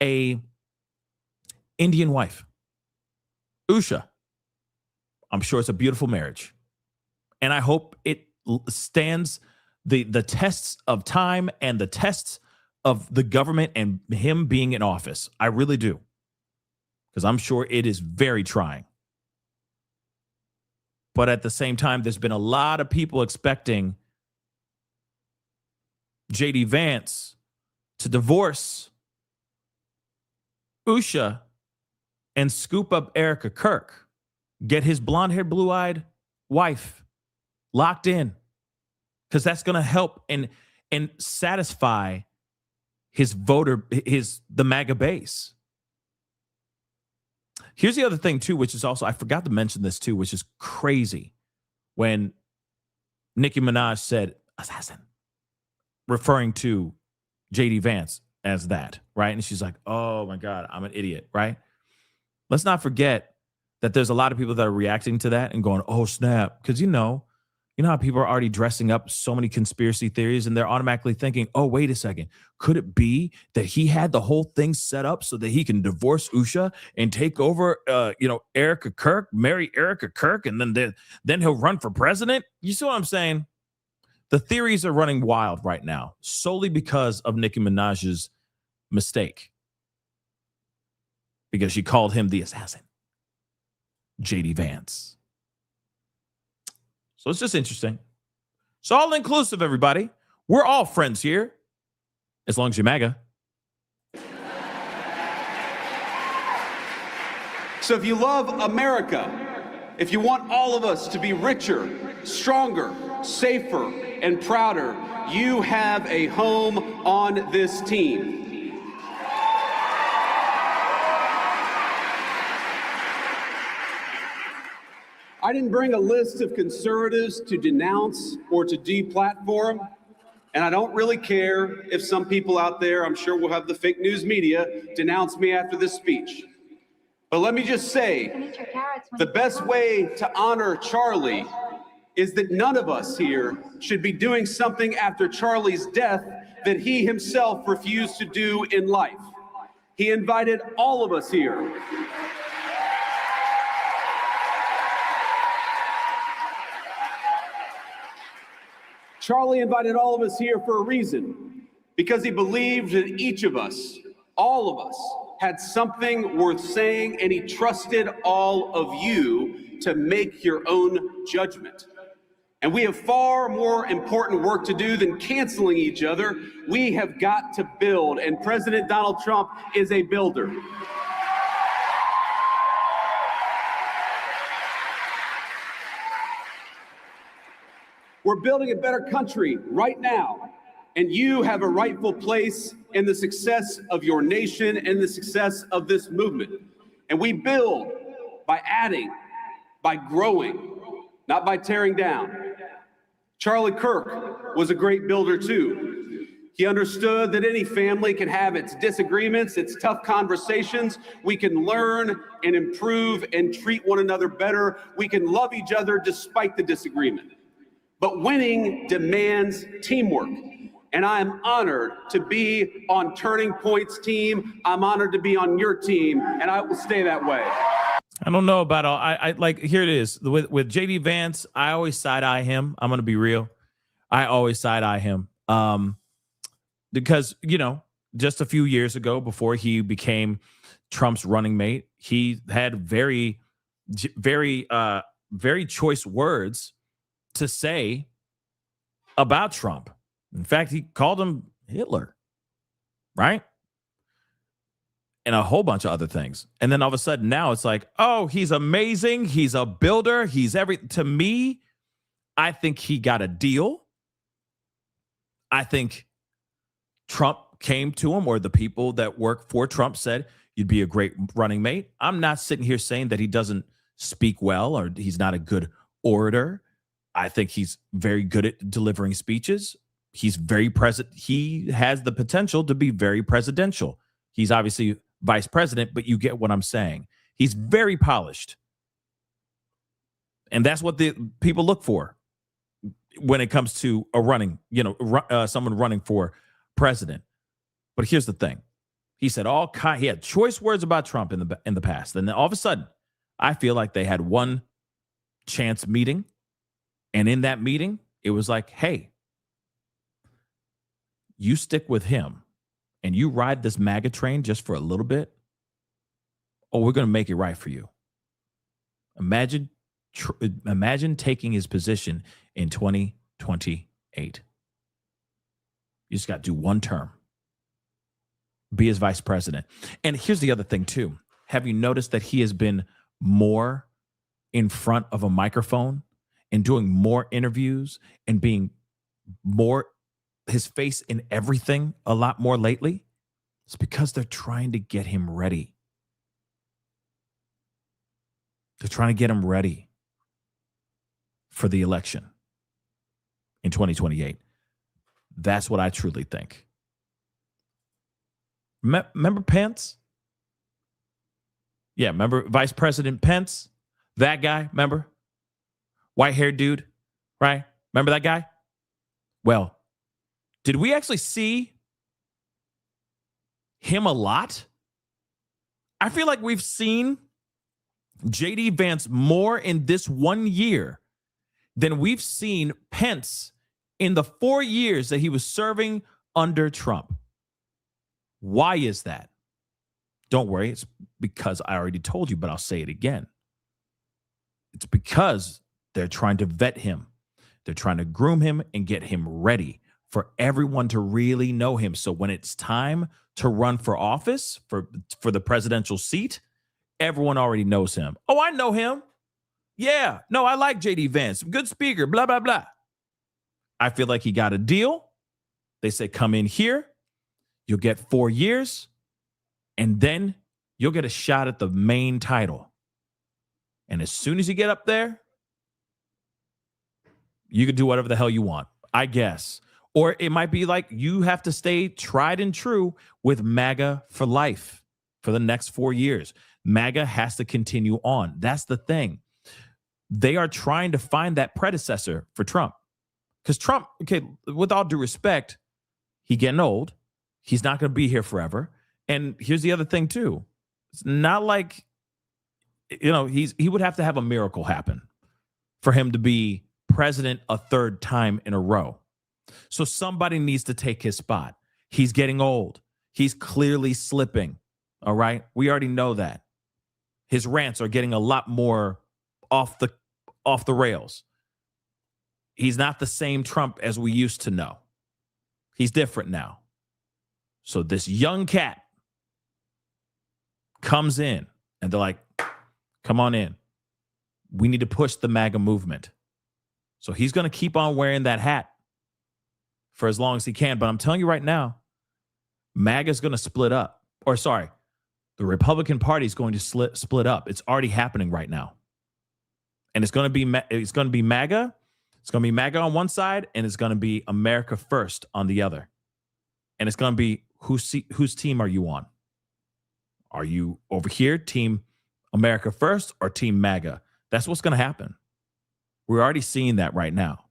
a Indian wife, Usha. I'm sure it's a beautiful marriage, and I hope it stands the tests of time and the tests of the government and him being in office. I really do, because I'm sure it is very trying. But at the same time, there's been a lot of people expecting J.D. Vance to divorce Usha and scoop up Erika Kirk, get his blonde-haired, blue-eyed wife locked in, because that's going to help and satisfy his the MAGA base. Here's the other thing too, which is also, I forgot to mention this too, which is crazy. When Nicki Minaj said assassin, referring to J.D. Vance as that, right? And she's like, oh my God, I'm an idiot, right? Let's not forget that there's a lot of people that are reacting to that and going, oh snap. Because you know how people are already dressing up so many conspiracy theories, and they're automatically thinking, oh, wait a second. Could it be that he had the whole thing set up so that he can divorce Usha and take over, Erika Kirk, marry Erika Kirk, and then he'll run for president? You see what I'm saying? The theories are running wild right now, solely because of Nicki Minaj's mistake. Because she called him the assassin, J.D. Vance. So it's just interesting. It's all inclusive, everybody. We're all friends here, as long as you're MAGA. So if you love America, if you want all of us to be richer, stronger, safer, and prouder, you have a home on this team. I didn't bring a list of conservatives to denounce or to deplatform, and I don't really care if some people out there, I'm sure we'll have the fake news media, denounce me after this speech. But let me just say, the best way to honor Charlie is that none of us here should be doing something after Charlie's death that he himself refused to do in life. He invited all of us here. Charlie invited all of us here for a reason, because he believed that each of us, all of us, had something worth saying, and he trusted all of you to make your own judgment. And we have far more important work to do than canceling each other. We have got to build, and President Donald Trump is a builder. We're building a better country right now, and you have a rightful place in the success of your nation and the success of this movement. And we build by adding, by growing, not by tearing down. Charlie Kirk was a great builder too. He understood that any family can have its disagreements, its tough conversations. We can learn and improve and treat one another better. We can love each other despite the disagreement. But winning demands teamwork. And I'm honored to be on Turning Point's team. I'm honored to be on your team, and I will stay that way. I don't know about all. I like, here it is. With J.D. Vance, I always side-eye him. I'm going to be real. I always side-eye him. Because, just a few years ago, before he became Trump's running mate, he had very, very, very choice words to say about Trump. In fact, he called him Hitler, right? And a whole bunch of other things. And then all of a sudden now it's like, oh, he's amazing. He's a builder. He's to me, I think he got a deal. I think Trump came to him, or the people that work for Trump said, you'd be a great running mate. I'm not sitting here saying that he doesn't speak well or he's not a good orator. I think he's very good at delivering speeches. He's very present. He has the potential to be very presidential. He's obviously vice president, but you get what I'm saying. He's very polished. And that's what the people look for when it comes to a running, someone running for president. But here's the thing. He said he had choice words about Trump in the past. And then all of a sudden, I feel like they had one chance meeting. And in that meeting, it was like, hey, you stick with him and you ride this MAGA train just for a little bit. Oh, we're going to make it right for you. Imagine taking his position in 2028. You just got to do one term. Be his vice president. And here's the other thing, too. Have you noticed that he has been more in front of a microphone and doing more interviews and being more his face in everything a lot more lately? It's because they're trying to get him ready. They're trying to get him ready for the election in 2028. That's what I truly think. Remember Pence? Yeah, remember Vice President Pence? That guy, remember? White-haired dude, right? Remember that guy? Well, did we actually see him a lot? I feel like we've seen J.D. Vance more in this 1 year than we've seen Pence in the 4 years that he was serving under Trump. Why is that? Don't worry, it's because I already told you, but I'll say it again. It's because they're trying to vet him. They're trying to groom him and get him ready for everyone to really know him. So when it's time to run for office, for the presidential seat, everyone already knows him. Oh, I know him. Yeah, no, I like J.D. Vance. Good speaker, blah, blah, blah. I feel like he got a deal. They say, come in here. You'll get 4 years. And then you'll get a shot at the main title. And as soon as you get up there, you can do whatever the hell you want, I guess. Or it might be like you have to stay tried and true with MAGA for life for the next 4 years. MAGA has to continue on. That's the thing. They are trying to find that predecessor for Trump. Because Trump, okay, with all due respect, he's getting old. He's not going to be here forever. And here's the other thing, too. It's not like, he would have to have a miracle happen for him to be president a third time in a row. So somebody needs to take his spot. He's getting old. He's clearly slipping. All right. We already know that. His rants are getting a lot more off the rails. He's not the same Trump as we used to know. He's different now. So this young cat comes in and they're like, come on in. We need to push the MAGA movement. So he's going to keep on wearing that hat for as long as he can. But I'm telling you right now, MAGA is going to split up. Or sorry, the Republican Party is going to split up. It's already happening right now. And it's going to be MAGA. It's going to be MAGA on one side, and it's going to be America First on the other. And it's going to be whose team are you on? Are you over here, Team America First or Team MAGA? That's what's going to happen. We're already seeing that right now.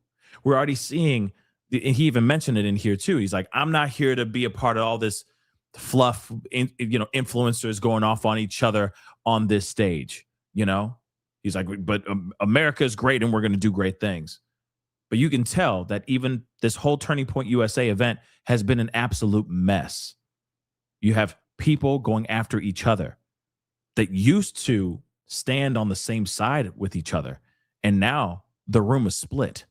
We're already seeing, and he even mentioned it in here too. He's like, I'm not here to be a part of all this fluff, influencers going off on each other on this stage. He's like, but America is great and we're going to do great things. But you can tell that even this whole Turning Point USA event has been an absolute mess. You have people going after each other that used to stand on the same side with each other. And now the room is split.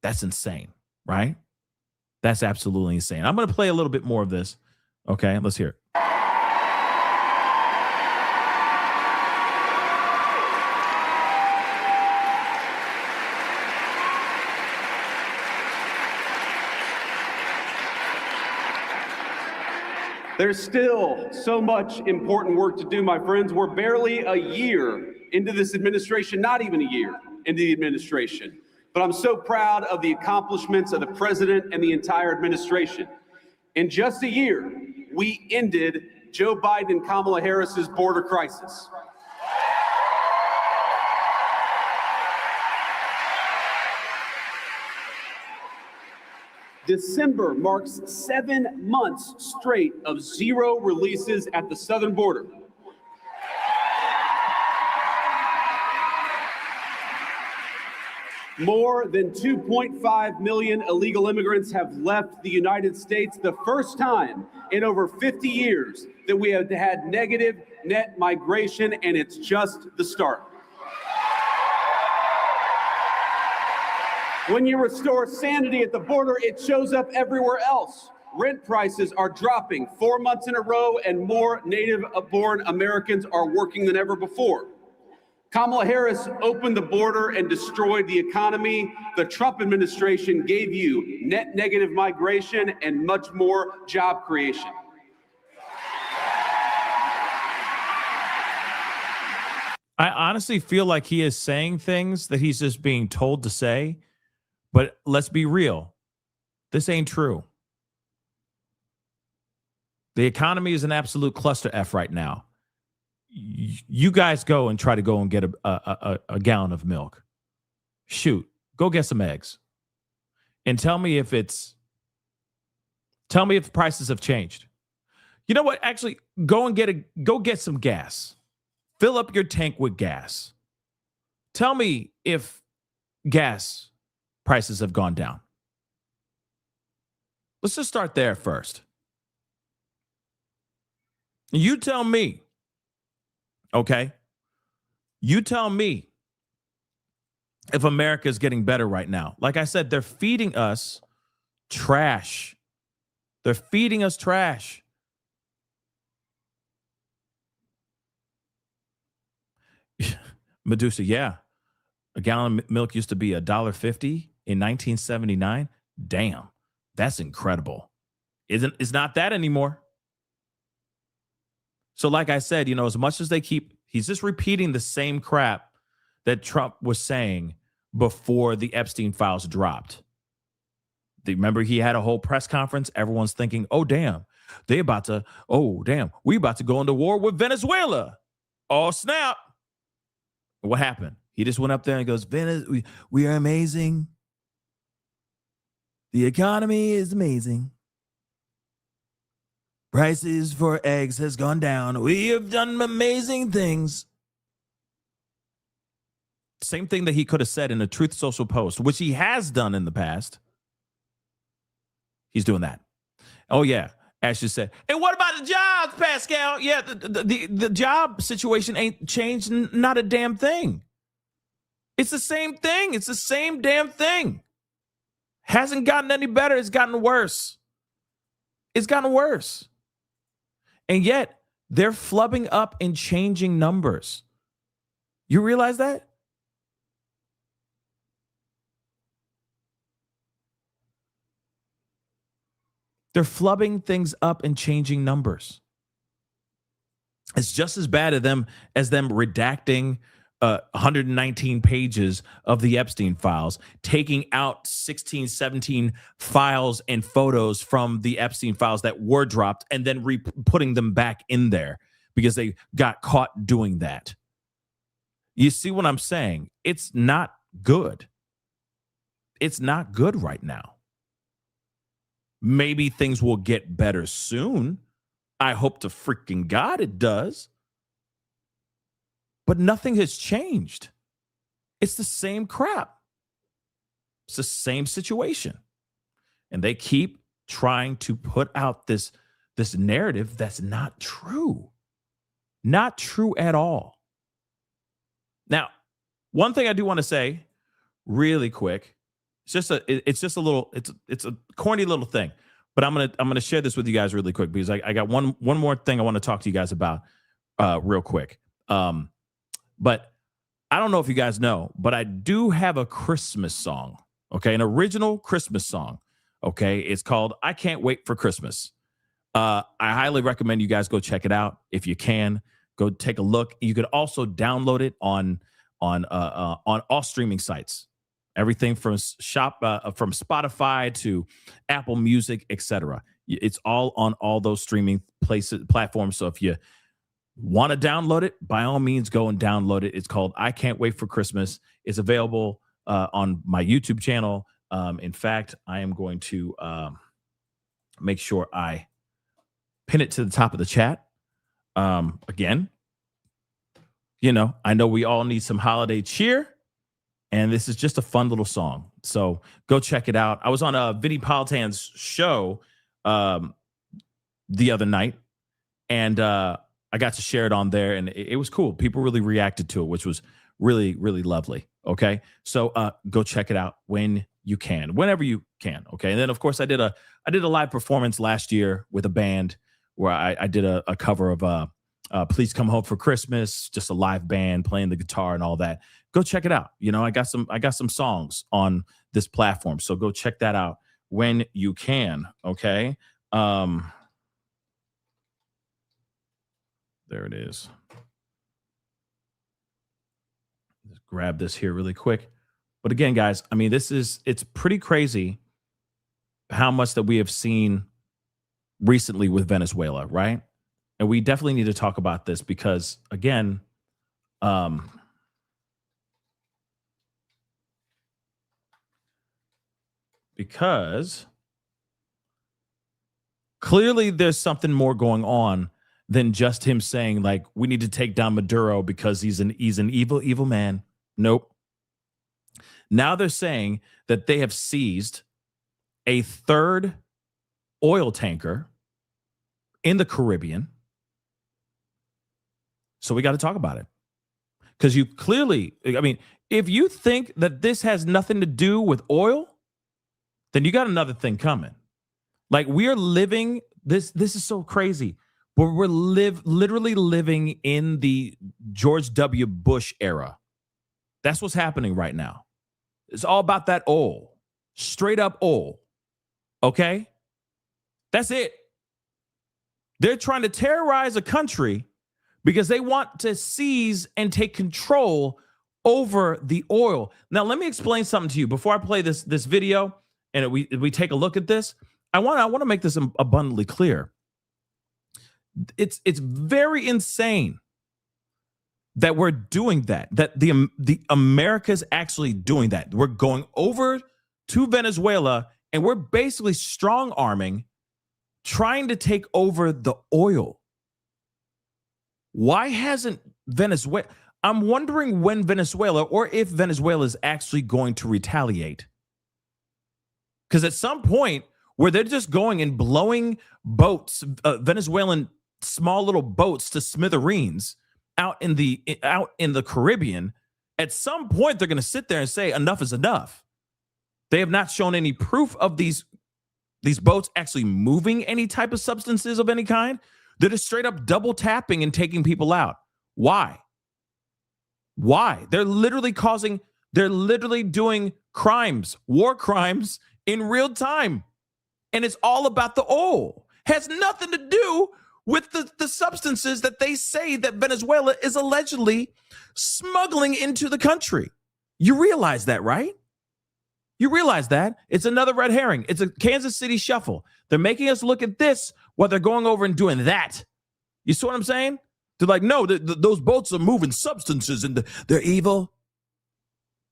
That's insane, right? That's absolutely insane. I'm going to play a little bit more of this. Okay, let's hear it. There's still so much important work to do, my friends. We're barely a year into this administration, not even a year into the administration. But I'm so proud of the accomplishments of the president and the entire administration. In just a year, we ended Joe Biden and Kamala Harris's border crisis. December marks 7 months straight of zero releases at the southern border. More than 2.5 million illegal immigrants have left the United States, the first time in over 50 years that we have had negative net migration, and it's just the start. When you restore sanity at the border, it shows up everywhere else. Rent prices are dropping 4 months in a row, and more native-born Americans are working than ever before. Kamala Harris opened the border and destroyed the economy. The Trump administration gave you net negative migration and much more job creation. I honestly feel like he is saying things that he's just being told to say, but let's be real. This ain't true. The economy is an absolute cluster F right now. You guys go and try to go and get a gallon of milk. Shoot, go get some eggs. And tell me if prices have changed. You know what? Actually, go get some gas. Fill up your tank with gas. Tell me if gas prices have gone down. Let's just start there first. You tell me. Okay? You tell me if America is getting better right now. Like I said, they're feeding us trash. They're feeding us trash. Medusa, yeah. A gallon of milk used to be $1.50 in 1979. Damn, that's incredible. It's not that anymore. So like I said, as much as he's just repeating the same crap that Trump was saying before the Epstein files dropped. Remember, he had a whole press conference. Everyone's thinking, oh, damn, we about to go into war with Venezuela. Oh, snap. What happened? He just went up there and goes, we are amazing. The economy is amazing. Prices for eggs has gone down. We have done amazing things. Same thing that he could have said in a Truth Social post, which he has done in the past. He's doing that. Oh, yeah. Ashley said, and what about the jobs, Pascal? Yeah, the job situation ain't changed not a damn thing. It's the same thing. It's the same damn thing. Hasn't gotten any better. It's gotten worse. It's gotten worse. And yet, they're flubbing up and changing numbers. You realize that? They're flubbing things up and changing numbers. It's just as bad as them redacting 119 pages of the Epstein files, taking out 16, 17 files and photos from the Epstein files that were dropped, and then putting them back in there because they got caught doing that. You see what I'm saying? It's not good. It's not good right now. Maybe things will get better soon. I hope to freaking God it does. But nothing has changed. It's the same crap. It's the same situation. And they keep trying to put out this narrative that's not true. Not true at all. Now, one thing I do want to say really quick, it's a corny little thing, but I'm gonna share this with you guys really quick because I got one more thing I want to talk to you guys about real quick. But I don't know if you guys know, but I do have a Christmas song, okay? An original Christmas song, okay? It's called I Can't Wait for Christmas. I highly recommend you guys go check it out. If you can, go take a look. You could also download it on all streaming sites. Everything from from Spotify to Apple Music, etc. It's all on all those streaming platforms. So if you want to download it, by all means, go and download it. It's called I Can't Wait for Christmas. It's available on my YouTube channel, In fact, I am going to make sure I pin it to the top of the chat. Again, I know we all need some holiday cheer, and this is just a fun little song. So go check it out. I was on Vinnie Politan's show the other night, and I got to share it on there, and it was cool. People really reacted to it, which was really, really lovely. Okay, so go check it out when you can, whenever you can. Okay, and then of course I did a live performance last year with a band where I did a cover of Please Come Home for Christmas, just a live band playing the guitar and all that. Go check it out. I got some songs on this platform, so go check that out when you can. Okay. There it is. Just grab this here really quick. But again, guys, I mean, it's pretty crazy how much that we have seen recently with Venezuela, right? And we definitely need to talk about this because, again, because clearly there's something more going on than just him saying, like, we need to take down Maduro because he's an evil man. Nope. Now they're saying that they have seized a third oil tanker in the Caribbean. So we got to talk about it. Because you clearly, I mean, if you think that this has nothing to do with oil, then you got another thing coming. Like, we are living, this is so crazy. But we're literally living in the George W. Bush era. That's what's happening right now. It's all about that oil. Straight up oil. Okay? That's it. They're trying to terrorize a country because they want to seize and take control over the oil. Now, let me explain something to you. Before I play this video and we take a look at this, I want to make this abundantly clear. It's very insane that we're doing that the America's actually doing that. We're going over to Venezuela and we're basically strong arming, trying to take over the oil. Why hasn't Venezuela? I'm wondering when Venezuela, or if Venezuela is actually going to retaliate. Because at some point where they're just going and blowing boats, Venezuelan small little boats to smithereens out in the Caribbean, at some point they're going to sit there and say enough is enough. They have not shown any proof of these boats actually moving any type of substances of any kind. They're just straight up double tapping and taking people out. Why? They're literally doing crimes, war crimes in real time. And it's all about the oil. Has nothing to do with the substances that they say that Venezuela is allegedly smuggling into the country. You realize that, right? You realize that? It's another red herring. It's a Kansas City shuffle. They're making us look at this while they're going over and doing that. You see what I'm saying? They're like, no, those boats are moving substances and they're evil.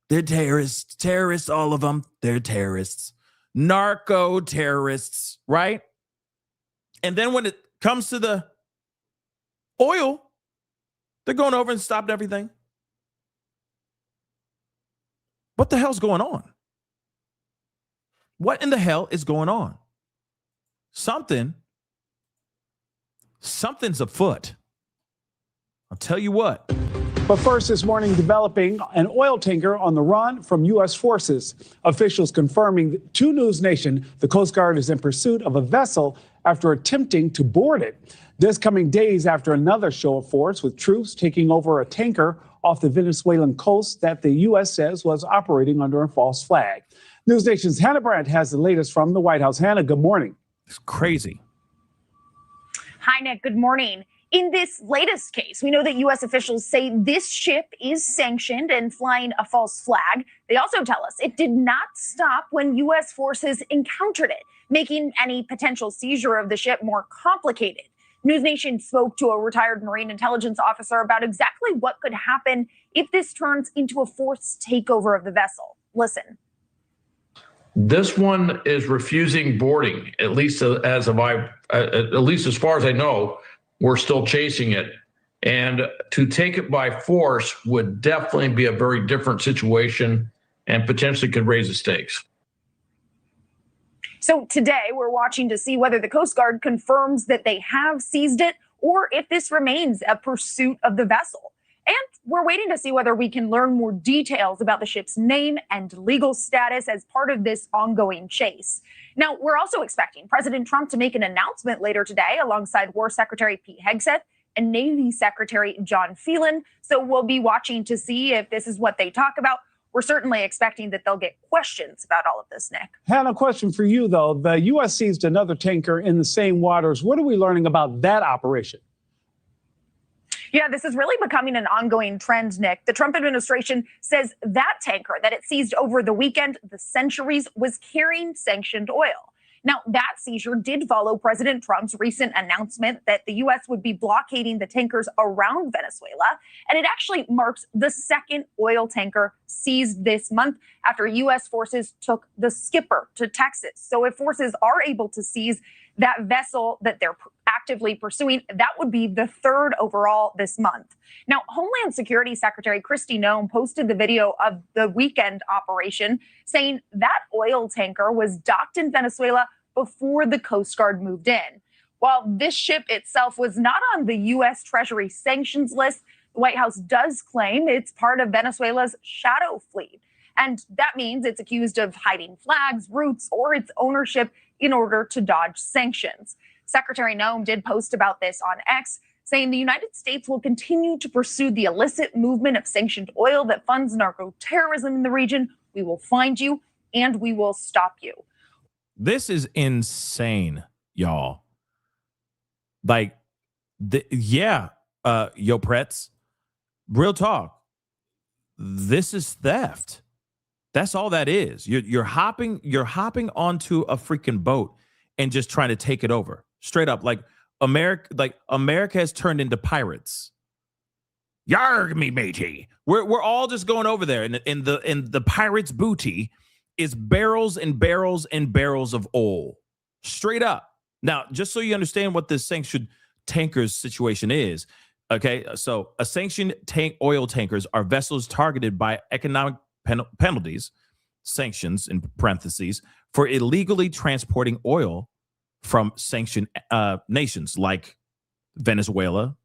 They're terrorists. Terrorists, all of them. They're terrorists. Narco terrorists, right? And then when it comes to the oil, they're going over and stopped everything. What the hell's going on? What in the hell is going on? Something's afoot. I'll tell you what. But first this morning, developing an oil tanker on the run from U.S. forces. Officials confirming to News Nation the Coast Guard is in pursuit of a vessel after attempting to board it. This coming days after another show of force with troops taking over a tanker off the Venezuelan coast that the U.S. says was operating under a false flag. News Nation's Hannah Brandt has the latest from the White House. Hannah, good morning. It's crazy. Hi, Nick. Good morning. In this latest case, we know that U.S. officials say this ship is sanctioned and flying a false flag. They also tell us it did not stop when U.S. forces encountered it, making any potential seizure of the ship more complicated. News Nation spoke to a retired Marine intelligence officer about exactly what could happen if this turns into a forced takeover of the vessel. Listen. This one is refusing boarding, at least as far as I know. We're still chasing it. And to take it by force would definitely be a very different situation and potentially could raise the stakes. So today we're watching to see whether the Coast Guard confirms that they have seized it or if this remains a pursuit of the vessel. And we're waiting to see whether we can learn more details about the ship's name and legal status as part of this ongoing chase. Now, we're also expecting President Trump to make an announcement later today alongside War Secretary Pete Hegseth and Navy Secretary John Phelan. So we'll be watching to see if this is what they talk about. We're certainly expecting that they'll get questions about all of this, Nick. Hannah, question for you, though. The U.S. seized another tanker in the same waters. What are we learning about that operation? Yeah, this is really becoming an ongoing trend, Nick. The Trump administration says that tanker that it seized over the weekend, the Centuries, was carrying sanctioned oil. Now, that seizure did follow President Trump's recent announcement that the U.S. would be blockading the tankers around Venezuela. And it actually marks the second oil tanker seized this month after U.S. forces took the Skipper to Texas. So if forces are able to seize that vessel that they're actively pursuing, that would be the third overall this month. Now, Homeland Security Secretary Kristi Noem posted the video of the weekend operation saying that oil tanker was docked in Venezuela before the Coast Guard moved in. While this ship itself was not on the U.S. Treasury sanctions list, the White House does claim it's part of Venezuela's shadow fleet. And that means it's accused of hiding flags, routes, or its ownership in order to dodge sanctions. Secretary Noem did post about this on X, saying the United States will continue to pursue the illicit movement of sanctioned oil that funds narco-terrorism in the region. We will find you and we will stop you. This is insane, y'all. Like, yo, Pretz, real talk. This is theft. That's all that is. You're hopping onto a freaking boat and just trying to take it over. Straight up. Like America has turned into pirates. Yarg me matey. We're all just going over there, and the pirates' booty is barrels and barrels and barrels of oil. Straight up. Now, just so you understand what this sanctioned tankers situation is, okay? So a sanctioned oil tankers are vessels targeted by economic penalties, sanctions in parentheses, for illegally transporting oil from sanctioned nations like Venezuela,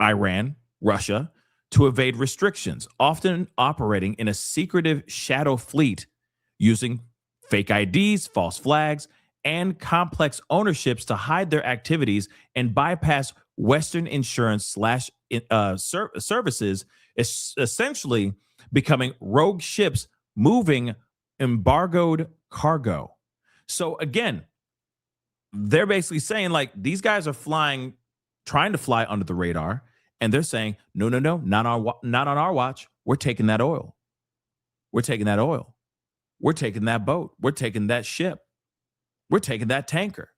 Iran, Russia, to evade restrictions, often operating in a secretive shadow fleet using fake IDs, false flags, and complex ownerships to hide their activities and bypass Western insurance services, essentially becoming rogue ships moving embargoed cargo. So again, they're basically saying, like, these guys are trying to fly under the radar, and they're saying, no, not on our watch. We're taking that oil. We're taking that oil. We're taking that boat. We're taking that ship. We're taking that tanker.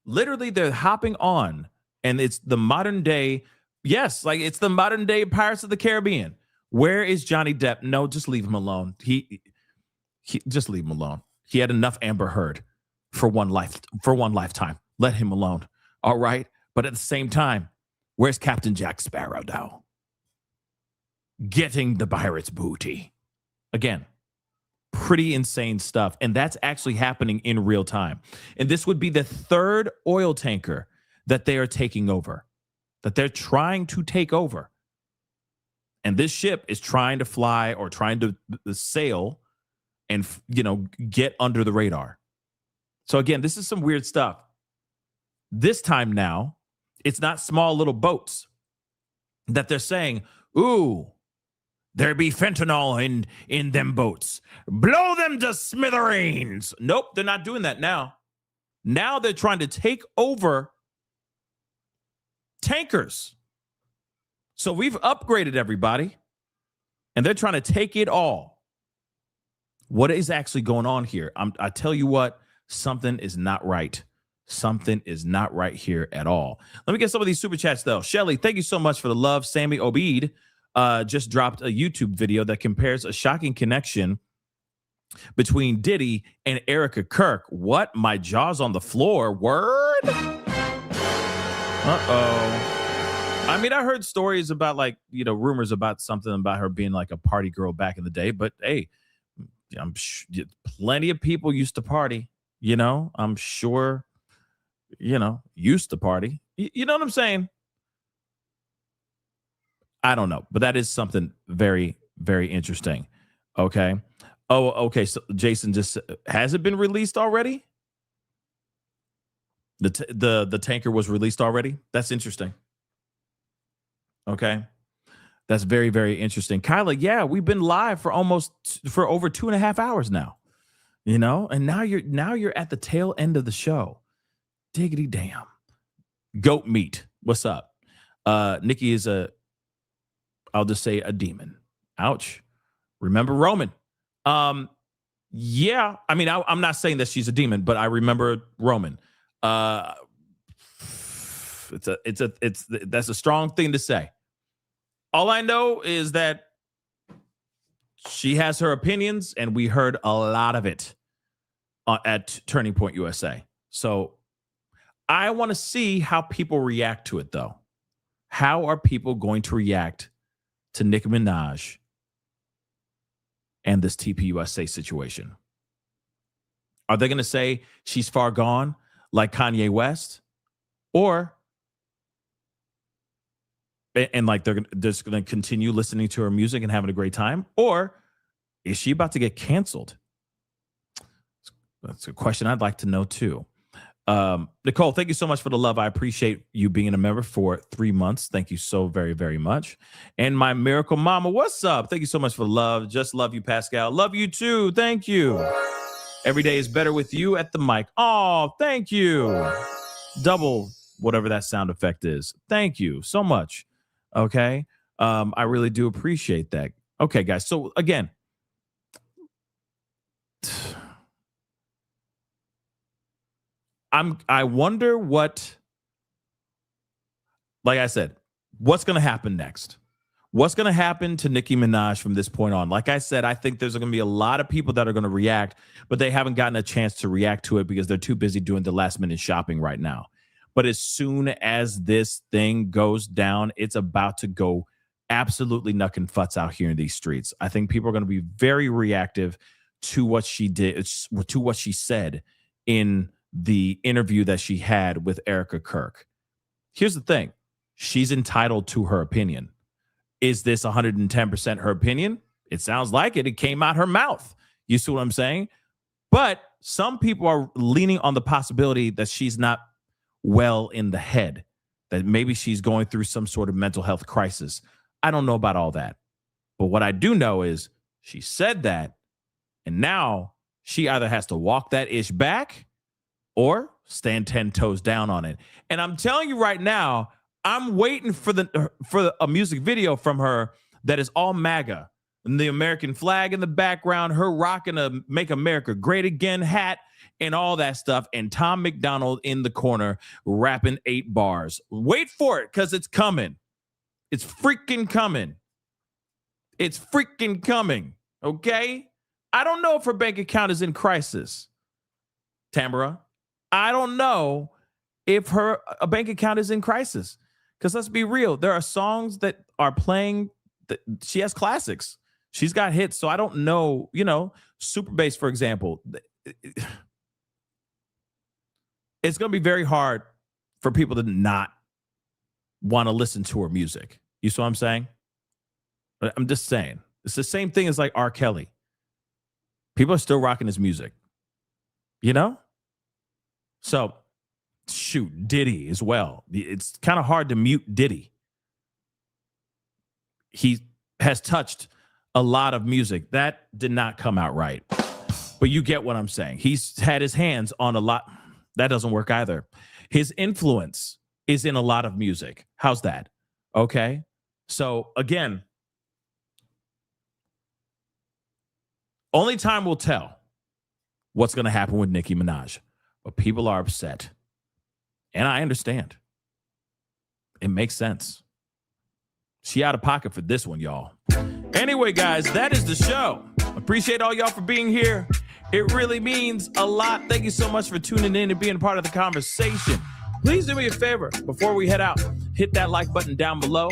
Literally, they're hopping on, and it's the modern day. Yes, like it's the modern day Pirates of the Caribbean. Where is Johnny Depp? No, just leave him alone. He just leave him alone. He had enough Amber Heard for one lifetime. Let him alone. All right. But at the same time, where's Captain Jack Sparrow now? Getting the pirates' booty. Again, pretty insane stuff. And that's actually happening in real time. And this would be the third oil tanker that they are taking over, that they're trying to take over. And this ship is trying to fly or trying to sail and, get under the radar. So again, this is some weird stuff. This time now, it's not small little boats that they're saying, ooh, there be fentanyl in them boats. Blow them to smithereens. Nope, they're not doing that now. Now they're trying to take over tankers. So we've upgraded everybody, and they're trying to take it all. What is actually going on here? I tell you what, something is not right. Something is not right here at all. Let me get some of these super chats, though. Shelly, thank you so much for the love. Sammy Obeid just dropped a YouTube video that compares a shocking connection between Diddy and Erika Kirk. What? My jaw's on the floor. Word? Uh-oh. I mean, I heard stories about rumors about something about her being like a party girl back in the day. But hey, plenty of people used to party. I'm sure, used to party. You know what I'm saying? I don't know, but that is something very, very interesting. Okay. Oh, okay. So Jason, just has it been released already? The tanker was released already. That's interesting. Okay. That's very, very interesting. Kyla, yeah, we've been live for over 2.5 hours now. And now you're at the tail end of the show. Diggity damn. Goat meat. What's up? Nicki is I'll just say a demon. Ouch. Remember Roman. Yeah. I mean, I'm not saying that she's a demon, but I remember Roman. That's a strong thing to say. All I know is that she has her opinions, and we heard a lot of it at Turning Point USA. So I want to see how people react to it, though. How are people going to react to Nicki Minaj and this TPUSA situation? Are they going to say she's far gone like Kanye West? Or, and like they're just going to continue listening to her music and having a great time? Or is she about to get canceled? That's a question I'd like to know too. Nicole, thank you so much for the love. I appreciate you being a member for 3 months. Thank you so very, very much. And my miracle mama, what's up? Thank you so much for the love. Just love you, Pascal. Love you too. Thank you. Every day is better with you at the mic. Oh, thank you. Double whatever that sound effect is. Thank you so much. Okay. I really do appreciate that. Okay, guys. So again, I wonder what, like I said, what's going to happen next? What's going to happen to Nicki Minaj from this point on? Like I said, I think there's going to be a lot of people that are going to react, but they haven't gotten a chance to react to it because they're too busy doing the last minute shopping right now. But as soon as this thing goes down, it's about to go absolutely nuck and futz out here in these streets. I think people are going to be very reactive to what she did, to what she said in the interview that she had with Erika Kirk. Here's the thing. She's entitled to her opinion. Is this 110% her opinion? It sounds like it. It came out her mouth. You see what I'm saying? But some people are leaning on the possibility that she's not well in the head, that maybe she's going through some sort of mental health crisis. I don't know about all that. But what I do know is she said that, and now she either has to walk that ish back or stand 10 toes down on it. And I'm telling you right now, I'm waiting for a music video from her that is all MAGA, and the American flag in the background, her rocking a Make America Great Again hat and all that stuff, and Tom McDonald in the corner rapping 8 bars. Wait for it, because it's coming. It's freaking coming. It's freaking coming, okay? I don't know if her bank account is in crisis, Tamara. I don't know if her bank account is in crisis. Because let's be real, there are songs that are playing that she has classics. She's got hits. So I don't know, Super Bass, for example. It's going to be very hard for people to not want to listen to her music. You see what I'm saying? I'm just saying. It's the same thing as like R. Kelly. People are still rocking his music. So, shoot, Diddy as well. It's kind of hard to mute Diddy. He has touched a lot of music. That did not come out right. But you get what I'm saying. He's had his hands on a lot. That doesn't work either. His influence is in a lot of music. How's that? Okay. So, again, only time will tell what's going to happen with Nicki Minaj. But people are upset. And I understand. It makes sense. She out of pocket for this one, y'all. Anyway, guys, that is the show. Appreciate all y'all for being here. It really means a lot. Thank you so much for tuning in and being part of the conversation. Please do me a favor before we head out. Hit that like button down below.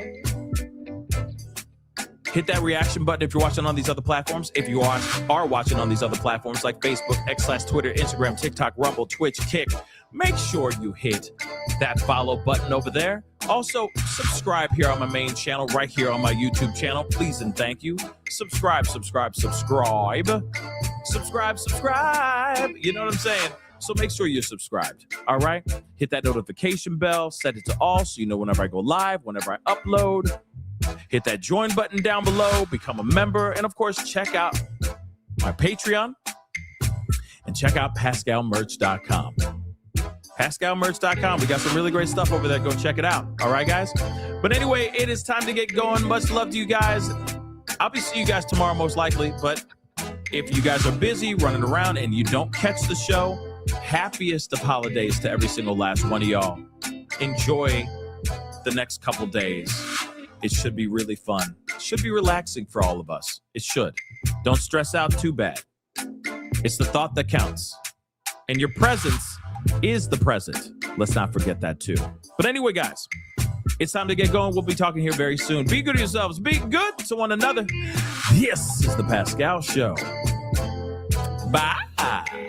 Hit that reaction button if you're watching on these other platforms. If you are watching on these other platforms like Facebook, X/Twitter, Instagram, TikTok, Rumble, Twitch, Kick, make sure you hit that follow button over there. Also, subscribe here on my main channel, right here on my YouTube channel. Please and thank you. Subscribe. You know what I'm saying? So make sure you're subscribed, all right? Hit that notification bell, set it to all so you know whenever I go live, whenever I upload. Hit that join button down below, become a member, and of course, check out my Patreon and check out PascalMerch.com. PascalMerch.com. We got some really great stuff over there. Go check it out. All right, guys? But anyway, it is time to get going. Much love to you guys. I'll be seeing you guys tomorrow most likely, but if you guys are busy running around and you don't catch the show, happiest of holidays to every single last one of y'all. Enjoy the next couple days. It should be really fun. It should be relaxing for all of us. It should. Don't stress out too bad. It's the thought that counts. And your presence is the present. Let's not forget that too. But anyway, guys, it's time to get going. We'll be talking here very soon. Be good to yourselves. Be good to one another. This is the Pascal Show. Bye.